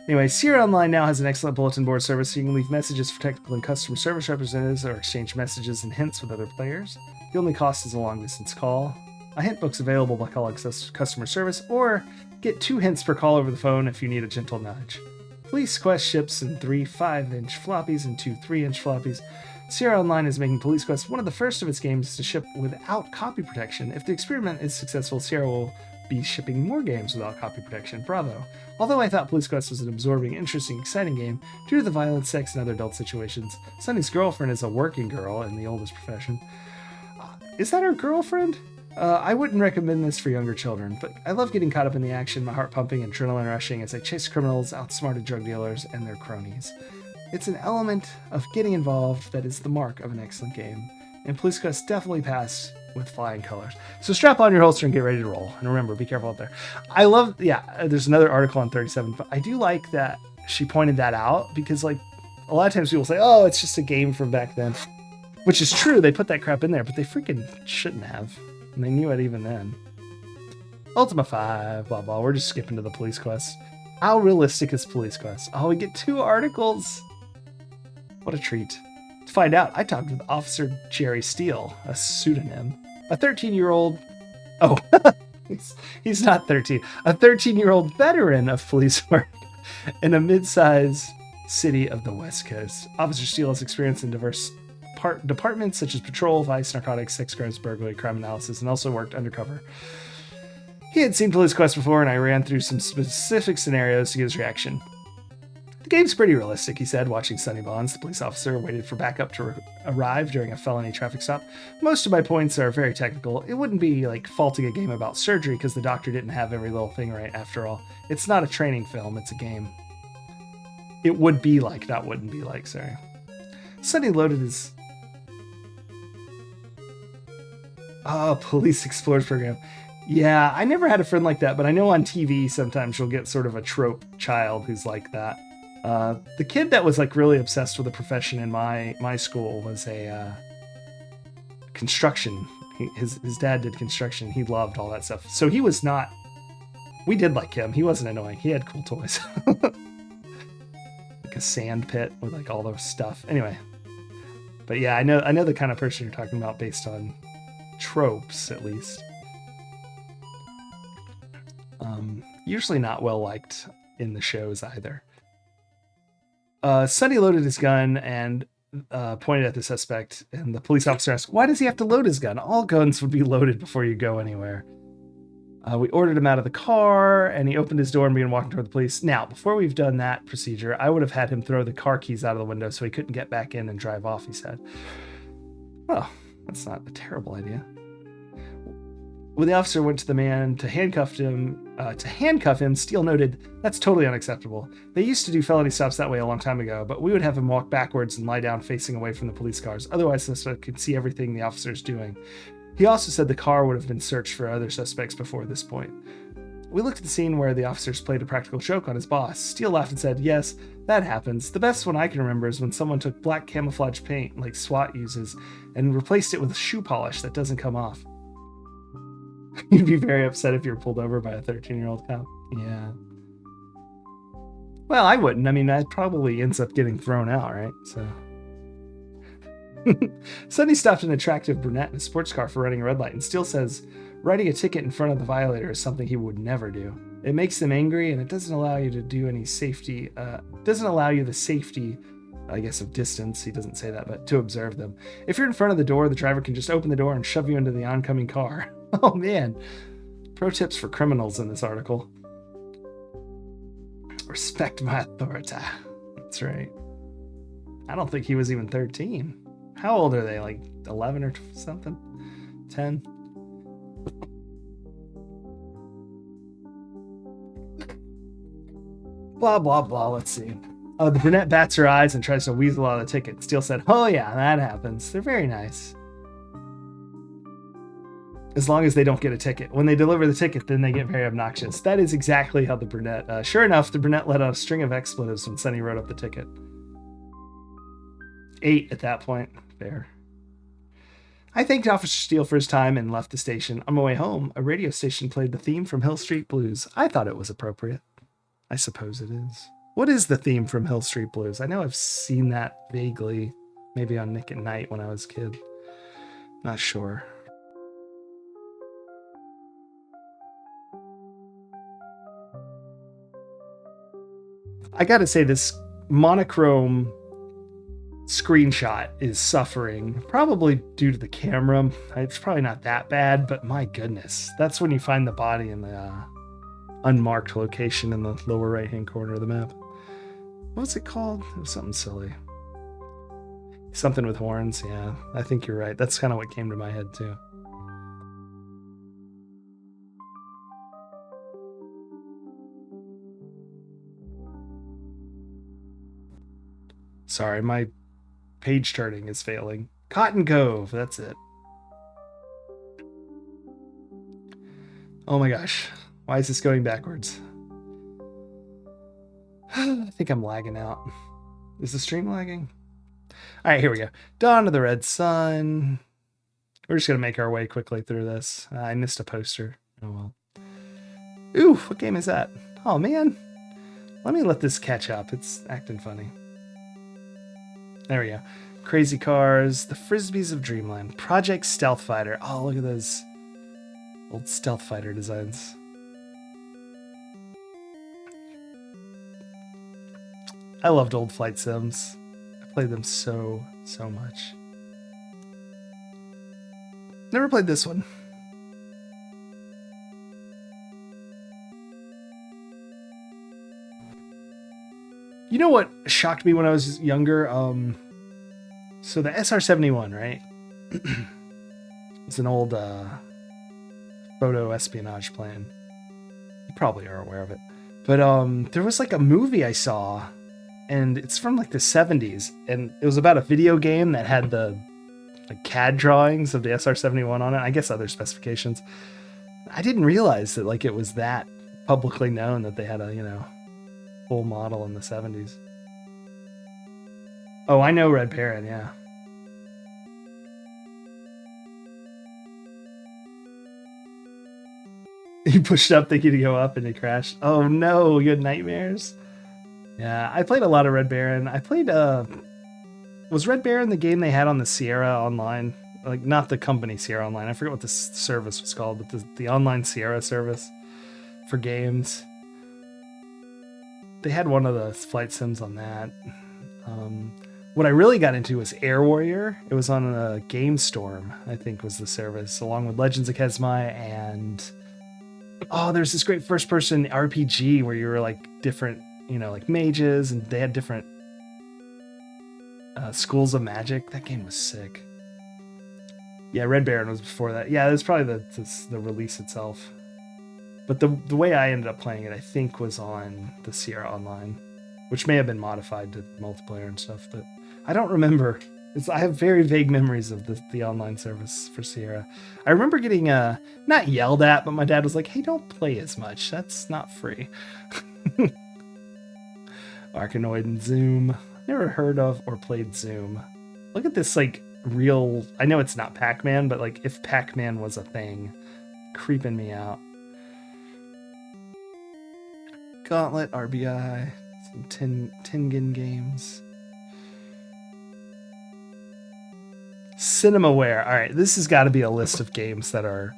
Anyway, Sierra Online now has an excellent bulletin board service, so you can leave messages for technical and customer service representatives or exchange messages and hints with other players. The only cost is a long-distance call. A hint book's available by calling customer service, or get 2 hints per call over the phone if you need a gentle nudge. Police Quest ships in 3 5-inch floppies and 2 3-inch floppies. Sierra Online is making Police Quest one of the first of its games to ship without copy protection. If the experiment is successful, Sierra will be shipping more games without copy protection. Bravo. Although I thought Police Quest was an absorbing, interesting, exciting game, due to the violence, sex, and other adult situations, Sunny's girlfriend is a working girl in the oldest profession. Is that her girlfriend? I wouldn't recommend this for younger children, but I love getting caught up in the action, my heart pumping, adrenaline rushing as I chase criminals, outsmarted drug dealers, and their cronies. It's an element of getting involved that is the mark of an excellent game, and Police Quest definitely passed with flying colors. So strap on your holster and get ready to roll. And remember, be careful out there. I love, there's another article on 37, but I do like that she pointed that out, because like a lot of times people say, oh, it's just a game from back then, which is true. They put that crap in there, but they freaking shouldn't have. And they knew it even then. Ultima 5, blah, blah. We're just skipping to the Police Quest. How realistic is Police Quest? Oh, we get 2 articles. What a treat. To find out, I talked with Officer Jerry Steele, a pseudonym. A 13-year-old... Oh, he's not 13. A 13-year-old veteran of police work in a mid-sized city of the West Coast. Officer Steele has experience in diverse departments such as patrol, vice, narcotics, sex crimes, burglary, crime analysis, and also worked undercover. He had seen Police Quest before, and I ran through some specific scenarios to get his reaction. The game's pretty realistic, he said, watching Sonny Bonds, the police officer, waited for backup to arrive during a felony traffic stop. Most of my points are very technical. It wouldn't be like faulting a game about surgery because the doctor didn't have every little thing right after all. It's not a training film, it's a game. It would be like, not wouldn't be like, sorry. Sonny loaded his... Police Explorers program. Yeah, I never had a friend like that, but I know on TV sometimes you'll get sort of a trope child who's like that. The kid that was like really obsessed with the profession in my school was a construction. His dad did construction. He loved all that stuff. So he was not... We did like him. He wasn't annoying. He had cool toys. Like a sand pit with like all those stuff. Anyway. But yeah, I know the kind of person you're talking about based on tropes, at least. Usually not well liked in the shows either. Sonny loaded his gun and pointed at the suspect, and the police officer asked, why does he have to load his gun? All guns would be loaded before you go anywhere. We ordered him out of the car, and he opened his door and began walking toward the police. Now, before we've done that procedure, I would have had him throw the car keys out of the window so he couldn't get back in and drive off, he said. Well, that's not a terrible idea. When the officer went to the man to handcuff him, Steele noted, that's totally unacceptable. They used to do felony stops that way a long time ago, but we would have him walk backwards and lie down facing away from the police cars. Otherwise, the suspect could see everything the officer's doing. He also said the car would have been searched for other suspects before this point. We looked at the scene where the officers played a practical joke on his boss. Steele laughed and said, yes, that happens. The best one I can remember is when someone took black camouflage paint, like SWAT uses, and replaced it with shoe polish that doesn't come off. You'd be very upset if you were pulled over by a 13-year-old cop. Yeah. Well, I wouldn't. I mean, that probably ends up getting thrown out, right? So. Sonny stopped an attractive brunette in a sports car for running a red light, and Steele says writing a ticket in front of the violator is something he would never do. It makes them angry, and it doesn't allow you to do any safety. Doesn't allow you the safety, I guess, of distance. He doesn't say that, but to observe them. If you're in front of the door, the driver can just open the door and shove you into the oncoming car. Oh man. Pro tips for criminals in this article. Respect my authority. That's right. I don't think he was even 13. How old are they? Like 11 or something? 10? Blah, blah, blah. Let's see. Oh, the brunette bats her eyes and tries to weasel out of the ticket. Steele said, oh yeah, that happens. They're very nice. As long as they don't get a ticket. When they deliver the ticket, then they get very obnoxious. That is exactly how the brunette... sure enough, the brunette let out a string of expletives when Sonny wrote up the ticket. 8 at that point. Fair. I thanked Officer Steele for his time and left the station. On my way home, a radio station played the theme from Hill Street Blues. I thought it was appropriate. I suppose it is. What is the theme from Hill Street Blues? I know I've seen that vaguely, maybe on Nick at Night when I was a kid. Not sure. I gotta say, this monochrome screenshot is suffering, probably due to the camera. It's probably not that bad, but my goodness, that's when you find the body in the unmarked location in the lower right hand corner of the map. What's it called? It was something silly. Something with horns. Yeah, I think you're right. That's kind of what came to my head too. Sorry, my page turning is failing. Cotton Cove, that's it. Oh my gosh. Why is this going backwards? I think I'm lagging out. Is the stream lagging? All right, here we go. Dawn of the Red Sun. We're just going to make our way quickly through this. I missed a poster. Oh, well. Ooh, what game is that? Oh, man. Let me let this catch up. It's acting funny. There we go. Crazy Cars, The Frisbees of Dreamland, Project Stealth Fighter. Oh, look at those old Stealth Fighter designs. I loved old flight sims. I played them so much. Never played this one. You know what shocked me when I was younger? So the SR-71, right? It's an old photo espionage plan. You probably are aware of it. But there was like a movie I saw, and it's from like the 70s, and it was about a video game that had the like CAD drawings of the SR-71 on it. I guess other specifications. I didn't realize that like it was that publicly known that they had a, you know, full model in the 70s. Oh, I know Red Baron, yeah. You pushed up thinking to go up and it crashed. Oh no, you had nightmares? Yeah, I played a lot of Red Baron. I played, was Red Baron the game they had on the Sierra Online? Like, not the company Sierra Online. I forget what the service was called, but the online Sierra service for games. They had one of the flight sims on that. What I really got into was Air Warrior. It was on a Game Storm, I think was the service, along with Legends of Kezmai and... Oh, there's this great first-person RPG where you were like different, you know, like mages, and they had different schools of magic. That game was sick. Yeah, Red Baron was before that. Yeah, it was probably the release itself. But the way I ended up playing it, I think, was on the Sierra Online, which may have been modified to multiplayer and stuff, but I don't remember. I have very vague memories of the online service for Sierra. I remember getting not yelled at, but my dad was like, "Hey, don't play as much. That's not free." Arkanoid and Zoom. Never heard of or played Zoom. Look at this, like, real... I know it's not Pac-Man, but, like, if Pac-Man was a thing, creeping me out. Gauntlet, RBI, some Tengen games. Cinemaware. All right, this has got to be a list of games that are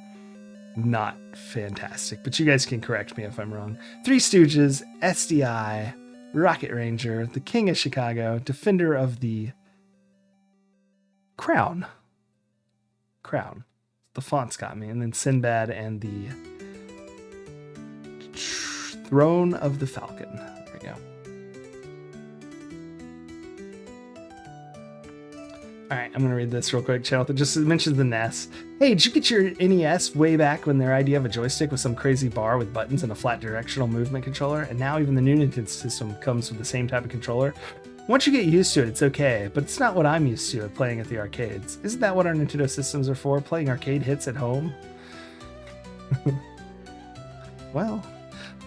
not fantastic, but you guys can correct me if I'm wrong. Three Stooges, SDI, Rocket Ranger, The King of Chicago, Defender of the Crown. The fonts got me, and then Sinbad and the Throne of the Falcon. There we go. All right, I'm going to read this real quick. Channel that just mentions the NES. Hey, did you get your NES way back when their idea of a joystick was some crazy bar with buttons and a flat directional movement controller? And now even the new Nintendo system comes with the same type of controller. Once you get used to it, it's okay, but it's not what I'm used to at playing at the arcades. Isn't that what our Nintendo systems are for? Playing arcade hits at home? Well,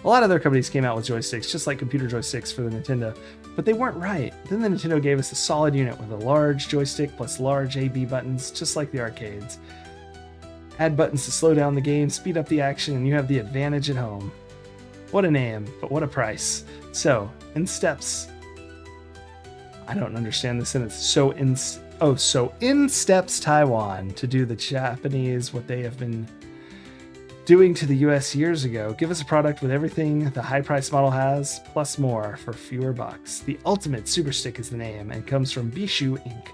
a lot of other companies came out with joysticks, just like computer joysticks for the Nintendo, but they weren't right. Then the Nintendo gave us a solid unit with a large joystick plus large A/B buttons, just like the arcades. Add buttons to slow down the game, speed up the action, and you have the advantage at home. What a name, but what a price. So, in steps... I don't understand the sentence. So in steps Taiwan to do the Japanese what they have been doing to the US years ago. Give us a product with everything the high price model has, plus more for fewer bucks. The Ultimate Super Stick is the name and comes from Bishu Inc.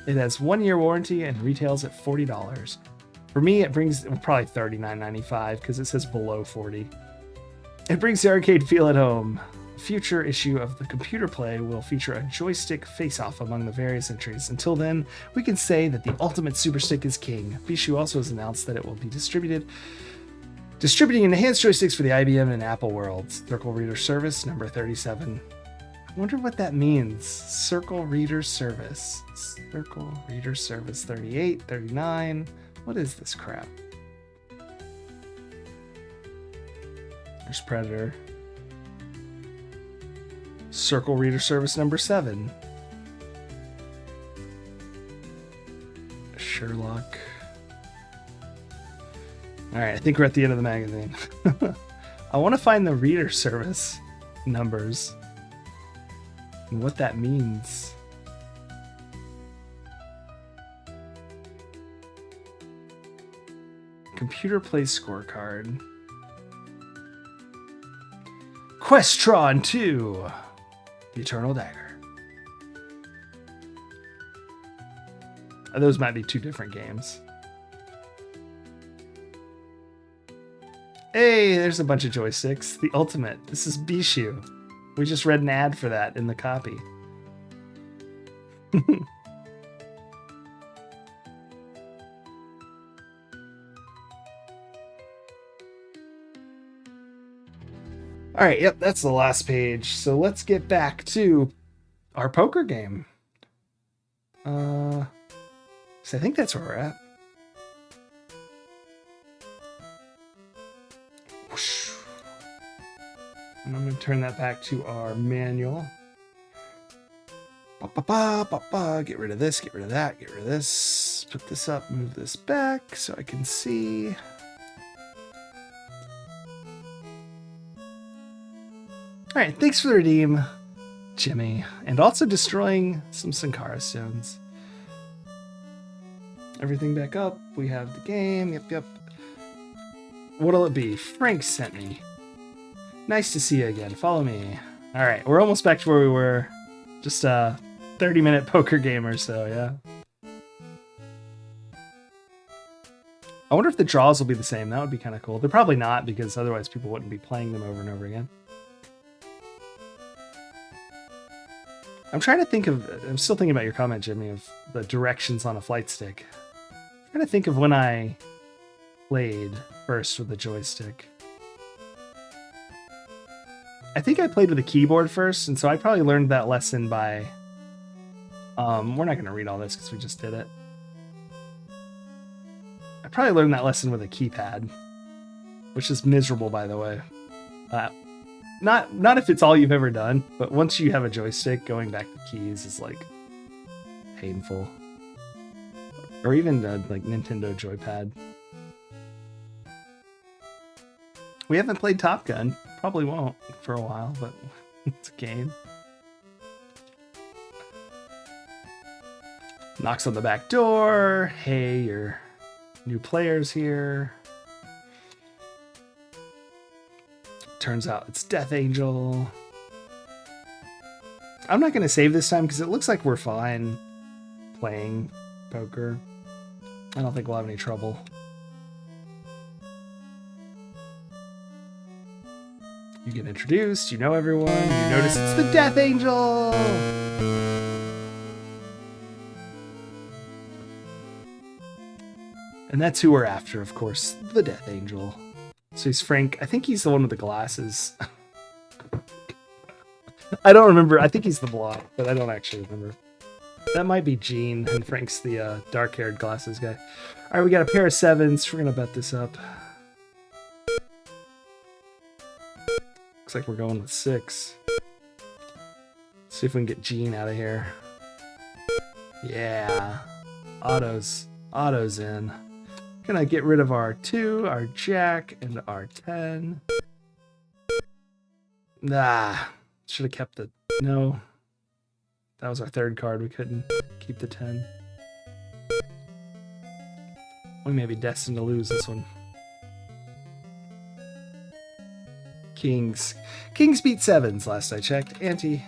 It has 1-year warranty and retails at $40. For me, it brings probably $39.95 because it says below 40. It brings the arcade feel at home. A future issue of the Computer Play will feature a joystick face-off among the various entries. Until then, we can say that the Ultimate Super Stick is king. Bishu also has announced that it will be distributing enhanced joysticks for the IBM and Apple worlds. Circle Reader Service number 37. I wonder what that means. Circle Reader Service. Circle Reader Service 38, 39. What is this crap? There's Predator. Circle Reader Service number 7. Sherlock. Alright, I think we're at the end of the magazine. I want to find the reader service numbers and what that means. Computer Play scorecard. Questron 2. The Eternal Dagger. Those might be two different games. Hey, there's a bunch of joysticks. The Ultimate. This is Bishu. We just read an ad for that in the copy. All right, yep, that's the last page. So let's get back to our poker game. So I think that's where we're at. And I'm going to turn that back to our manual. Get rid of this, get rid of that, get rid of this. Put this up, move this back so I can see. Alright, thanks for the redeem, Jimmy. And also destroying some Sankara stones. Everything back up. We have the game. Yep. What'll it be? Frank sent me. Nice to see you again. Follow me. Alright, we're almost back to where we were. Just a 30-minute poker game or so, yeah. I wonder if the draws will be the same. That would be kind of cool. They're probably not, because otherwise people wouldn't be playing them over and over again. I'm trying to think of... I'm still thinking about your comment, Jimmy, of the directions on a flight stick. I'm trying to think of when I played first with the joystick. I think I played with a keyboard first, and so I probably learned that lesson by... we're not going to read all this because we just did it. I probably learned that lesson with a keypad, which is miserable, by the way. Not if it's all you've ever done, but once you have a joystick, going back to keys is like painful. Or even like Nintendo joypad. We haven't played Top Gun. Probably won't for a while, but it's a game. Knocks on the back door. Hey, your new player's here. Turns out it's Death Angel. I'm not going to save this time because it looks like we're fine playing poker. I don't think we'll have any trouble. You get introduced, you know everyone, you notice it's the Death Angel! And that's who we're after, of course, the Death Angel. So he's Frank. I think he's the one with the glasses. I don't remember. I think he's the blonde, but I don't actually remember. That might be Gene, and Frank's the dark-haired glasses guy. All right, we got a pair of sevens. We're going to bet this up. Looks like we're going with 6. Let's see if we can get Gene out of here. Yeah. Auto's in. Gonna get rid of our 2, our Jack, and our 10. Nah. Should have kept the... No. That was our 3rd card. We couldn't keep the 10. We may be destined to lose this one. Kings. Kings beat sevens last I checked. Ante.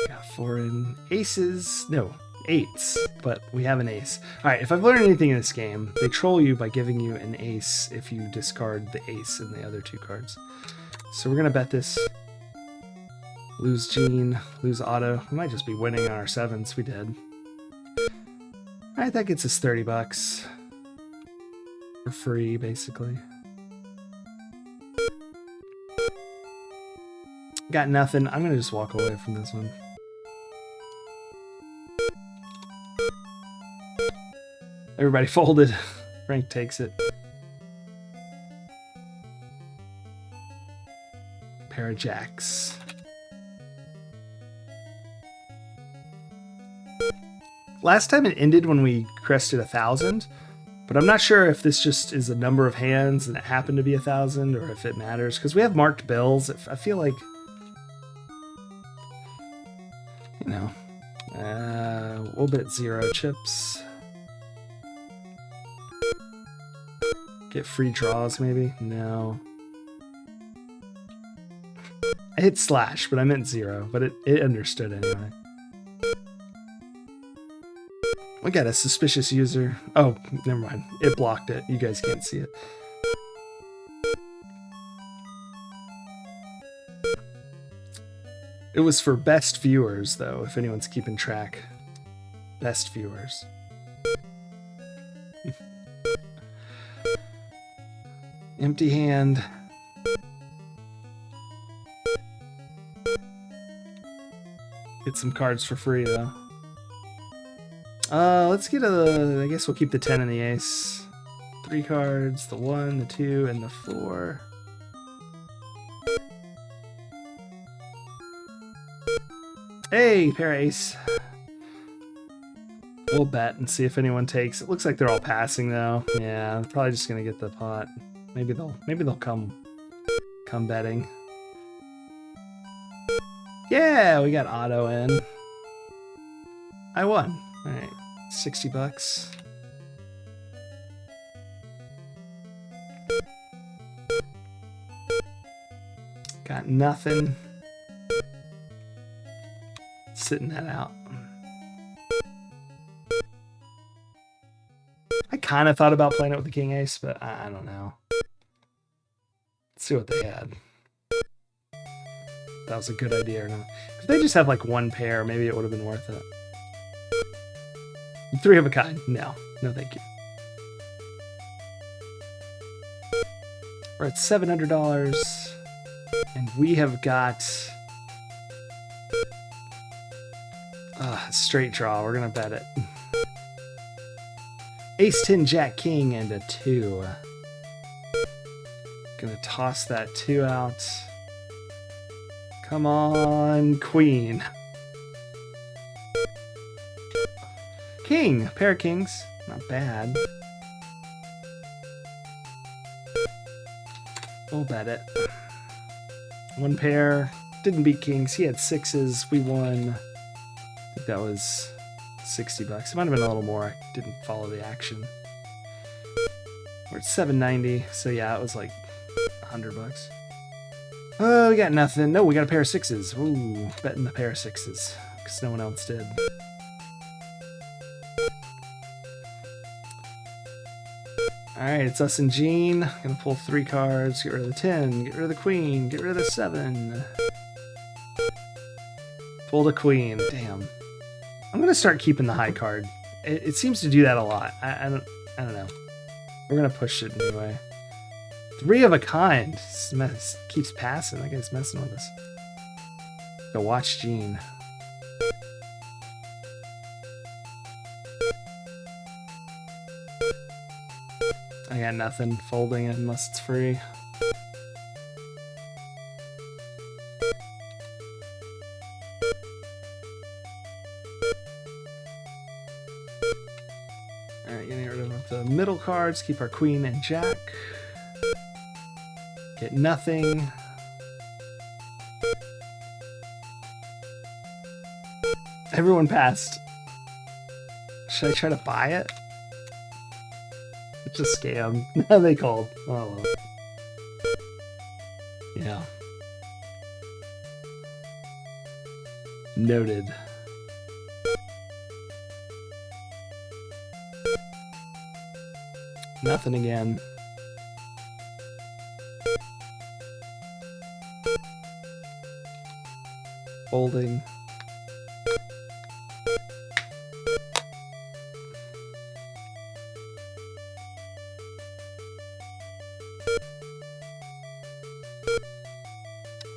Got foreign aces. No, eights, but we have an ace. All right, if I've learned anything in this game, they troll you by giving you an ace if you discard the ace in the other two cards. So we're going to bet this. Lose Gene, lose Otto. We might just be winning on our sevens. We did. All right, that gets us $30 for free, basically. Got nothing. I'm gonna just walk away from this one. Everybody folded. Frank takes it. Pair of jacks. Last time it ended when we crested 1,000, but I'm not sure if this just is a number of hands and it happened to be 1,000 or if it matters, because we have marked bills. I feel like, you know, we'll bet 0 chips. Get free draws, maybe? No. I hit slash, but I meant 0, but it understood anyway. We got a suspicious user. Oh, never mind. It blocked it. You guys can't see it. It was for best viewers, though, if anyone's keeping track. Best viewers. Empty hand. Get some cards for free, though. Let's get I guess we'll keep the 10 and the ace. 3 cards, the 1, the 2, and the 4. Hey, pair of ace. We'll bet and see if anyone takes. It looks like they're all passing though. Yeah, they're probably just gonna get the pot. Maybe they'll come betting. Yeah, we got Otto in. I won. All right, $60. Got nothing. Sitting that out. I kind of thought about playing it with the king ace, but I don't know. Let's see what they had. That was a good idea or not. If they just have like one pair, maybe it would have been worth it. 3 of a kind. No. No, thank you. We're at $700. And we have got straight draw. We're going to bet it. Ace, 10, Jack, King, and a 2. Gonna toss that 2 out. Come on, Queen. King, pair of kings. Not bad. We'll bet it. 1 pair. Didn't beat kings. He had 6s. We won. I think that was $60. It might have been a little more. I didn't follow the action. We're at $790. So yeah, it was like $100. Oh, we got nothing. No, we got a pair of 6s. Ooh, betting the pair of 6s because no one else did. All right, it's us and Gene. Gonna pull 3 cards. Get rid of the 10. Get rid of the queen. Get rid of the 7. Pull the queen. Damn. I'm gonna start keeping the high card. It seems to do that a lot. I don't know. We're gonna push it anyway. 3 of a kind. This keeps passing. That guy's messing with us. Go watch Gene. I got nothing. Folding it unless it's free. Alright, getting rid of the middle cards. Keep our queen and jack. Get nothing. Everyone passed. Should I try to buy it? Such a scam. They called. Oh well. Yeah. Noted. Nothing again. Folding.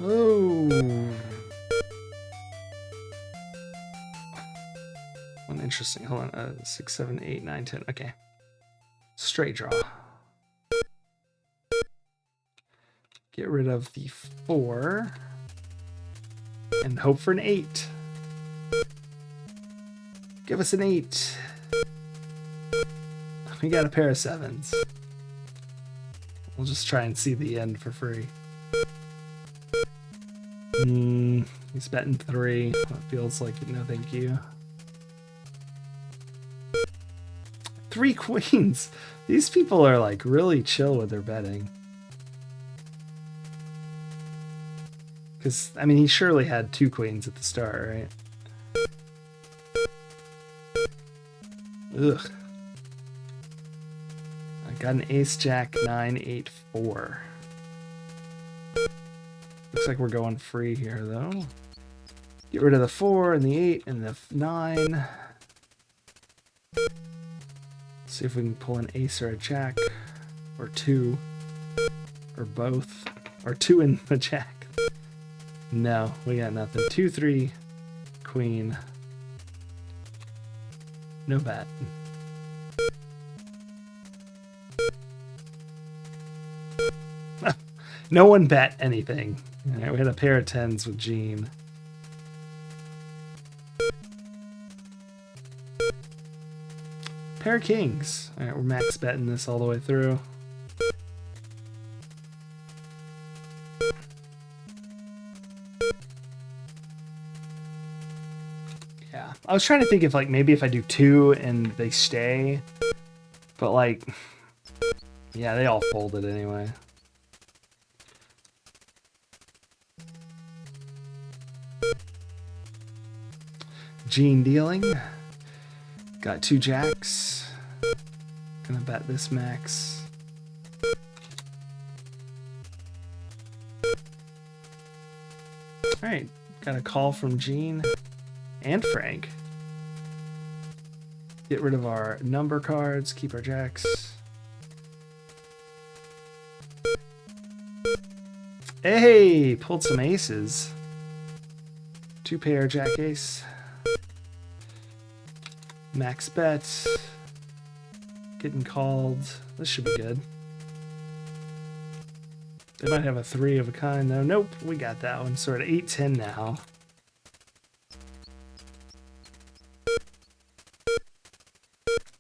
Oh. One interesting. Hold on. 6, 7, 8, 9, 10. Okay. Straight draw. Get rid of the 4. And hope for an 8. Give us an 8. We got a pair of 7s. We'll just try and see the end for free. He's betting 3. That feels like no thank you. 3 queens. These people are like really chill with their betting. Because, I mean, he surely had 2 queens at the start, right? Ugh. I got an ace, jack, 9, 8, 4. Looks like we're going free here, though. Get rid of the 4 and the 8 and the 9. See if we can pull an ace or a jack. Or 2. Or both. Or 2 and the jack. No, we got nothing. 2, 3, queen. No bet. No one bet anything. All right, we had a pair of 10s with Gene. Pair of kings. All right, we're max betting this all the way through. Yeah, I was trying to think if like maybe if I do 2 and they stay, but like, yeah, they all folded anyway. Gene dealing. Got 2 jacks. Gonna bet this max. Alright, got a call from Gene and Frank. Get rid of our number cards, keep our jacks. Hey, pulled some aces. 2 pair jack ace. Max bet. Getting called. This should be good. They might have a 3 of a kind though. Nope, we got that one. So we're at 8-10 now.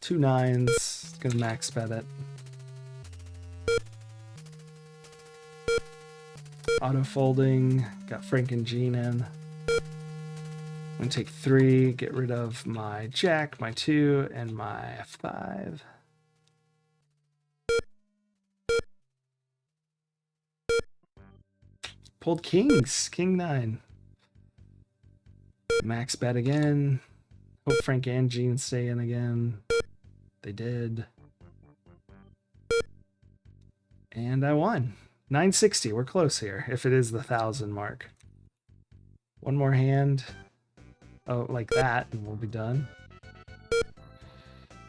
Two 9s. Gonna max bet it. Auto folding. Got Frank and Gene in. I'm gonna take 3, get rid of my jack, my 2, and my 5. Pulled kings, king 9. Max bet again. Hope Frank and Gene stay in again. They did. And I won. 960, we're close here, if it is the 1,000 mark. One more hand. Oh, like that, and we'll be done.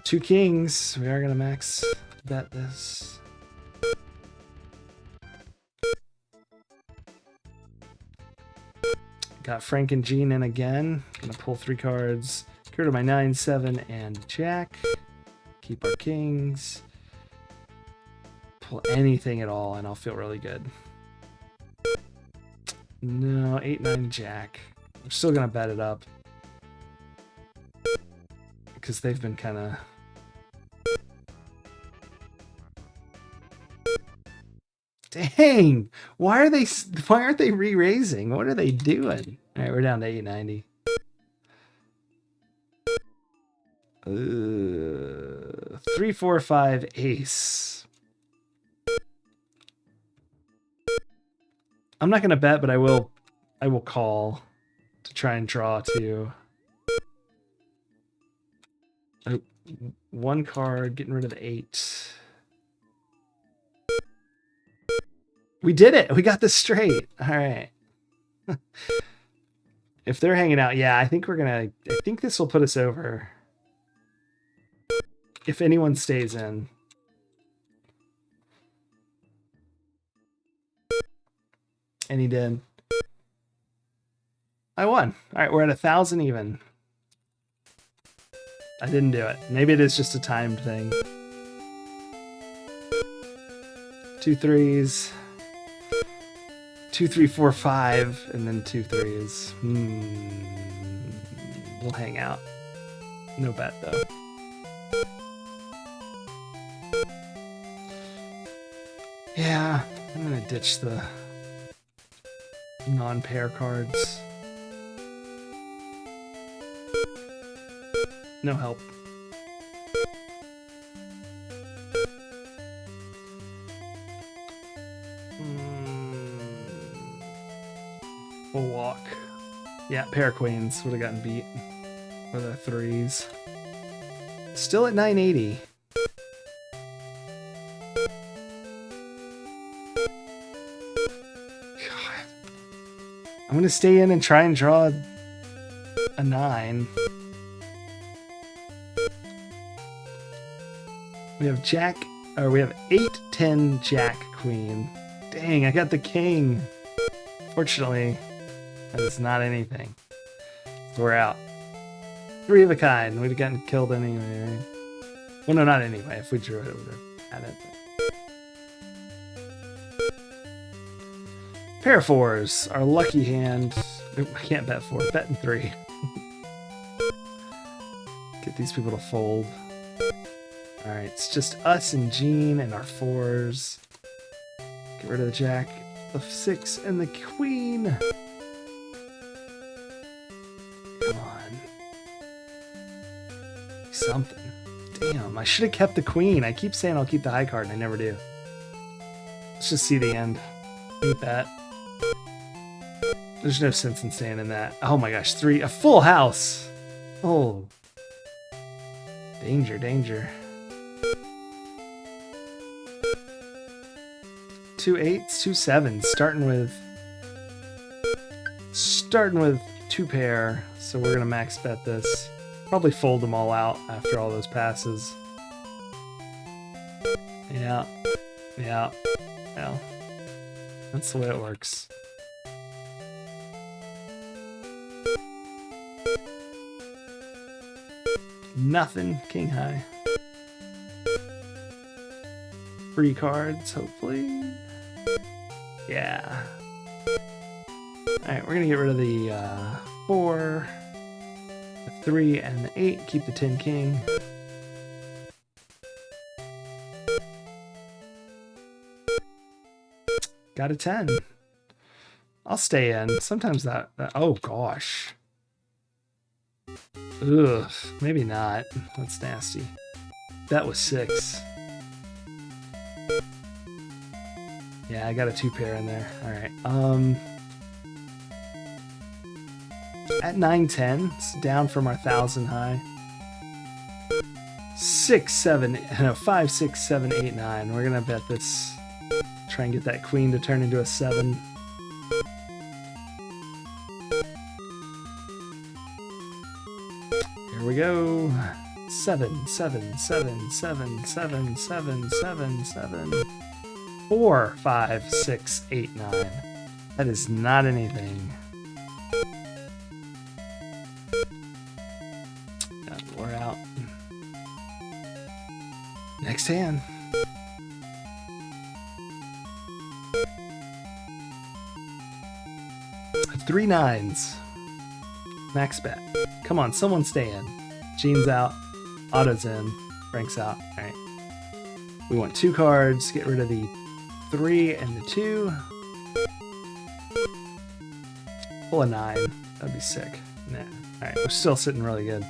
2 kings. We are gonna max bet this. Got Frank and Gene in again. Gonna pull 3 cards. Get rid of my 9, 7, and jack. Keep our kings. Pull anything at all, and I'll feel really good. No, 8, 9, jack. We're still gonna bet it up. Because they've been kind of... Dang! Why aren't they re-raising? What are they doing? Alright, we're down to 890. 3, 4, 5, ace. I'm not gonna bet, but I will call to try and draw two. Oh, one card, getting rid of the 8. We did it. We got this straight. All right. If they're hanging out, yeah, I think this will put us over. If anyone stays in. And he did. I won. All right, we're at 1,000 even. I didn't do it. Maybe it is just a timed thing. 2 3s. 2, 3, 4, 5, and then 2 3s. We'll hang out. No bet though. Yeah, I'm gonna ditch the non-pair cards. No help. We'll walk. Yeah, pair of queens would have gotten beat with the 3s. Still at 980. God. I'm gonna stay in and try and draw a 9. We have Jack, or we have 8, 10, Jack, Queen. Dang, I got the king. Fortunately, that is not anything. So we're out. 3 of a kind. We'd have gotten killed anyway, right? Well, no, not anyway. If we drew it, it would have had it. Pair of 4s. Our lucky hand. I can't bet 4. Betting 3. Get these people to fold. Alright, it's just us and Gene and our 4s. Get rid of the Jack, the 6, and the Queen. Come on. Something. Damn, I should have kept the Queen. I keep saying I'll keep the high card, and I never do. Let's just see the end. Hate that. There's no sense in staying in that. Oh my gosh, 3. A full house! Oh. Danger, danger. 2 8s, 2 7s, starting with 2 pair, so we're gonna max bet this. Probably fold them all out after all those passes. Yeah. That's the way it works. Nothing, king high. Free cards, hopefully. Yeah. Alright, we're gonna get rid of the 4, the 3, and the 8. Keep the 10 king. Got a 10. I'll stay in. Sometimes that oh gosh. Ugh, maybe not. That's nasty. That was 6. Yeah, I got a 2 pair in there. Alright. At 910, it's down from our 1,000 high. 6, 7, no, 5, 6, 7, 8, 9. We're gonna bet this. Try and get that queen to turn into a 7. Here we go. 7, 7, 7, 7, 7, 7, 7, 7. 4, 5, 6, 8, 9. That is not anything. We're out. Next hand. Three 9s. Max bet. Come on, someone stay in. Gene's out. Otto's in. Frank's out. Alright. We want 2 cards. Get rid of the 3 and the 2. Pull a 9. That'd be sick. Nah. Alright, we're still sitting really good.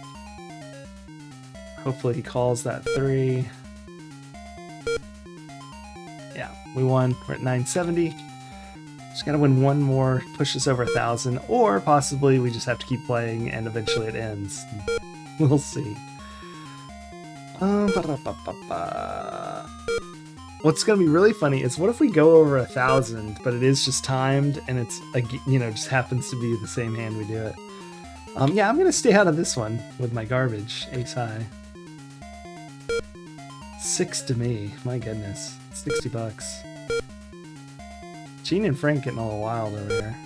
Hopefully he calls that 3. Yeah, we won. We're at 970. Just gotta win one more, push us over 1,000, or possibly we just have to keep playing and eventually it ends. We'll see. What's gonna be really funny is what if we go over 1,000, but it is just timed and it's just happens to be the same hand we do it. Yeah, I'm gonna stay out of this one with my garbage. Ace high. 6 to me. My goodness, $60. Gene and Frank getting all wild over here.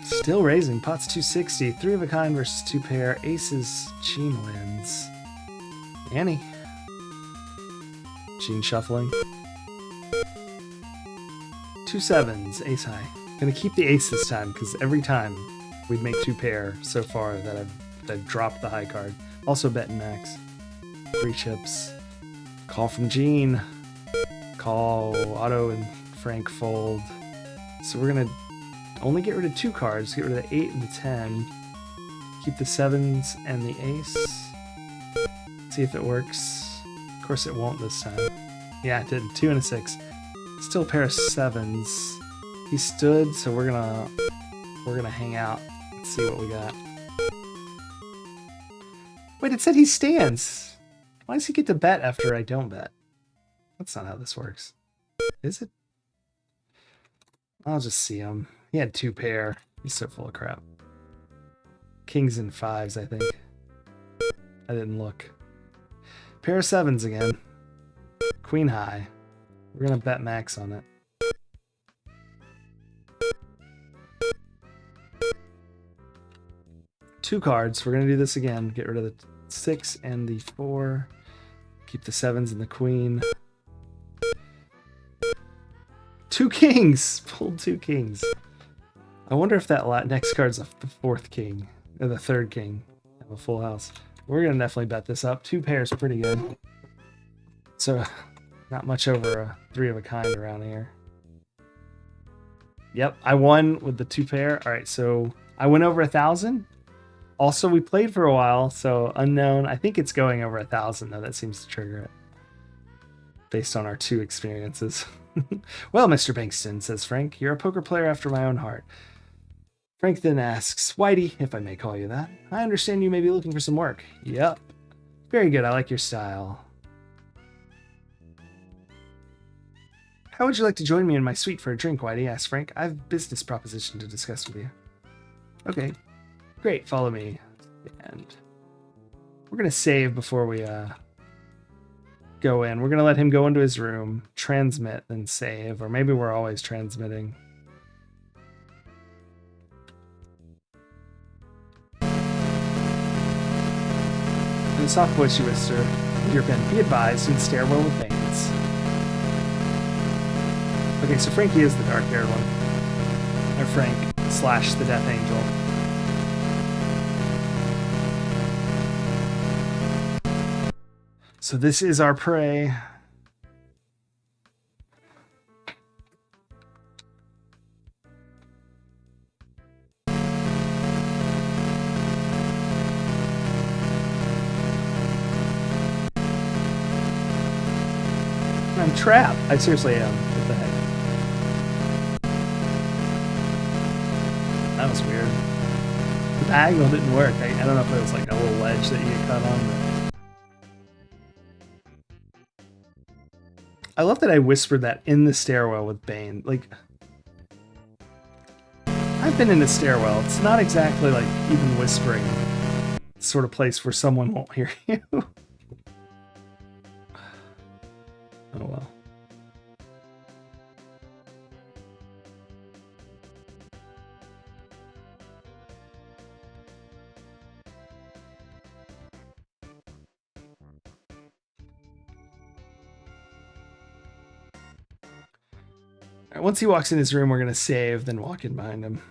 Still raising. Pot's 260. 3 of a kind versus 2 pair. Aces. Gene wins. Annie. Gene shuffling. 2 sevens. Ace high. Gonna keep the ace this time because every time we'd make 2 pair so far that I've dropped the high card. Also betting max. 3 chips. Call from Gene. Call. Otto and Frank fold. So we're gonna only get rid of 2 cards. Get rid of the 8 and the 10. Keep the 7s and the ace. See if it works. Of course it won't this time. Yeah, it did. 2 and a 6. Still a pair of 7s. He stood, so we're gonna hang out and see what we got. Wait, it said he stands. Why does he get to bet after I don't bet? That's not how this works. Is it? I'll just see him. He had 2 pair. He's so full of crap. Kings and 5s, I think. I didn't look. Pair of 7s again. Queen high. We're gonna bet max on it. Two cards. We're gonna do this again. Get rid of the 6 and the 4. Keep the 7s and the queen. 2 kings. Pulled 2 kings. I wonder if that next card's the 4th king or the 3rd king. Have a full house. We're gonna definitely bet this up. 2 pairs, pretty good. So not much over a 3 of a kind around here. Yep, I won with the 2 pair. All right, so I went over 1,000. Also, we played for a while, so unknown. I think it's going over 1,000 though. That seems to trigger it, based on our 2 experiences. Well, Mr. Bankston, says Frank, you're a poker player after my own heart. Frank then asks, Whitey, if I may call you that, I understand you may be looking for some work. Yep. Very good, I like your style. How would you like to join me in my suite for a drink, Whitey? Asked Frank. I have a business proposition to discuss with you. Okay. Great, follow me. And we're going to save before we go in. We're going to let him go into his room, transmit, then save. Or maybe we're always transmitting. In a soft voice you whisper, with your pen, be advised, in stairwell with veins. Okay, so Frankie is the dark-haired one. Or Frank / the Death Angel. So this is our prey. I'm trapped. I seriously am. What the heck? That was weird. The diagonal didn't work. I don't know if it was like a little ledge that you get cut on. But I love that I whispered that in the stairwell with Bane. Like, I've been in a stairwell. It's not exactly like even whispering sort of place where someone won't hear you. Oh well. All right, once he walks in his room, we're going to save, then walk in behind him.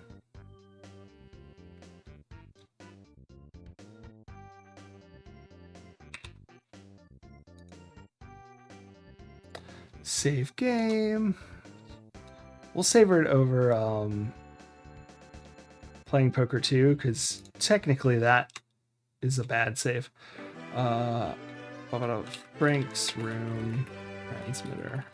Save game. We'll savor it over playing poker too, because technically that is a bad save. Frank's room transmitter.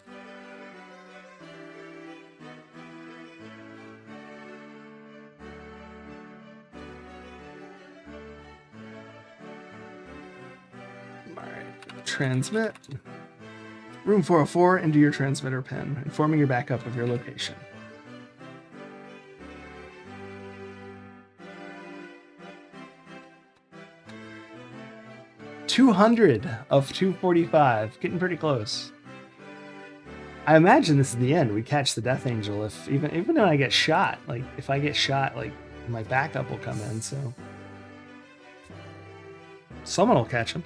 Alright, transmit. Room 404, into your transmitter pin, informing your backup of your location. $200 of 245, getting pretty close. I imagine this is the end. We catch the Death Angel if even when I get shot. Like if I get shot, like my backup will come in. So someone will catch him.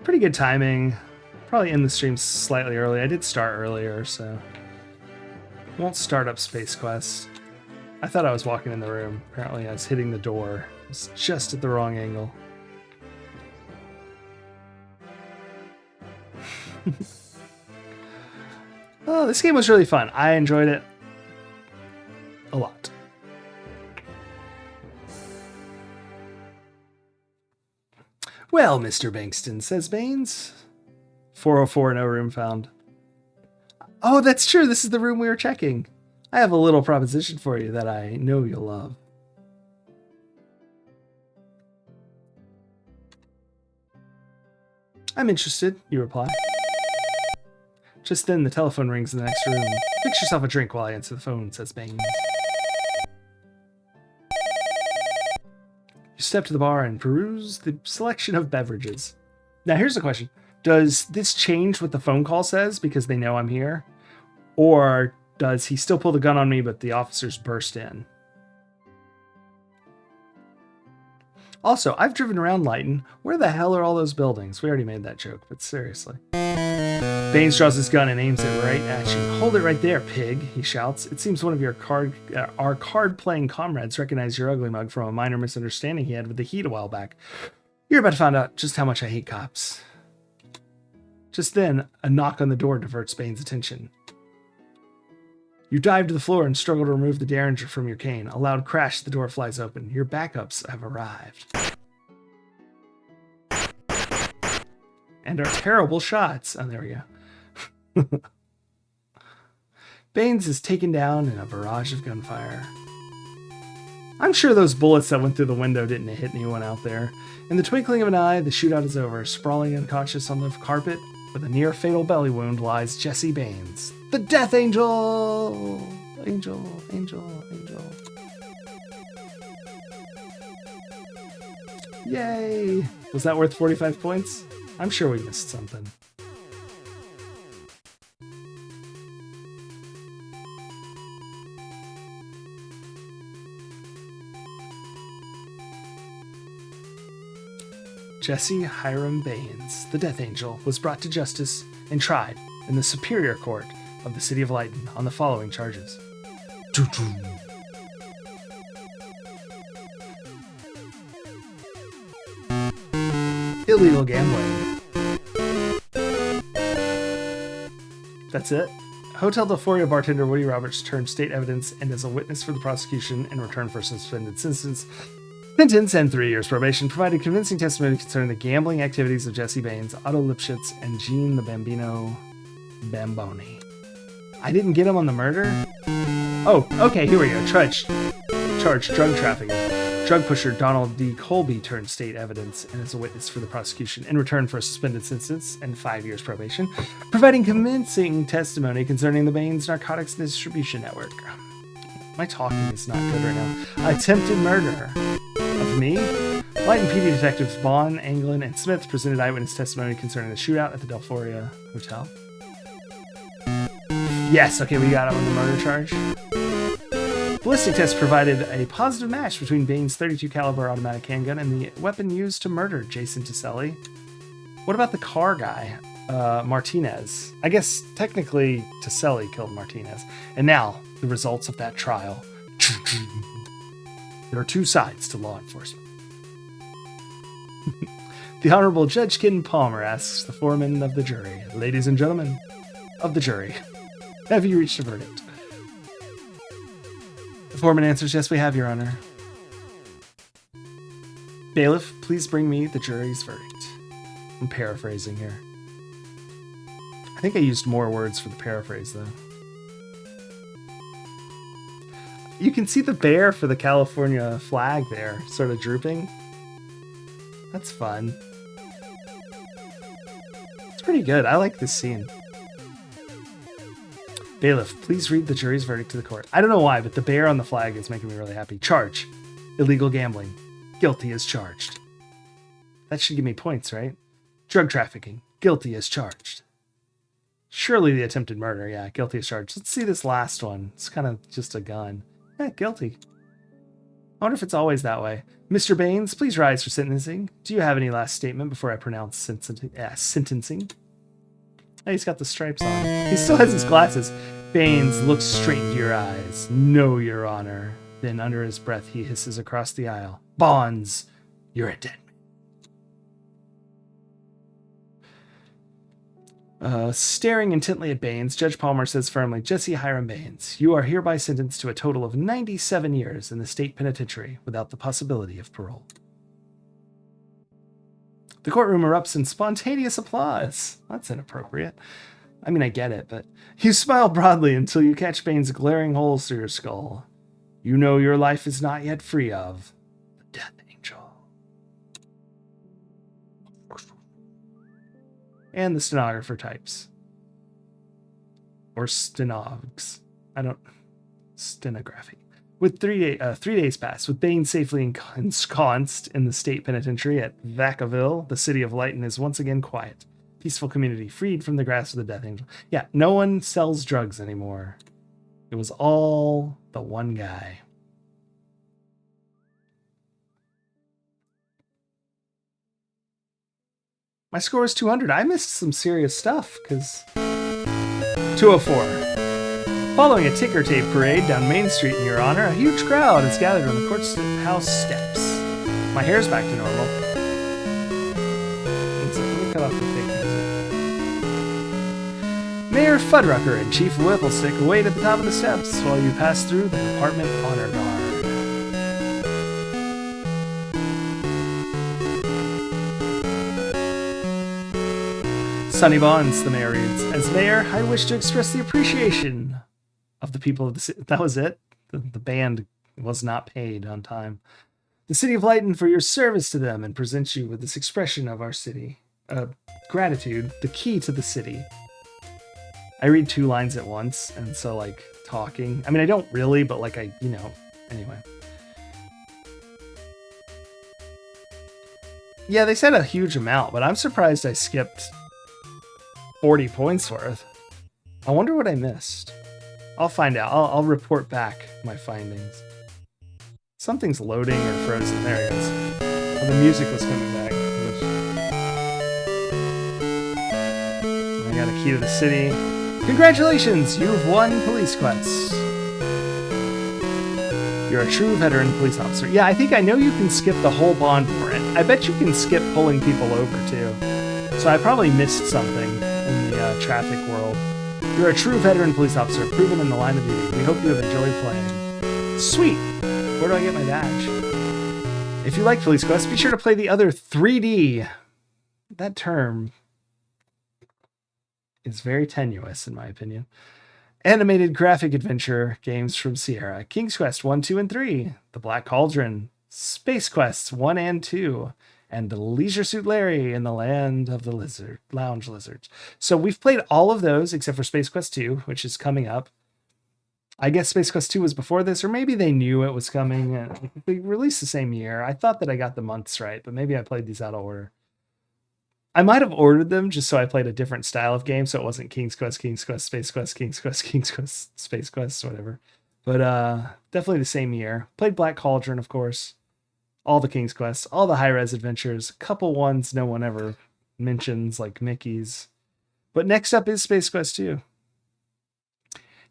Pretty good timing. Probably end the stream slightly early. I did start earlier, so won't start up Space Quest. I thought I was walking in the room. Apparently I was hitting the door. It's just at the wrong angle. Oh, this game was really fun. I enjoyed it a lot. Well, Mr. Bankston, says Baines. 404, no room found. Oh, that's true. This is the room we were checking. I have a little proposition for you that I know you'll love. I'm interested, you reply. Just then, the telephone rings in the next room. Fix yourself a drink while I answer the phone, says Baines. You step to the bar and peruse the selection of beverages. Now, here's the question. Does this change what the phone call says because they know I'm here? Or does he still pull the gun on me, but the officers burst in? Also, I've driven around Lighton. Where the hell are all those buildings? We already made that joke, but seriously. Baines draws his gun and aims it right at you. Hold it right there, pig, he shouts. It seems one of your our card-playing comrades recognized your ugly mug from a minor misunderstanding he had with the Heat a while back. You're about to find out just how much I hate cops. Just then, a knock on the door diverts Baines' attention. You dive to the floor and struggle to remove the derringer from your cane. A loud crash, the door flies open. Your backups have arrived. And are terrible shots. Oh, there we go. Baines is taken down in a barrage of gunfire. I'm sure those bullets that went through the window didn't hit anyone out there. In the twinkling of an eye, the shootout is over. Sprawling unconscious on the carpet with a near-fatal belly wound lies Jesse Baines. The Death Angel! Angel, angel, angel. Yay! Was that worth 45 points? I'm sure we missed something. Jesse Hiram Baines, the Death Angel, was brought to justice and tried in the Superior Court of the City of Lighton on the following charges. Illegal gambling. That's it. Hotel Delforia bartender Woody Roberts turned state evidence and as a witness for the prosecution in return for suspended sentence and 3 years probation, provided convincing testimony concerning the gambling activities of Jesse Baines, Otto Lipschitz, and Gene the Bambino Bamboni. I didn't get him on the murder? Oh, okay, here we go. Charged drug trafficking. Drug pusher Donald D. Colby turned state evidence and as a witness for the prosecution in return for a suspended sentence and 5 years probation, providing convincing testimony concerning the Baines Narcotics Distribution Network. My talking is not good right now. Attempted murder of me. Lighton PD detectives Vaughn, Anglin, and Smith presented eyewitness testimony concerning the shootout at the Delforia Hotel. Yes, okay, we got him on the murder charge. Ballistic tests provided a positive match between Baines' .32 caliber automatic handgun and the weapon used to murder Jason Tiselli. What about the car guy, Martinez? I guess technically Tiselli killed Martinez. And now, the results of that trial. There are two sides to law enforcement. The Honorable Judge Ken Palmer asks the foreman of the jury, ladies and gentlemen of the jury, have you reached a verdict? The foreman answers, yes, we have, Your Honor. Bailiff, please bring me the jury's verdict. I'm paraphrasing here. I think I used more words for the paraphrase, though. You can see the bear for the California flag there, sort of drooping. That's fun. It's pretty good. I like this scene. Bailiff, please read the jury's verdict to the court. I don't know why, but the bear on the flag is making me really happy. Charge. Illegal gambling. Guilty as charged. That should give me points, right? Drug trafficking. Guilty as charged. Surely the attempted murder. Yeah, guilty as charged. Let's see this last one. It's kind of just a gun. Yeah, guilty. I wonder if it's always that way. Mr. Baines, please rise for sentencing. Do you have any last statement before I pronounce sentencing? Oh, he's got the stripes on. He still has his glasses. Baines looks straight into your eyes. No, Your Honor. Then under his breath, he hisses across the aisle. Bonds, you're a dead man. Staring intently at Baines, Judge Palmer says firmly, Jesse Hiram Baines, you are hereby sentenced to a total of 97 years in the state penitentiary without the possibility of parole. The courtroom erupts in spontaneous applause. That's inappropriate. I mean, I get it, but you smile broadly until you catch Baines' glaring holes through your skull. You know your life is not yet free of the Death Angel. And the stenographer types. Or stenogs. Stenography. With 3 days pass, with Baines safely ensconced in the state penitentiary at Vacaville, the city of Lighton is once again quiet. Peaceful community, freed from the grasp of the Death Angel. Yeah, no one sells drugs anymore. It was all the one guy. My score is 200. I missed some serious stuff, because... 204. Following a ticker tape parade down Main Street in Your Honor, a huge crowd is gathered on the courthouse steps. My hair's back to normal. Let me cut off the fake music. Mayor Fuddrucker and Chief Whipplestick wait at the top of the steps while you pass through the Department Honor Guard. Sonny Bonds, the mayor reads, as mayor, I wish to express the appreciation of the people of the city. That was it. The band was not paid on time. The city of Lighton for your service to them and present you with this expression of our city. Gratitude, the key to the city. I read 2 lines at once, and so, like, talking. I mean, I don't really, but, like, anyway. Yeah, they said a huge amount, but I'm surprised I skipped 40 points worth. I wonder what I missed. I'll find out. I'll report back my findings. Something's loading or frozen. There it is. Oh, the music was coming back. I got a key to the city. Congratulations! You've won Police Quest. You're a true veteran police officer. Yeah, I think I know you can skip the whole bond warrant. I bet you can skip pulling people over, too. So I probably missed something in the traffic world. You're a true veteran police officer, proven in the line of duty. We hope you have enjoyed playing. Sweet! Where do I get my badge? If you like Police Quest, be sure to play the other 3D. That term is very tenuous, in my opinion. Animated graphic adventure games from Sierra. King's Quest 1, 2, and 3. The Black Cauldron. Space Quests 1 and 2. And the Leisure Suit Larry in the Land of the Lounge Lizards. So we've played all of those except for Space Quest 2, which is coming up. I guess Space Quest 2 was before this, or maybe they knew it was coming. They released the same year. I thought that I got the months right, but maybe I played these out of order. I might have ordered them just so I played a different style of game, so it wasn't King's Quest, Space Quest, King's Quest, Space Quest, whatever. But definitely the same year. Played Black Cauldron, of course. All the King's Quests, all the high-res adventures, a couple ones no one ever mentions, like Mickey's. But next up is Space Quest 2.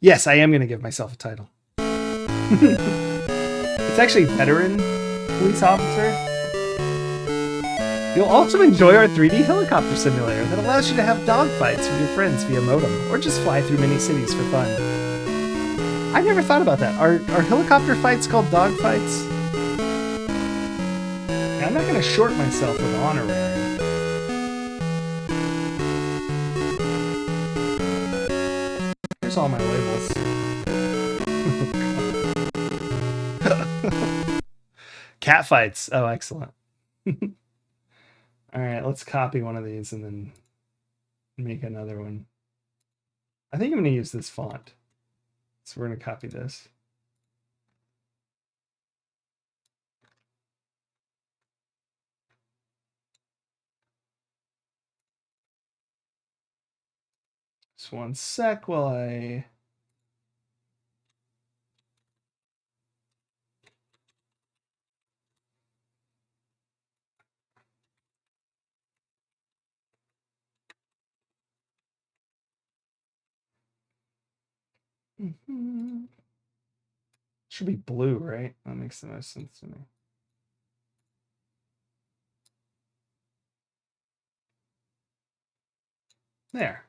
Yes, I am going to give myself a title. It's actually Veteran Police Officer. You'll also enjoy our 3D helicopter simulator that allows you to have dogfights with your friends via modem, or just fly through mini cities for fun. I never thought about that. Are helicopter fights called dog fights? I'm not going to short myself with honorary. Here's all my labels. Cat fights. Oh, excellent. All right, let's copy one of these and then make another one. I think I'm going to use this font. So we're going to copy this. Just one sec while I... Should be blue, right? That makes the most sense to me. There.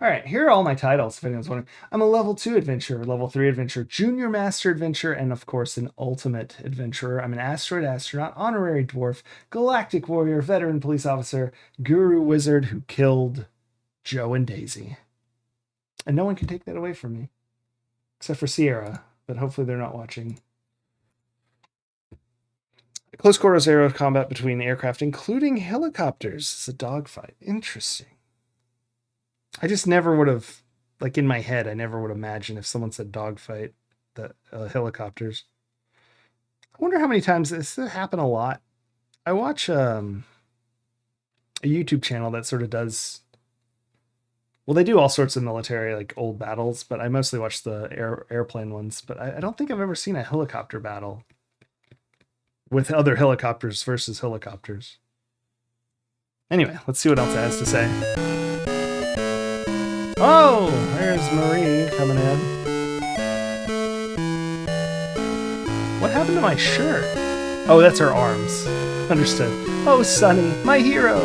All right, here are all my titles, if anyone's wondering. I'm a level 2 adventurer, level 3 adventurer, junior master adventurer, and of course an ultimate adventurer. I'm an asteroid astronaut, honorary dwarf, galactic warrior, veteran police officer, guru wizard who killed Joe and Daisy. And no one can take that away from me, except for Sierra, but hopefully they're not watching. Close quarters aero combat between aircraft, including helicopters. It's a dogfight. Interesting. I just never would have, like in my head, I never would imagine if someone said dogfight that helicopters. I wonder how many times this happen a lot. I watch a YouTube channel that sort of does. Well, they do all sorts of military, like old battles, but I mostly watch the airplane ones. But I don't think I've ever seen a helicopter battle with other helicopters versus helicopters. Anyway, let's see what else it has to say. Oh, there's Marie coming in. What happened to my shirt? Oh, that's her arms. Understood. Oh, Sunny, my hero.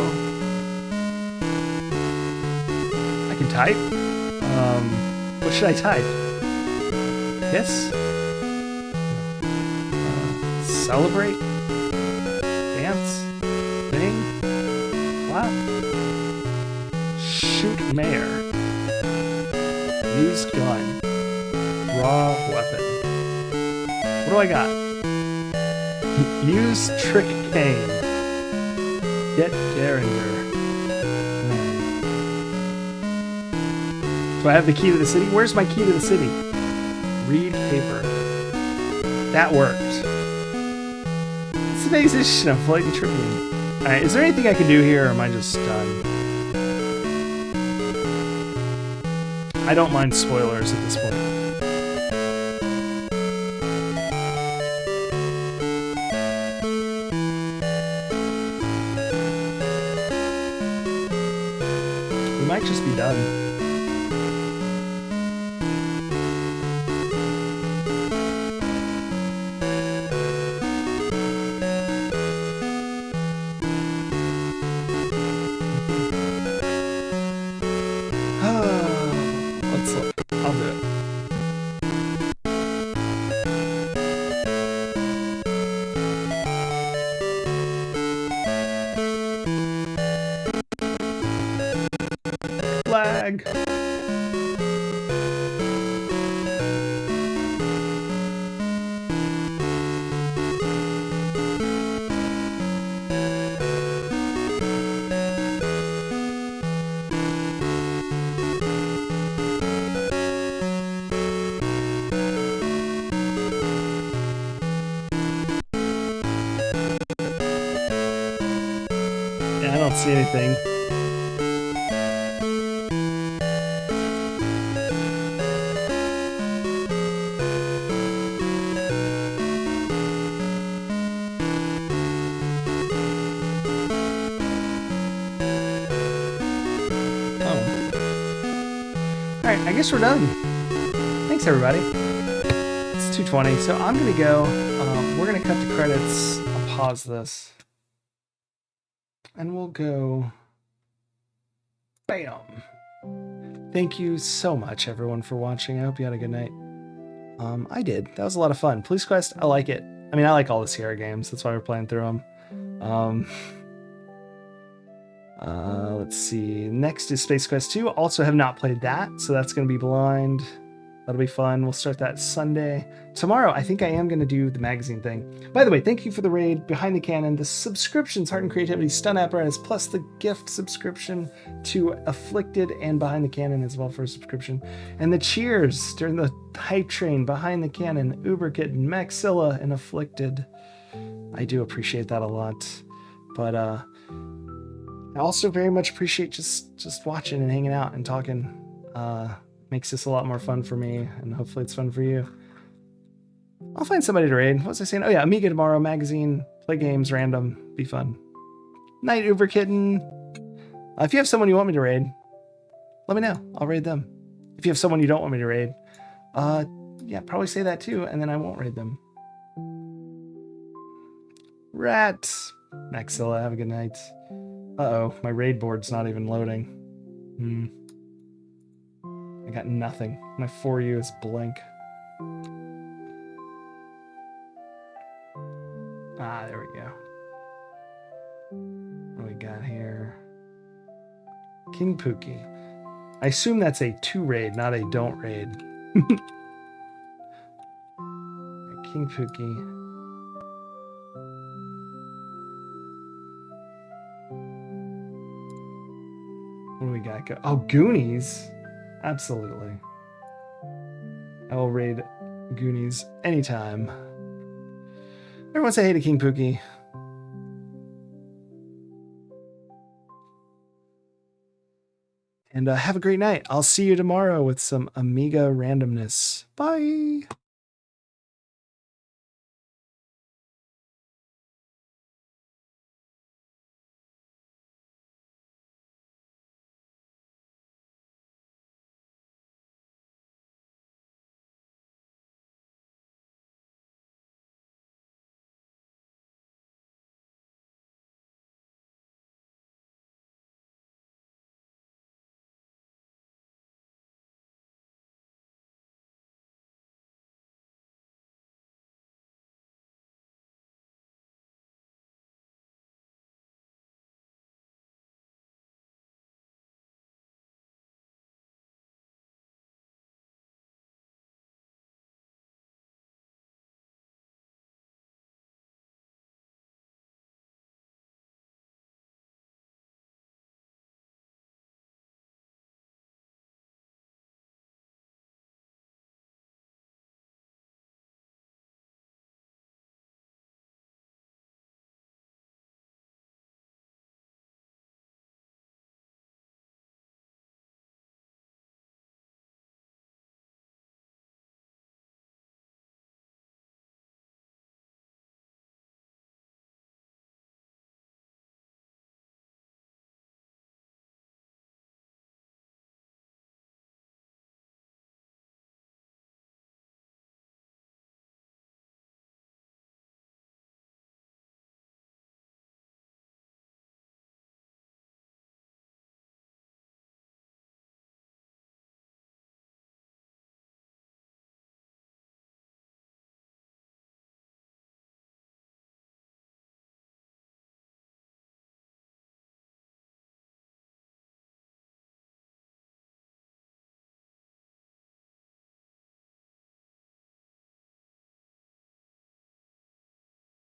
I can type? What should I type? Yes? Celebrate? Dance? Sing? Clap? Shoot mare. Use gun. Raw weapon. What do I got? Use trick cane. Get Derringer. Do I have the key to the city? Where's my key to the city? Read paper. That worked. It's an edition of Flight and Tribune. Alright, is there anything I can do here, or am I just done? I don't mind spoilers at this point. We might just be done. Flag. Yeah, I don't see anything. Alright, I guess we're done. Thanks, everybody. It's 2:20, so I'm going to go. We're going to cut to credits. I'll pause this. And we'll go. Bam! Thank you so much, everyone, for watching. I hope you had a good night. I did. That was a lot of fun. Police Quest, I like it. I mean, I like all the Sierra games. That's why we're playing through them. Let's see. Next is Space Quest 2. Also have not played that, so that's going to be blind. That'll be fun. We'll start that Sunday. Tomorrow, I think I am going to do the magazine thing. By the way, thank you for the raid, Behind the Cannon, the subscriptions, Heart and Creativity, Stun Apparatus, plus the gift subscription to Afflicted and Behind the Cannon as well for a subscription. And the cheers during the hype train, Behind the Cannon, Uber Kitten, Maxilla, and Afflicted. I do appreciate that a lot. But I also very much appreciate just watching and hanging out and talking. Makes this a lot more fun for me, and hopefully it's fun for you. I'll find somebody to raid. What was I saying? Oh yeah, Amiga tomorrow, magazine, play games, random, be fun. Night, Uber Kitten. If you have someone you want me to raid, let me know. I'll raid them. If you have someone you don't want me to raid, yeah, probably say that too, and then I won't raid them. Rat. Maxilla, have a good night. Uh-oh, my raid board's not even loading. I got nothing. My For You is blank. Ah, there we go. What do we got here? King Pookie. I assume that's a 2 raid, not a don't raid. King Pookie. What do we got? Oh, Goonies. Absolutely. I will raid Goonies anytime. Everyone say hey to King Pookie. And have a great night. I'll see you tomorrow with some Amiga randomness. Bye.